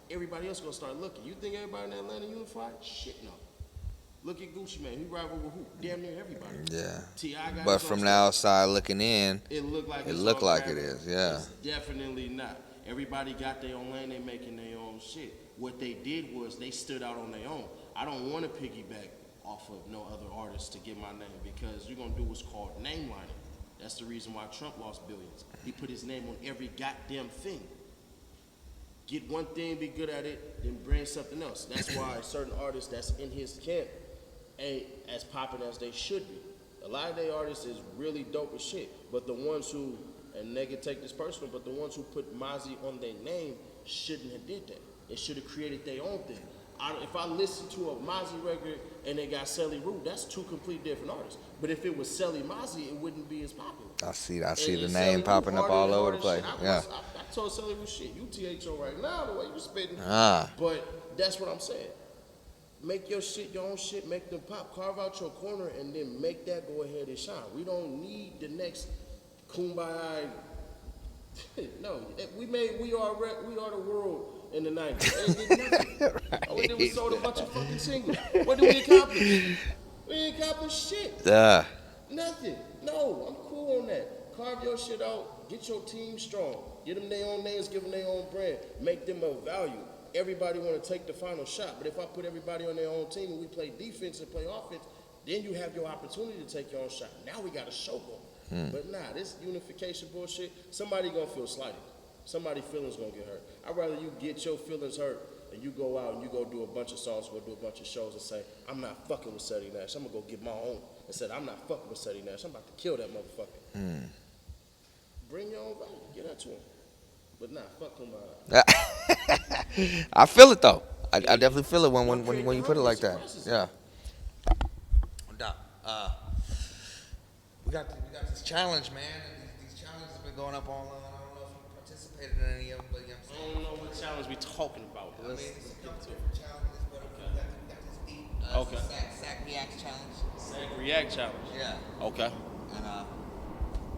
everybody else gonna start looking. You think everybody in Atlanta unified? Shit, no. Look at Gucci Man. He rival with who? Damn near everybody. Yeah. T.I. got But his own from the stuff. outside looking in, It looked like it it's looked all like crap. it is. Yeah. It's definitely not. Everybody got their own lane. They making their own shit. What they did was they stood out on their own. I don't want to piggyback off of no other artists to get my name because you're gonna do what's called name lining. That's the reason why Trump lost billions. He put his name on every goddamn thing. Get one thing, be good at it, then bring something else. That's why certain artists that's in his camp ain't as popping as they should be. A lot of their artists is really dope as shit, but the ones who, and they can take this personal, but the ones who put Mozzie on their name shouldn't have did that. They should have created their own thing. If I listen to a Mozzie record and they got Selly Rue, that's two complete different artists. But if it was Selly Mozzie, it wouldn't be as popular. I see the And name Selly popping Rue up all harder over the and place. shit. Yeah. I told Selly Rue, shit, you THO right now, the way you spitting. Ah. But that's what I'm saying. Make your shit your own shit, make them pop, carve out your corner, and then make that go ahead and shine. We don't need the next Kumbaya. No, we are the world in the 90s. They did nothing. All we did was sold a bunch of fucking singles. What did we accomplish? We didn't accomplish shit. Nothing. No, I'm cool on that. Carve your shit out, get your team strong, get them their own names, give them their own brand, make them of value. Everybody want to take the final shot, but if I put everybody on their own team and we play defense and play offense, then you have your opportunity to take your own shot. Now we got a show going. But nah, this unification bullshit, somebody gonna feel slighted. Somebody's feelings gonna get hurt. I'd rather you get your feelings hurt and you go out and you go do a bunch of songs, go do a bunch of shows and say, I'm not fucking with Ceddy Nash. I'm gonna go get my own. And said, I'm not fucking with Ceddy Nash. I'm about to kill that motherfucker. Bring your own value. Get that to him. But nah, fuck him. I feel it though. I definitely feel it when you put it like that. Yeah. We got this challenge, man. These challenges have been going up online. I don't know if you participated in any of them, but you know what I'm saying. I don't know what challenge we talking about. I mean, there's a couple different challenges, but we got this beat. Okay. Sack React challenge. Sack React challenge. Yeah. Okay. And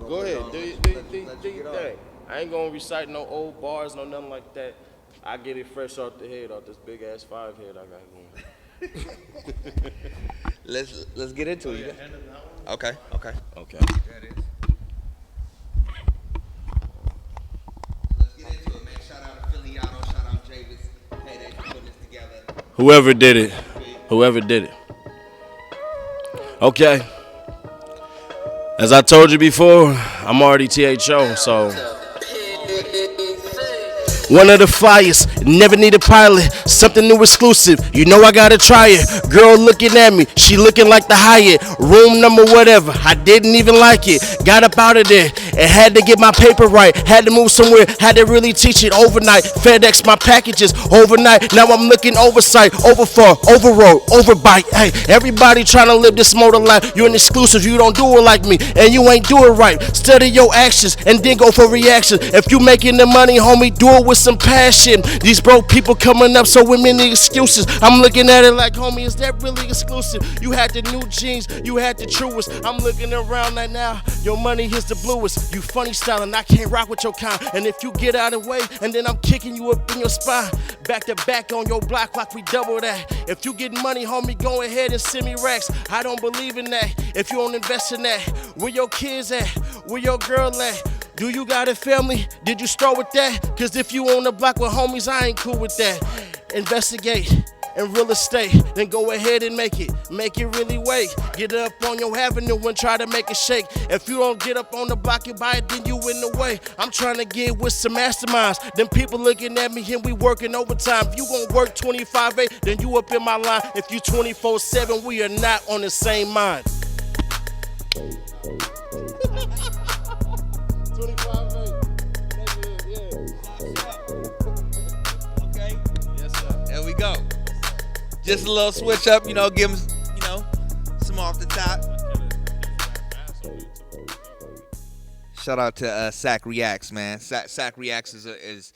Go ahead. Do your thing. I ain't gonna recite no old bars, no nothing like that. I get it fresh off the head, off this big ass 5 head I got going. Let's get into it. Okay. Okay. There it is. Let's get into it, man. Shout out to Phillyado, shout out Javis. Hey, they putting this together. Whoever did it. Okay. As I told you before, I'm already THO, so. One of the flyest, never need a pilot, something new exclusive, you know I gotta try it. Girl looking at me, she looking like the Hyatt, room number whatever, I didn't even like it. Got up out of there, and had to get my paper right, had to move somewhere, had to really teach it overnight. FedEx my packages overnight, now I'm looking oversight, overfar, overroad, overbite. Hey, everybody trying to live this motor life, you an exclusive, you don't do it like me, and you ain't do it right. Study your actions, and then go for reaction. If you making the money, homie, do it with some passion. These broke people coming up so with many excuses. I'm looking at it like, homie, is that really exclusive? You had the new jeans, you had the truest. I'm looking around like now, your money is the bluest. You funny styling, I can't rock with your kind. And if you get out of the way, and then I'm kicking you up in your spine. Back to back on your block like we double that. If you get money, homie, go ahead and send me racks. I don't believe in that. If you don't invest in that, where your kids at? Where your girl at? Do you got a family? Did you start with that? Cause if you on the block with homies, I ain't cool with that. Investigate in real estate, then go ahead and make it really wait. Get up on your avenue and try to make it shake. If you don't get up on the block and buy it, then you in the way. I'm trying to get with some masterminds. Then people looking at me and we working overtime. If you gon' work 25/8, then you up in my line. If you 24/7, we are not on the same mind. 25/8. Okay. Yes, sir. There we go. Just a little switch up, you know, give them, you know, some off the top. Shout out to Sack Reacts, man. Sack Reacts is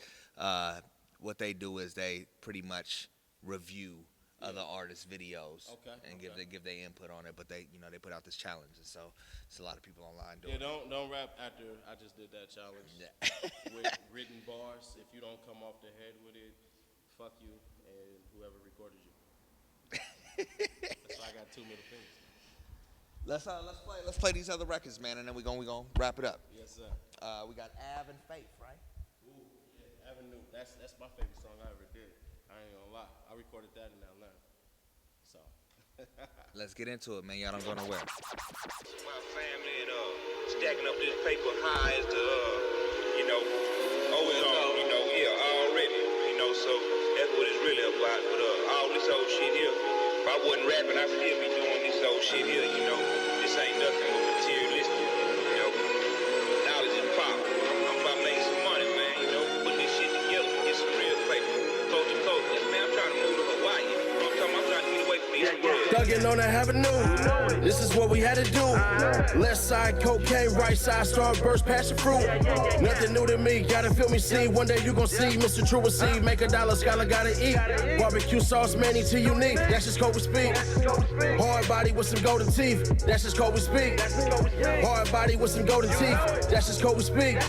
what they do is they pretty much review other artists' videos and Okay. give their input on it. But they put out this challenge, and so it's a lot of people online doing. Yeah, don't rap after I just did that challenge with written bars. If you don't come off the head with it, fuck you and whoever recorded you. That's why I got 2 middle fingers. Let's play these other records, man, and then we gonna wrap it up. Yes, sir. We got Av and Faith, right? Ooh, yeah, Avenue. That's my favorite song I ever did. I ain't gonna lie. I recorded that in Atlanta. So. Let's get into it, man. Y'all don't go nowhere. My family and stacking up this paper high as the ozone, already, so that's what it's really about. But all this old shit here, if I wasn't rapping, I'd still be doing this old shit here, This ain't nothing but materialistic, Knowledge is power. I'm about making some money, man, putting this shit together, get some real paper. Coast to coast, man, I'm trying to move to Hawaii. I'm trying to get away from these Thuggin' on the avenue, this is what we had to do. Left side cocaine, right side starburst, passion fruit. Nothing new to me, gotta feel me, see. One day you gon' see Mr. True will see. Make a dollar, scholar gotta eat. Barbecue sauce, many to unique. That's just code we speak. Hard body with some golden teeth. That's just code we speak. Hard body with some golden teeth. That's just code we speak.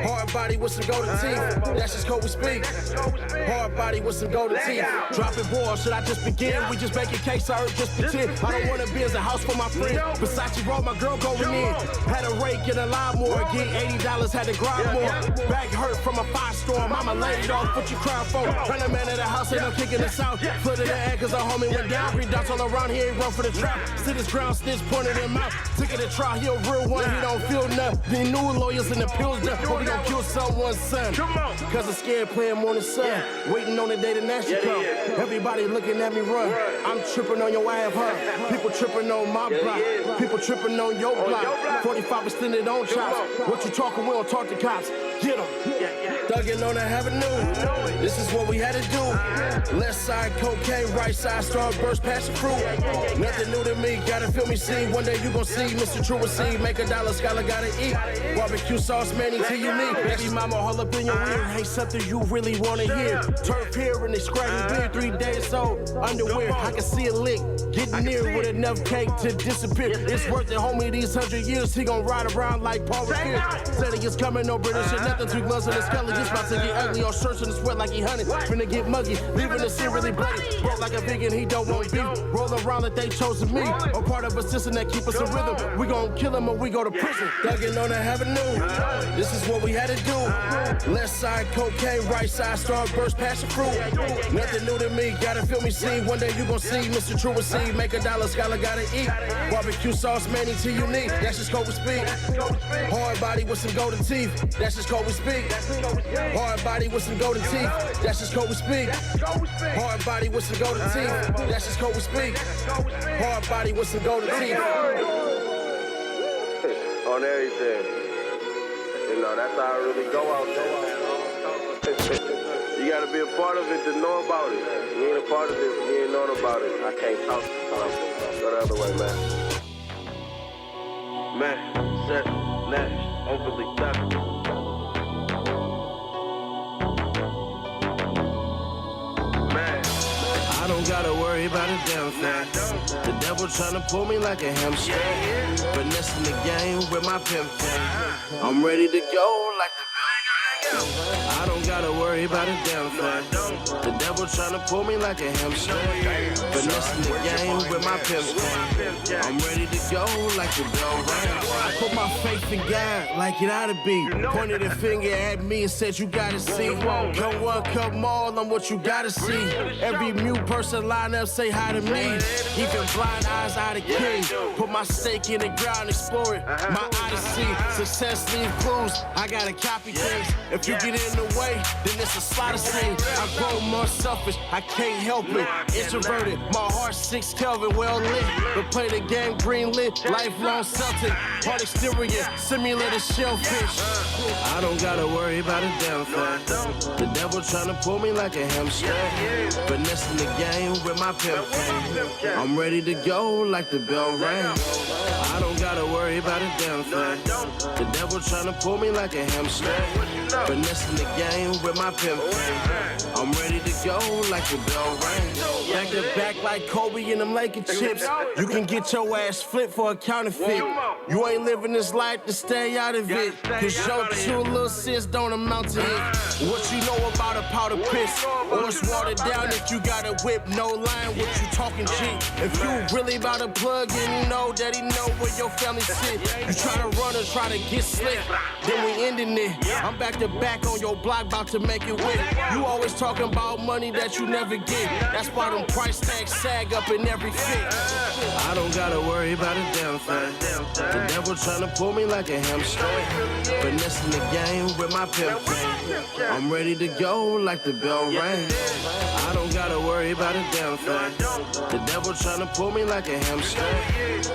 Hard body with some golden teeth. That's just code we speak. Hard body with some golden teeth. Dropping balls, should I just begin? We just making cakes, I heard just pretend. I don't wanna be as a house for my friend. Versace roll, my girl going in. Had a rake and a lawnmower. Get $80, had to grind more. Back hurt from a firestorm. Mama laid off, what you crying for? Run a man at the house, ain't no kicking us out. Foot in the air, cause our homie went down. Green dots all around, he ain't run for the trap. Stood his ground, snitch, pointed him out. Took it to trial, he a real one, he don't feel nothing. The new lawyers and the pills done. But we gon' kill someone's son. Cause I'm scared playing more than sun. Waiting on the day the Nash come. Everybody looking at me run. I'm tripping on your ass, huh? People tripping on my block. People tripping on your block. 45 extended on chops. What you talking, we don't talk to cops. Get 'em. Thuggin' on the avenue. This is what we had to do. Left side cocaine, right side starburst, passion fruit. Nothing new to me, gotta feel me, see. One day you gon' see Mr. True will see. Make a dollar, scholar gotta eat. Barbecue sauce, many to unique. Baby mama all up in your ear. Ain't something you really wanna hear. Turf here and they scratching beard. 3 days old, underwear. I can see a lick. Getting near with enough cake to disappear. It's worth it, homie, these 100 years. He gon' ride around like Paul Revere. Ceddy is coming, no British and nothing. 2 gloves in the skelly. It's about to get ugly. All shirts in the sweat like he hunted. Finna get muggy. Leaving the scene really bloody. Broke like a vegan, he don't want beef. Roll around like they chosen me. A part of a system that keep us in rhythm. We gon' kill him or we go to prison. Thuggin' on the avenue. This is what we had to do. Left side cocaine, right side starburst, passion fruit. Nothing new to me, gotta feel me, see. One day you gon' see Mr. True will see. Make a dollar, scholar gotta eat. Barbecue sauce, many to unique. That's just code we speak. Hard body with some golden teeth. That's just code we speak. Hard body with some golden teeth. That's just code we speak. Hard body with some golden teeth. That's just code we speak. Hard body with some golden teeth. On everything. That's how I really go out there. You gotta be a part of it to know about it. You ain't a part of it, you ain't knowing about it. I can't talk. Go the other way, man. Man, Ceddy, Nash, overly thuggin'. I don't gotta worry about a damn thing. The devil tryna pull me like a hamstring. Finessing the game with my pimp thing. I'm ready to go like the I don't gotta worry about a damn thing. The devil tryna pull me like a hamstring. Finessing the game with my pimp thing. I'm ready to go like the bell ring. I put my faith in God like it ought to be. Pointed a finger at me and said you gotta see. Come one, come all, I'm what you gotta see. Every mute person line up, say hi to me. Even blind eyes out of king. Put my stake in the ground, explore it. My odyssey, success leave clues. I gotta copy things. If you get in the way, then it's a slaughter scene. I grow more selfish, I can't help it. Introverted, my heart 6 Kelvin, well lit. But play the game green lit, lifelong Celtic. Hard exterior, simulated shellfish. I don't gotta worry about a damn thing. The devil tryna pull me like a hamstring. Finessing the game with my pimp thing. I'm ready to go like the bell ring. I don't gotta worry about a damn thing. The devil tryna pull me like a hamstring. Finessing the game with my pimp game. I'm ready to go like the bell ring. Back to back like Kobe and them Laker chips. You can get your ass flipped for a counterfeit. You ain't living this life to stay out of it. Cause your true little sis don't amount to it. What you know about a powder piss? Or it's watered down if you got a whip, no line, what you talking G? If you really about to plug in, you know that he know where your family sit. You try to run or try to get slick, then we ending it. I'm back to back on your block, about to make it win. You always talking about money that you never get. That's why them price tags sag up in every fit. I don't gotta worry about a damn thing. The devil tryna pull me like a hamstring. Finessing the game with my pimp game. I'm ready to go like the bell ring. I don't gotta worry about a damn thing. The devil tryna pull me like a hamstring.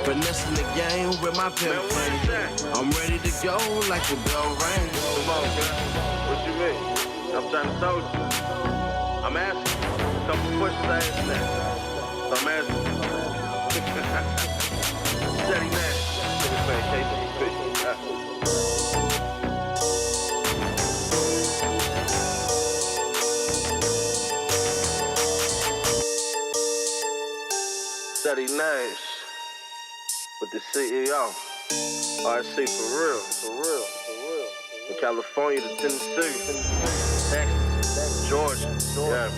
Finessing the game with my pimp game. I'm ready to go like the bell ring. Come on, girl. What you mean? I'm trying to tell you. I'm asking a couple questions I asked that. So I'm asking. Ceddy Nash. Niggas playing KCP. Ceddy Nash with the CEO. RC for real. From California to Tennessee, Texas, Georgia, yeah.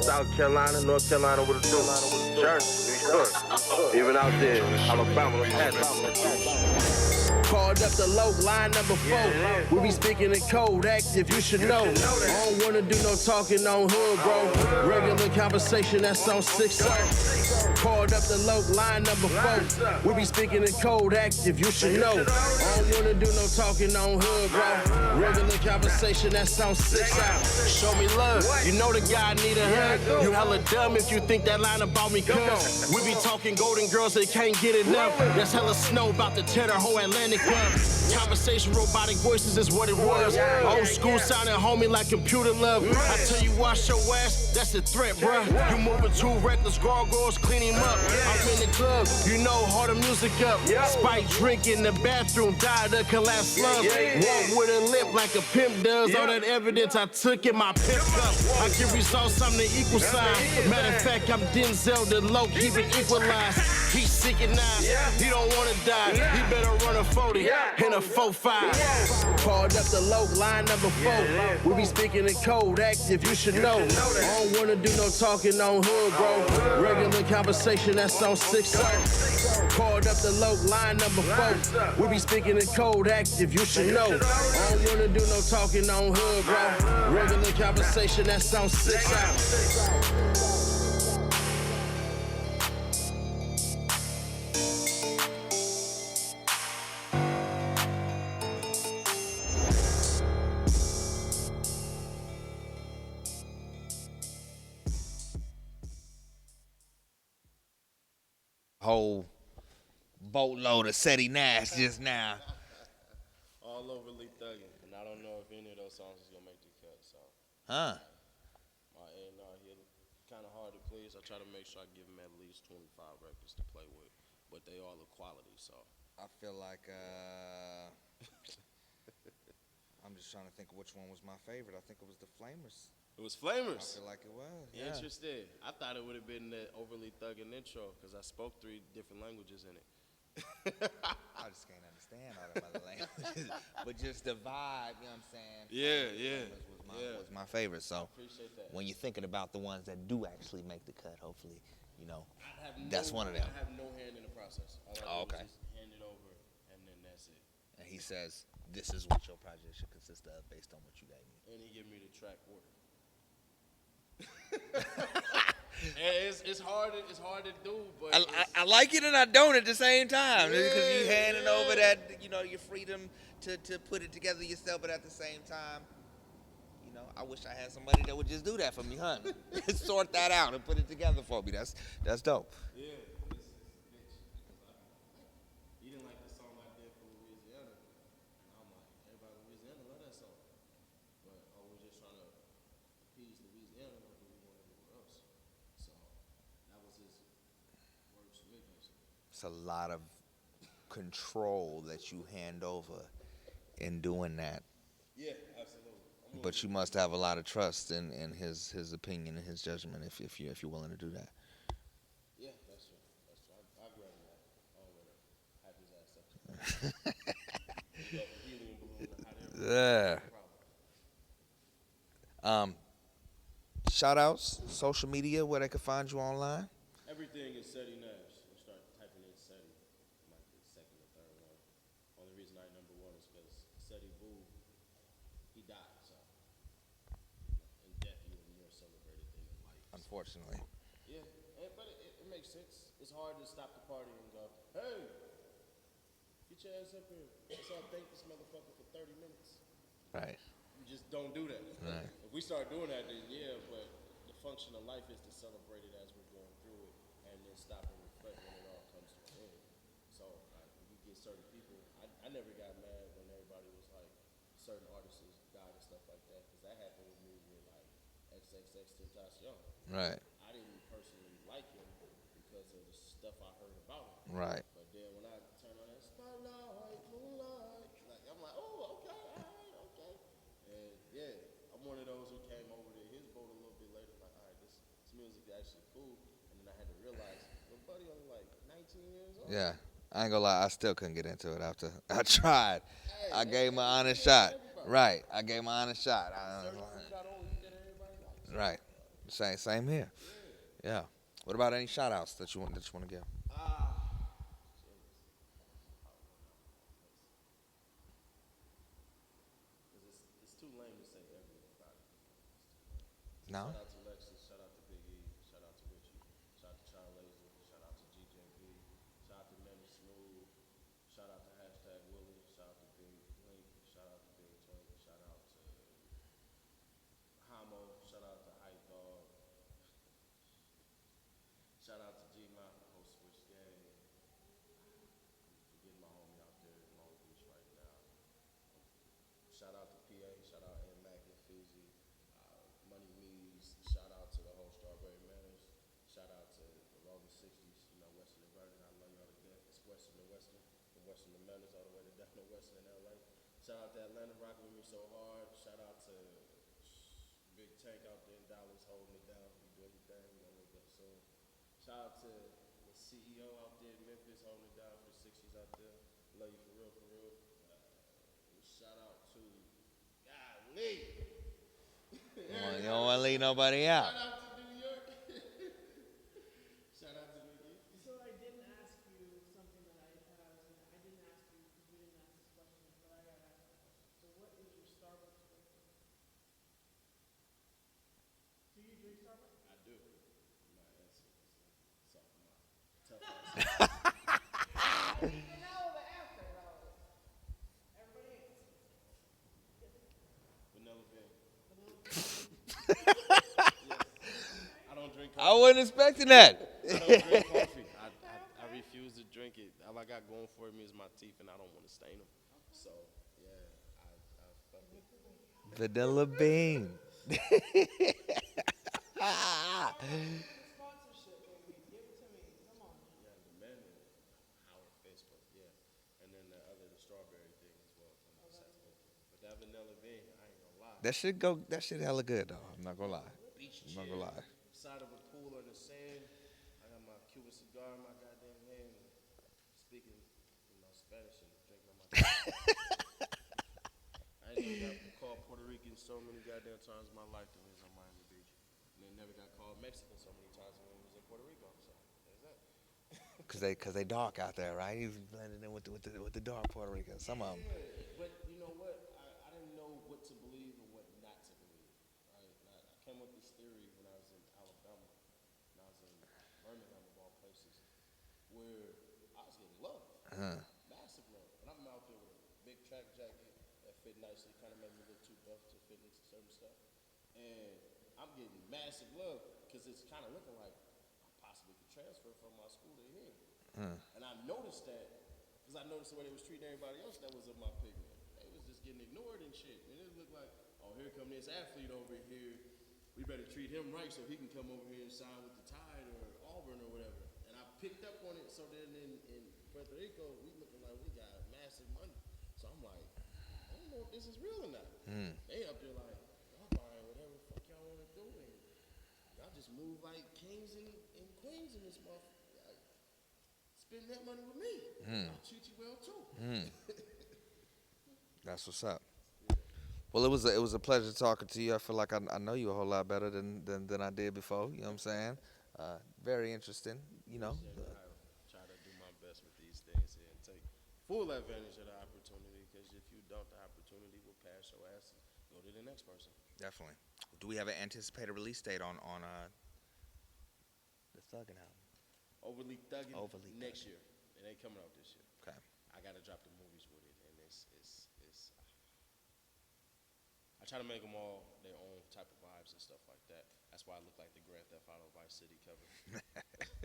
South Carolina, North Carolina with a do. Jersey, New York, even out there, Alabama, Called up the low, line number 4. We be speaking in code, active, you should know. I don't wanna do no talking on hood, bro. Regular conversation, that's on 6-0. Called up the low, line number 4. We be speaking in code, active, you should know. I don't wanna do no talking on hood, bro. Regular conversation, that's on 6-0. Show me love, you know the guy need a hug. You hella dumb if you think that line about me cuz. We be talking golden girls that can't get enough. That's hella snow about to tear the whole Atlantic up. Conversation, robotic voices is what it was. Old school sounding homie like computer love. I tell you, wash your ass, that's a threat, bruh. You moving too reckless, gargoyles, clean him up. I'm in the club, you know, harder music up. Spike drink in the bathroom, died of collapse love. Walk with a lip like a pimp does. All that evidence I took in my pimp cup. I give results, I'm the equal sign. Matter of fact, I'm Denzel, the low, keep it equalized. He's sick and nice, he don't wanna die. He better run a 40 and a 4-5. Called up the low, line number 4. We be speaking in code, active, you should know. I don't wanna do no talking on hood, bro. Regular conversation, that's on 6-0. Called up the low, line number 4. We be speaking in code, active, you should know. I don't wanna do no talking on hood, bro. Regular conversation, that's on 6-0. Whole boatload of Ceddy Nash just now. All overly thugging, and I don't know if any of those songs is gonna make the cut. So, Huh? my A&R, he kind of hard to please. I try to make sure I give him at least 25 records to play with, but they all are quality. So, I feel like I'm just trying to think of which one was my favorite. I think it was the Flamers. it was Flamers. I feel like it was. Yeah. Interesting. I thought it would have been the overly thugging intro because I spoke 3 different languages in it. I just can't understand all them other languages, but just the vibe, you know what I'm saying? Yeah. Was my favorite. So Appreciate that. when you're thinking about the ones that do actually make the cut, hopefully, you know, I have that's one of them. I have no hand in the process. All I do is just hand it over, and then that's it. And he says, "This is what your project should consist of, based on what you gave me." And he give me the track order. And it's hard to do, but I like it and I don't at the same time, because you handing over that, you know, your freedom to put it together yourself, but at the same time, you know, I wish I had somebody that would just do that for me, huh? Sort that out and put it together for me. That's dope. yeah, he didn't like the song I did for Louisiana, and I'm like, everybody in Louisiana love that song, but we're just trying to appease Louisiana, or do we want to do it for us? So that was his words to me, basically. It's a lot of control that you hand over in doing that. Yeah, absolutely. But you must have a lot of trust in his opinion and his judgment if you're willing to do that. Yeah, that's true. That's true. I grab him that. I don't want to hype his ass up too much. You go from helium balloon to hot air balloon. Yeah. No problem. Shout outs, social media, where they can find you online. Everything is Ceddy Nash. You start typing in Ceddy, like the second or third one. Only reason I number one is because Ceddy Boo, he died. So, in death, you a more celebrated thing in life. Unfortunately. Yeah, but it makes sense. It's hard to stop the party and go, hey, get your ass up here. Let's all thank this motherfucker for 30 minutes. Right. You just don't do that. Right. If we start doing that, then yeah, but the function of life is to celebrate it as we're going through it and then stop and reflect when it all comes to an end. So we get certain people. I never got mad when everybody was like, certain artists died and stuff like that, because that happened with me with like XXX Tentacion. Right. I didn't personally like him because of the stuff I heard about him. Right. But then when I turn on that spotlight, moonlight, like I'm like, oh, okay, all right, okay. And yeah, I'm one of those who came over to his boat a little bit later, like, all right, this music is actually cool. And then I had to realize, well, buddy only like 19 years old. Yeah. I ain't gonna lie, I still couldn't get into it after I tried. I gave my honest shot. Right. I gave my honest shot. Right. Same here. Yeah. What about any shout outs that you want to give? It's too lame to say everybody. No? Shout out to Lexus, shout out to Big E, shout out to Richie, shout out to Child Laser, shout out to GJB, shout out to Manny Smooth, shout out to Hashtag Willie, shout out to Big Link, shout out to Big Twink, shout out to Hamo, shout out to Hype Dog, shout out to G-Mop, the whole Switch gang. I'm forgetting my homie out there in Long Beach right now. Shout out to PA, shout out A Mac and Fiji, Money Mees, shout out to the whole Strawberry Manors, shout out to the Rolling 60s, Western and Vernon, I love y'all to death. It's Western and Western, from Western to Manors all the way to down to Western in LA. Shout out to Atlanta, rocking with me so hard. Shout out to Big Tank out there in Dallas, holding it down. You do everything, we're gonna wake up soon. Shout out to the CEO out there in Memphis, holding it down for the 60s out there. Love you for real, for real. Shout out to golly. You don't want to leave nobody out. Shout out to New York. Shout out to New York. So I didn't ask you something that I didn't ask you because we didn't ask this question, but I gotta ask the question. So what is your Starbucks drink? Do you drink Starbucks? I do. My answer is something tough answer. Vanilla bean. I don't drink coffee. I wasn't expecting that. I don't drink coffee. I refuse to drink it. All I got going for me is my teeth, and I don't want to stain them. So, yeah, I fuck it. Vanilla bean. Yeah, the men and Howard Facebook, yeah. And then the strawberry thing as well. But that vanilla bean, I ain't gonna lie. That shit hella good though. I'm not gonna lie. Beach I'm not gonna lie. Side of a pool or the sand. I got my Cuban cigar in my goddamn hand. Speaking, Spanish and drinking on my I ain't never got called Puerto Rican so many goddamn times in my life than when I was on Miami Beach. And then never got called Mexican so many times when I was in Puerto Rico. So there's that. Cause they dark out there, right? He's blending in with the dark Puerto Ricans. Some of them. But you know what? I didn't know what to believe and what not to believe. Right? I came up with this theory when I was in Alabama, and I was in Birmingham of all places, where I was getting love, massive love. And I'm out there with a big track jacket that fit nicely, kind of made me look too buff to fit into certain stuff, and I'm getting massive love because it's kind of looking like I possibly could transfer from my school to here. And I noticed that because I noticed the way they was treating everybody else that was of my pigment. They was just getting ignored and shit. And it looked like, oh, here come this athlete over here. We better treat him right so he can come over here and sign with the Tide or Auburn or whatever. And I picked up on it. So then in Puerto Rico, we looking like we got massive money. So I'm like, I don't know if this is real or not. They up there like, y'all buying whatever the fuck y'all want to do, and y'all just move like kings and queens in this motherfucker. Like, spend that money with me. I'll treat you well too. That's what's up. Well, it was a pleasure talking to you. I feel like I know you a whole lot better than I did before. You know what I'm saying? Very interesting. You know. I try to do my best with these things here and take full advantage of the opportunity. Because if you don't, the opportunity will pass your ass and go to the next person. Definitely. Do we have an anticipated release date on the Thuggin' album? Overly Thuggin' Overly next year. It ain't coming out this year. Okay. I gotta drop the movies with it, and it's I try to make them all their own type of vibes and stuff like that. That's why I look like the Grand Theft Auto Vice City cover.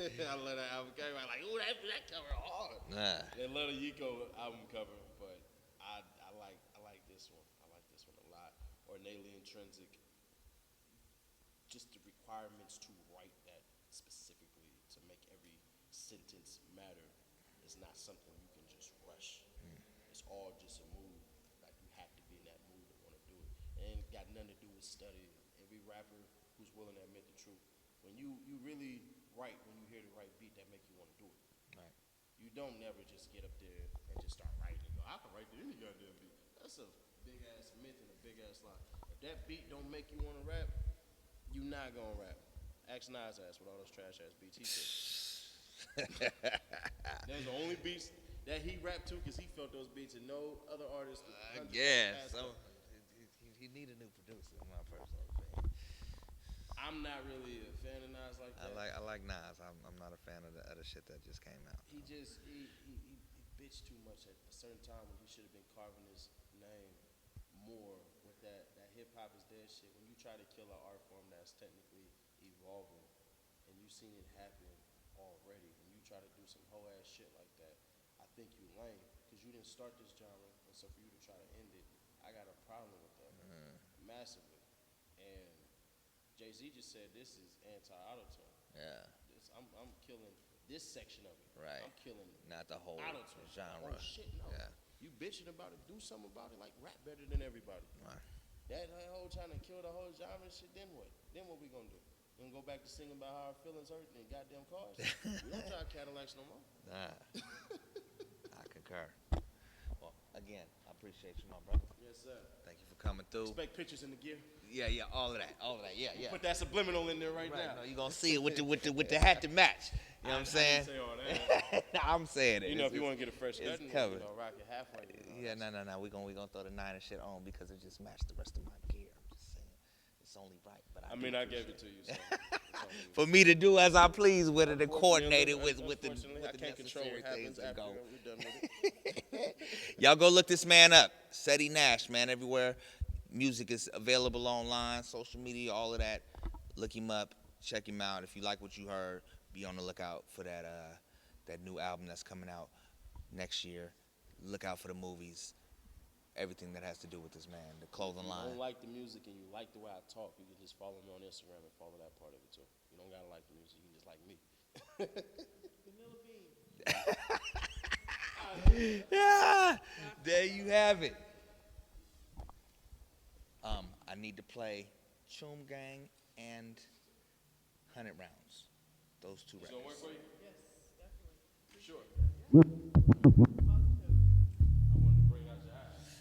I love that album cover. I'm like, ooh, that cover hard. They love the Yiko album cover, but I like this one. I like this one a lot. Or Naily Intrinsic. Just the requirements to write that specifically to make every sentence matter is not something you can just rush. It's all just a mood. Like you have to be in that mood to want to do it. It ain't got nothing to do with studying. Every rapper who's willing to admit the truth, when you really write, when you hear the right beat, that make you want to do it. Right. You don't never just get up there and just start writing and go, I can write to any goddamn beat. That's a big ass myth and a big ass lie. If that beat don't make you want to rap, you not gonna rap. Ask Nas ass with all those trash ass beats he did. There's the only beats that he rapped to because he felt those beats and no other artist. He need a new producer. In my personal opinion. I'm not really a fan of Nas like that. I like Nas. I'm not a fan of the other shit that just came out. He bitched too much at a certain time when he should have been carving his name more with that hip hop is dead shit. When you try to kill an art form that's technically evolving and you seen it happen already, and you try to do some whole ass shit like that, I think you lame because you didn't start this genre, and so for you to try to end it, I got a problem with that massively. And Jay-Z just said this is anti-auto-tune. Yeah. I'm killing this section of it. Right. I'm killing not the whole auto-tune. genre. Oh shit, no. Yeah. You bitching about it, do something about it, like rap better than everybody. Right. That whole trying to kill the whole genre and shit, then what? Then what we gonna do? We gonna go back to singing about how our feelings hurt and goddamn cars? We don't drive Cadillacs no more. Nah. I concur. Well, again, I appreciate you, my brother. Yes, sir. Thank you for coming through. Expect pictures in the gear. Yeah, all of that, yeah. Put that subliminal in there right now. No, you gonna see it with the hat to match. You know what I'm saying? I didn't say all that. I'm saying it. You know, if you want to get a fresh cut, it's covered. Rock it halfway. Yeah, no. We gonna throw the 9 and shit on because it just matched the rest of my gear. I'm just saying, it's only right. But I gave it to you. So for me to do as I please with it and coordinate it with the I can't control what happens after we're done with it. Y'all go look this man up, Ceddy Nash, man. Everywhere music is available online, social media, all of that. Look him up, check him out. If you like what you heard, be on the lookout for that new album that's coming out next year. Look out for the movies, everything that has to do with this man, the clothing line. If you don't like the music and you like the way I talk, you can just follow me on Instagram and follow that part of it too. You don't gotta like the music, you can just like me. Vanilla bean. Yeah, there you have it. I need to play Choom Gang and 100 Rounds. Those two records. It's gonna work for you? Yes, definitely. For sure. I wanted to bring out your eyes.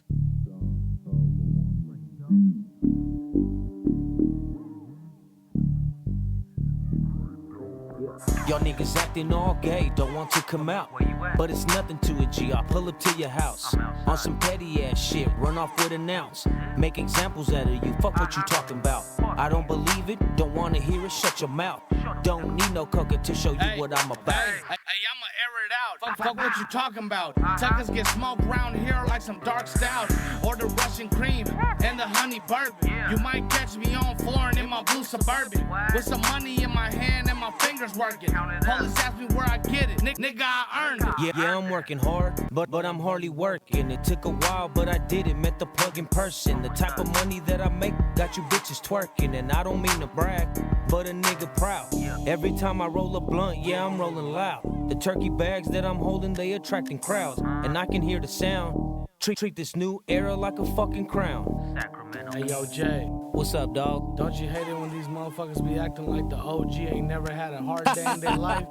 Y'all niggas acting all gay, don't want to come out. But it's nothing to it, G. I'll pull up to your house. On some petty ass shit, run off with an ounce. Make examples out of you, fuck what you talking about. I don't believe it, don't wanna hear it, shut your mouth. Don't need no coca to show you what I'm about. Hey, I'ma air it out. Fuck what you talking about. Suckers get smoked around here like some dark stout. Or the Russian cream and the honey bourbon. You might catch me on floor and in my blue Suburban. With some money in my hand and my fingers working. Police ask me where I get it. Nigga, I earned it. Yeah, I'm working hard, but I'm hardly working. It took a while, but I did it. Met the plug in person. The type of money that I make got you bitches twerking. smoking, and I don't mean to brag, but a nigga proud. Every time I roll a blunt, yeah, I'm rolling loud. The turkey bags that I'm holding, they attracting crowds, and I can hear the sound. Treat this new era like a fucking crown. Hey, yo, Jay. What's up, dog? Don't you hate it when these motherfuckers be acting like the OG ain't never had a hard day in their life?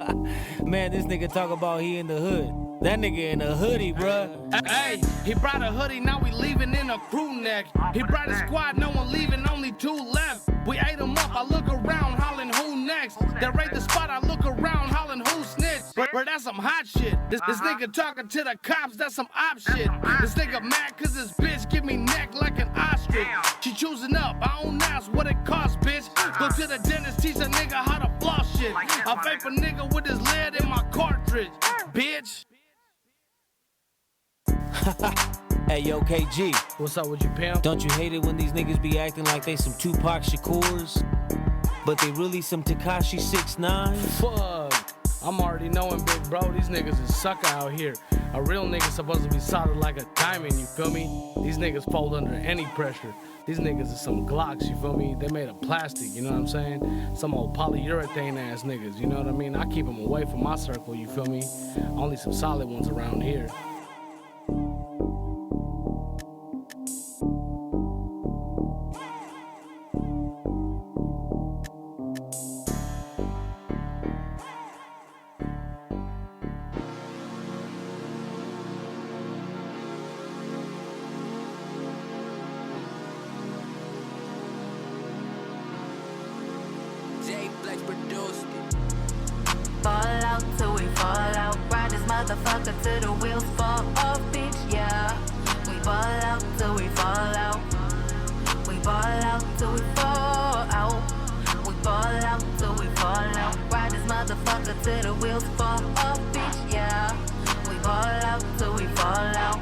Man, this nigga talk about he in the hood. That nigga in a hoodie, bruh. Hey, he brought a hoodie, now we leaving in a crew neck. He brought a squad, no one leaving, only 2 left. We ate him up, I look around, hollering who next? They raid the spot, I look around, hollering who snitch? Bro, that's some hot shit. This nigga talking to the cops, that's some op shit. This nigga mad cause this bitch give me neck like an ostrich. She choosing up, I don't ask what it costs, bitch. Go to the dentist, teach a nigga how to floss shit. I vape a nigga with his lead in my cartridge, bitch. Hey, yo, KG. What's up with you, pimp? Don't you hate it when these niggas be acting like they some Tupac Shakurs, but they really some Tekashi 6ix9ine? Fuck. I'm already knowing, big bro, these niggas is sucker out here. A real nigga supposed to be solid like a diamond, you feel me? These niggas fold under any pressure. These niggas is some Glocks, you feel me? They made of plastic, you know what I'm saying? Some old polyurethane ass niggas, you know what I mean? I keep them away from my circle, you feel me? Only some solid ones around here. Fall out till we fall out. Ride this motherfucker till the wheels fall off, bitch, yeah. We ball out till we fall out. We ball out till we fall out. We ball out till we fall out. Ride this motherfucker till the wheels fall off, bitch, yeah. We ball out till we fall out.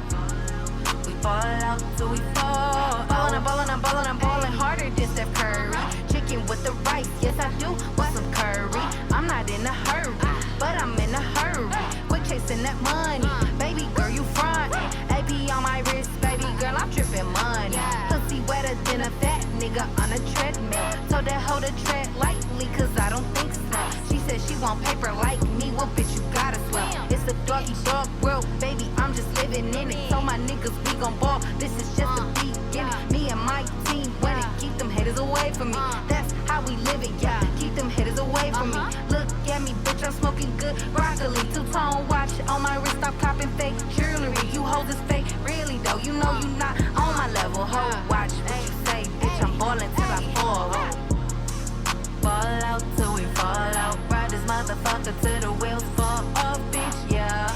We ball out till we fall out. I'm ballin' harder than Steph Curry. Chicken with the rice, yes I do want some curry. I'm not in a hurry, but I'm in a hurry. Quick chasing that money, baby girl you frontin'. AP on my wrist, baby girl I'm trippin' money. Pussy wetter than a fat nigga on a treadmill. Told that hoe to tread lightly, cause I don't think so. She said she want paper like me, well bitch you gotta swim. It's a doggy dog world, baby I'm just living in it. So my niggas we gon' ball, this is just the beginning. Me and my team winning, keep them haters away from me. That's how we living, yeah. Keep them haters away from me. Look at me, bitch, I'm smoking good broccoli. Two-tone watch on my wrist, stop copping fake jewelry. You hoes is fake, really though. You know you not on my level. Ho, watch what you say, bitch. I'm ballin' till I fall. Fall out till we fall out. Ride this motherfucker till the wheels fall off, bitch, yeah.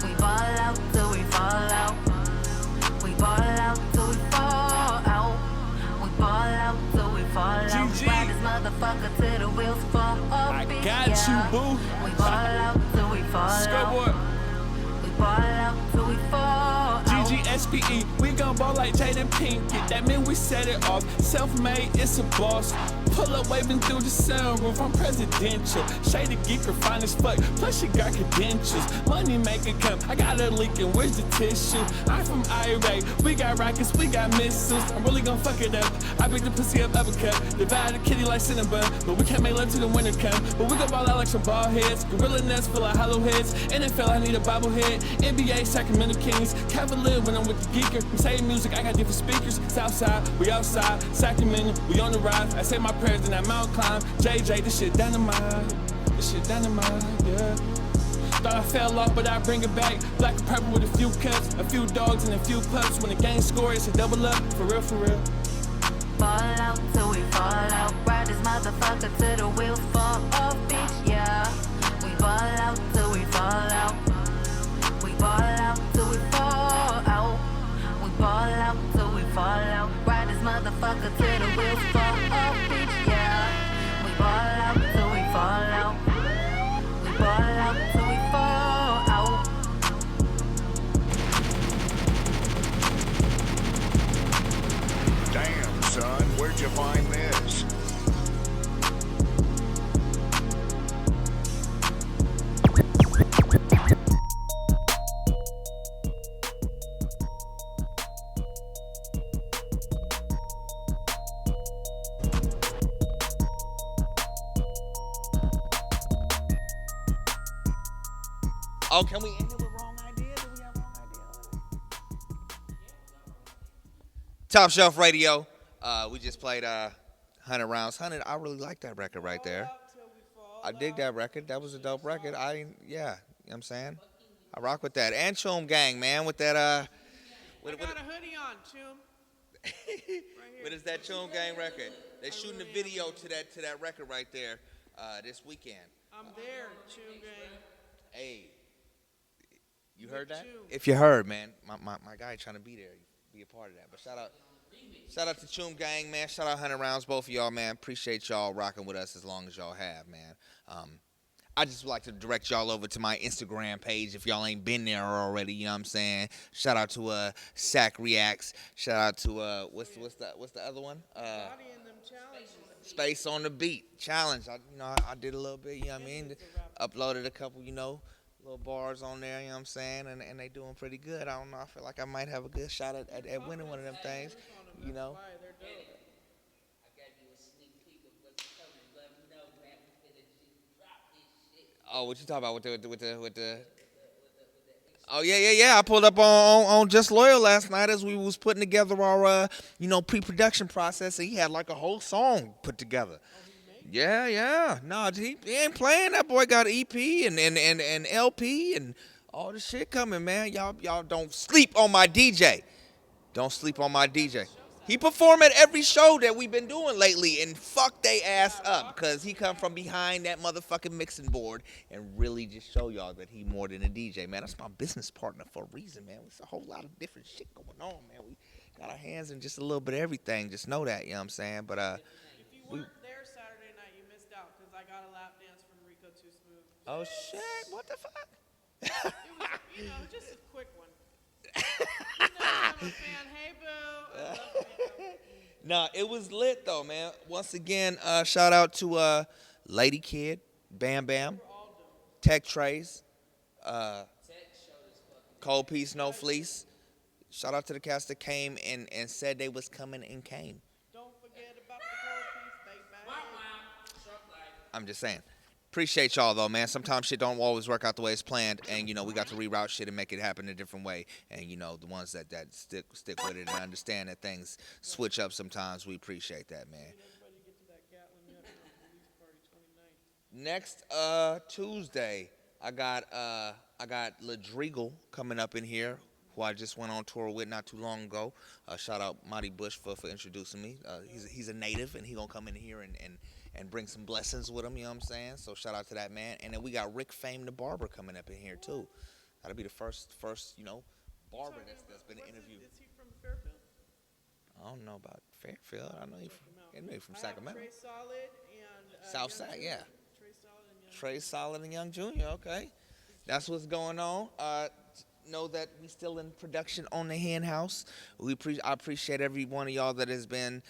We ball out till we fall out. We ball out till we fall out. We ball out till we fall out. Ride this motherfucker till the wheels fall off, bitch, Got yeah. you, boo. We ball out till we fall out. We ball out till we fall out. GGSPE, we gon' ball like Jada Pinkett. That mean we set it off. Self-made, it's a boss. Pull up waving through the sunroof, I'm presidential. Shady geeker, fine as fuck, plus she got credentials. Money maker come, I got her leaking, where's the tissue? I'm from IRA, we got rockets, we got missiles. I'm really gon' fuck it up. I pick the pussy up, uppercut. Divide the kitty like cinnamon, but we can't make love till the winter come. But we gon' ball out like some ball heads. Gorilla nuts full of hollow heads. NFL, I need a bobblehead. NBA, Sacramento Kings. Cavalier when I'm with the geeker. I'm saying music, I got different speakers. Southside, we outside. Sacramento, we on the rise. I say my prayers and I mount climb. JJ, this shit dynamite. This shit dynamite, yeah. Thought I fell off, but I bring it back. Black and purple with a few cups, a few dogs and a few pups. When the game score, it's a double up. For real, for real. Fall out till we fall out. Ride this motherfucker till the wheels fall off, bitch, yeah. We ball out till we fall out. We ball out till we fall out. We ball out till we fall out. Ride this motherfucker till the wheels fall off, bitch, yeah. We ball out till we fall out. We ball out till we fall out. Damn, son, where'd you find this? Oh, can we end it with wrong idea? Do we have wrong idea? Top Shelf Radio. We just played 100 Rounds. 100, I really like that record right there. I dig that record. That was a dope record. Yeah, you know what I'm saying? I rock with that. And Choom Gang, man, with that I got a hoodie on, Chum. what is that Choom Gang record? They're shooting a video to that record right there this weekend. I'm there, Chum Gang. Hey, you heard that? If you heard, man, my guy trying to be there, be a part of that. But shout out to Choom Gang, man. Shout out 100 Rounds, both of y'all, man. Appreciate y'all rocking with us as long as y'all have, man. I just would like to direct y'all over to my Instagram page if y'all ain't been there already. You know what I'm saying? Shout out to Sack Reacts. Shout out to what's the other one? Space on the Beat Challenge. I did a little bit. You know what I mean? Uploaded a couple. Little bars on there. You know what I'm saying? And they doing pretty good. I don't know. I feel like I might have a good shot at winning one of them things. You know. Oh, what you talking about with the? Oh yeah. I pulled up on Just Loyal last night as we was putting together our pre-production process, and he had like a whole song put together. Yeah. No, he ain't playing. That boy got EP and LP and all the shit coming, man. Y'all don't sleep on my DJ. Don't sleep on my DJ. He perform at every show that we've been doing lately and fuck they ass up because he come from behind that motherfucking mixing board and really just show y'all that he more than a DJ, man. That's my business partner for a reason, man. It's a whole lot of different shit going on, man. We got our hands in just a little bit of everything. Just know that, you know what I'm saying? But if you weren't there Saturday night, you missed out because I got a lap dance from Rico Too Smooth. Oh shit! What the fuck? It was, just a quick one. I'm a fan. Hey, boo. I love Rico. Nah, it was lit though, man. Once again, shout out to Lady Kid, Bam Bam, Tech Trace, Cold Piece No Fleece. Shout out to the cast that came and said they was coming and came. Don't forget about the Cold Piece, baby. I'm just saying. Appreciate y'all though, man. Sometimes shit don't always work out the way it's planned, and we got to reroute shit and make it happen a different way. And the ones that stick with it and understand that things switch up sometimes, we appreciate that, man. Next Tuesday, I got Ladrigal coming up in here, who I just went on tour with not too long ago. Shout out Monty Bush for introducing me. He's a native, and he gonna come in here and bring some blessings with him, you know what I'm saying? So shout out to that man. And then we got Rick Fame the Barber coming up in here too. That'll be the first barber that's been interviewed. Is he from Fairfield? I don't know about Fairfield. I know he's from Sacramento. Trey Solid and Southside, yeah. Trey Solid and Young Trey Solid and Young Jr., okay. That's what's going on. Know that we still in production on the Hen House. I appreciate every one of y'all that has been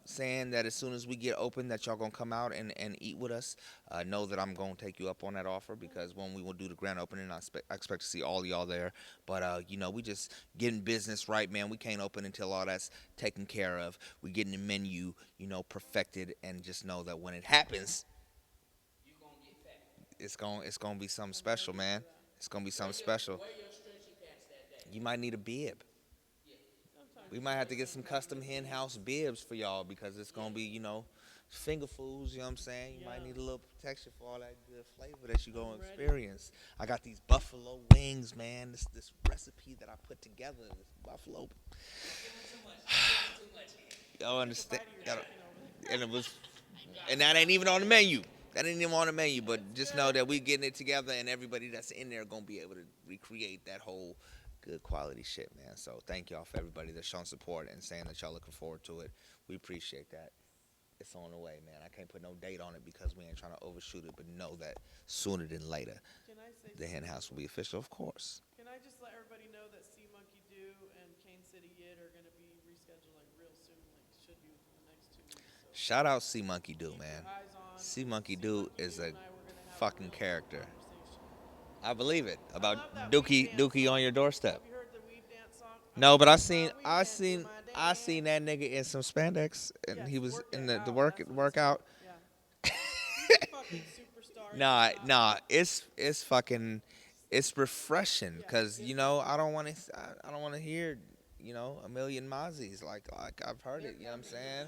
saying that as soon as we get open that y'all gonna come out and eat with us. Know that I'm gonna take you up on that offer because when we will do the grand opening, I expect to see all y'all there. But we just getting business right, man. We can't open until all that's taken care of. We getting the menu, perfected, and just know that when it happens, it's gonna be something special, man. It's gonna be something special. You might need a bib. We might have to get some custom hen house bibs for y'all because it's gonna be, finger foods. You know what I'm saying? You might need a little protection for all that good flavor that you gonna experience. I got these buffalo wings, man. This recipe that I put together. This buffalo. Y'all understand? And that ain't even on the menu. That ain't even on the menu, but just know that we getting it together, and everybody that's in there gonna be able to recreate that whole good quality shit, man. So thank y'all for everybody that's showing support and saying that y'all looking forward to it. We appreciate that. It's on the way, man. I can't put no date on it because we ain't trying to overshoot it, but know that sooner than later, the Hen House will be official, of course. Can I just let everybody know that C Monkey Do and Cane City Yid are gonna be rescheduled real soon, should be within the next 2 weeks. So shout out C Monkey Do, man. C Monkey Do is a fucking character. I believe it. About Dookie on your doorstep. Have you heard the weed dance song? No, but I seen that nigga in some spandex, and he was in the workout. Yeah. He's a fucking superstar. Nah, it's fucking. it's refreshing because I don't want to hear a million Mozzies like I've heard it. You know what I'm saying?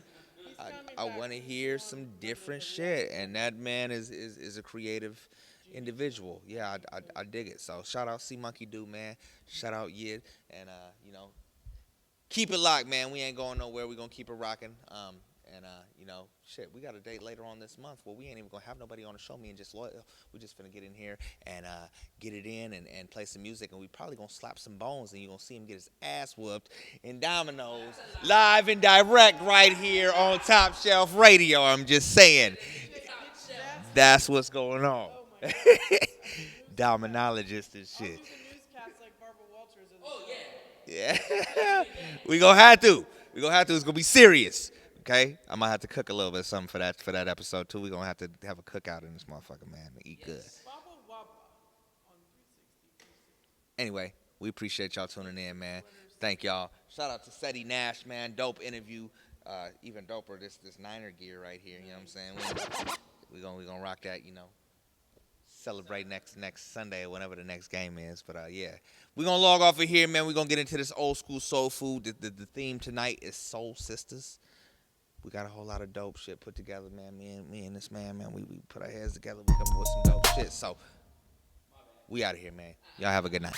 I want to hear some different shit, and that man is a creative individual. Yeah, I dig it. So shout out C Monkey Dude, man. Shout out Yid, and keep it locked, man. We ain't going nowhere. We gonna keep it rocking. Shit, we got a date later on this month where we ain't even gonna have nobody on the show. Me and just Loyal. We just finna get in here and get it in and play some music, and we probably gonna slap some bones, and you gonna see him get his ass whooped in Domino's live and direct right here on Top Shelf Radio. I'm just saying, that's what's going on. Dominologist and shit. Yeah. We gonna have to. It's gonna be serious. Okay? I might have to cook a little bit of something for that episode too. We gonna have to have a cookout in this motherfucker, man, and eat good. Anyway, we appreciate y'all tuning in, man. Thank y'all. Shout out to Ceddy Nash, man. Dope interview. Even doper this Niner gear right here. You know what I'm saying? We gonna rock that. Celebrate next Sunday or whenever the next game is. But yeah, we're gonna log off of here, man. We're gonna get into this old school soul food. The theme tonight is Soul Sisters. We got a whole lot of dope shit put together, man. Me and this man, we put our heads together. We come up with some dope shit. So we out of here, man. Y'all have a good night.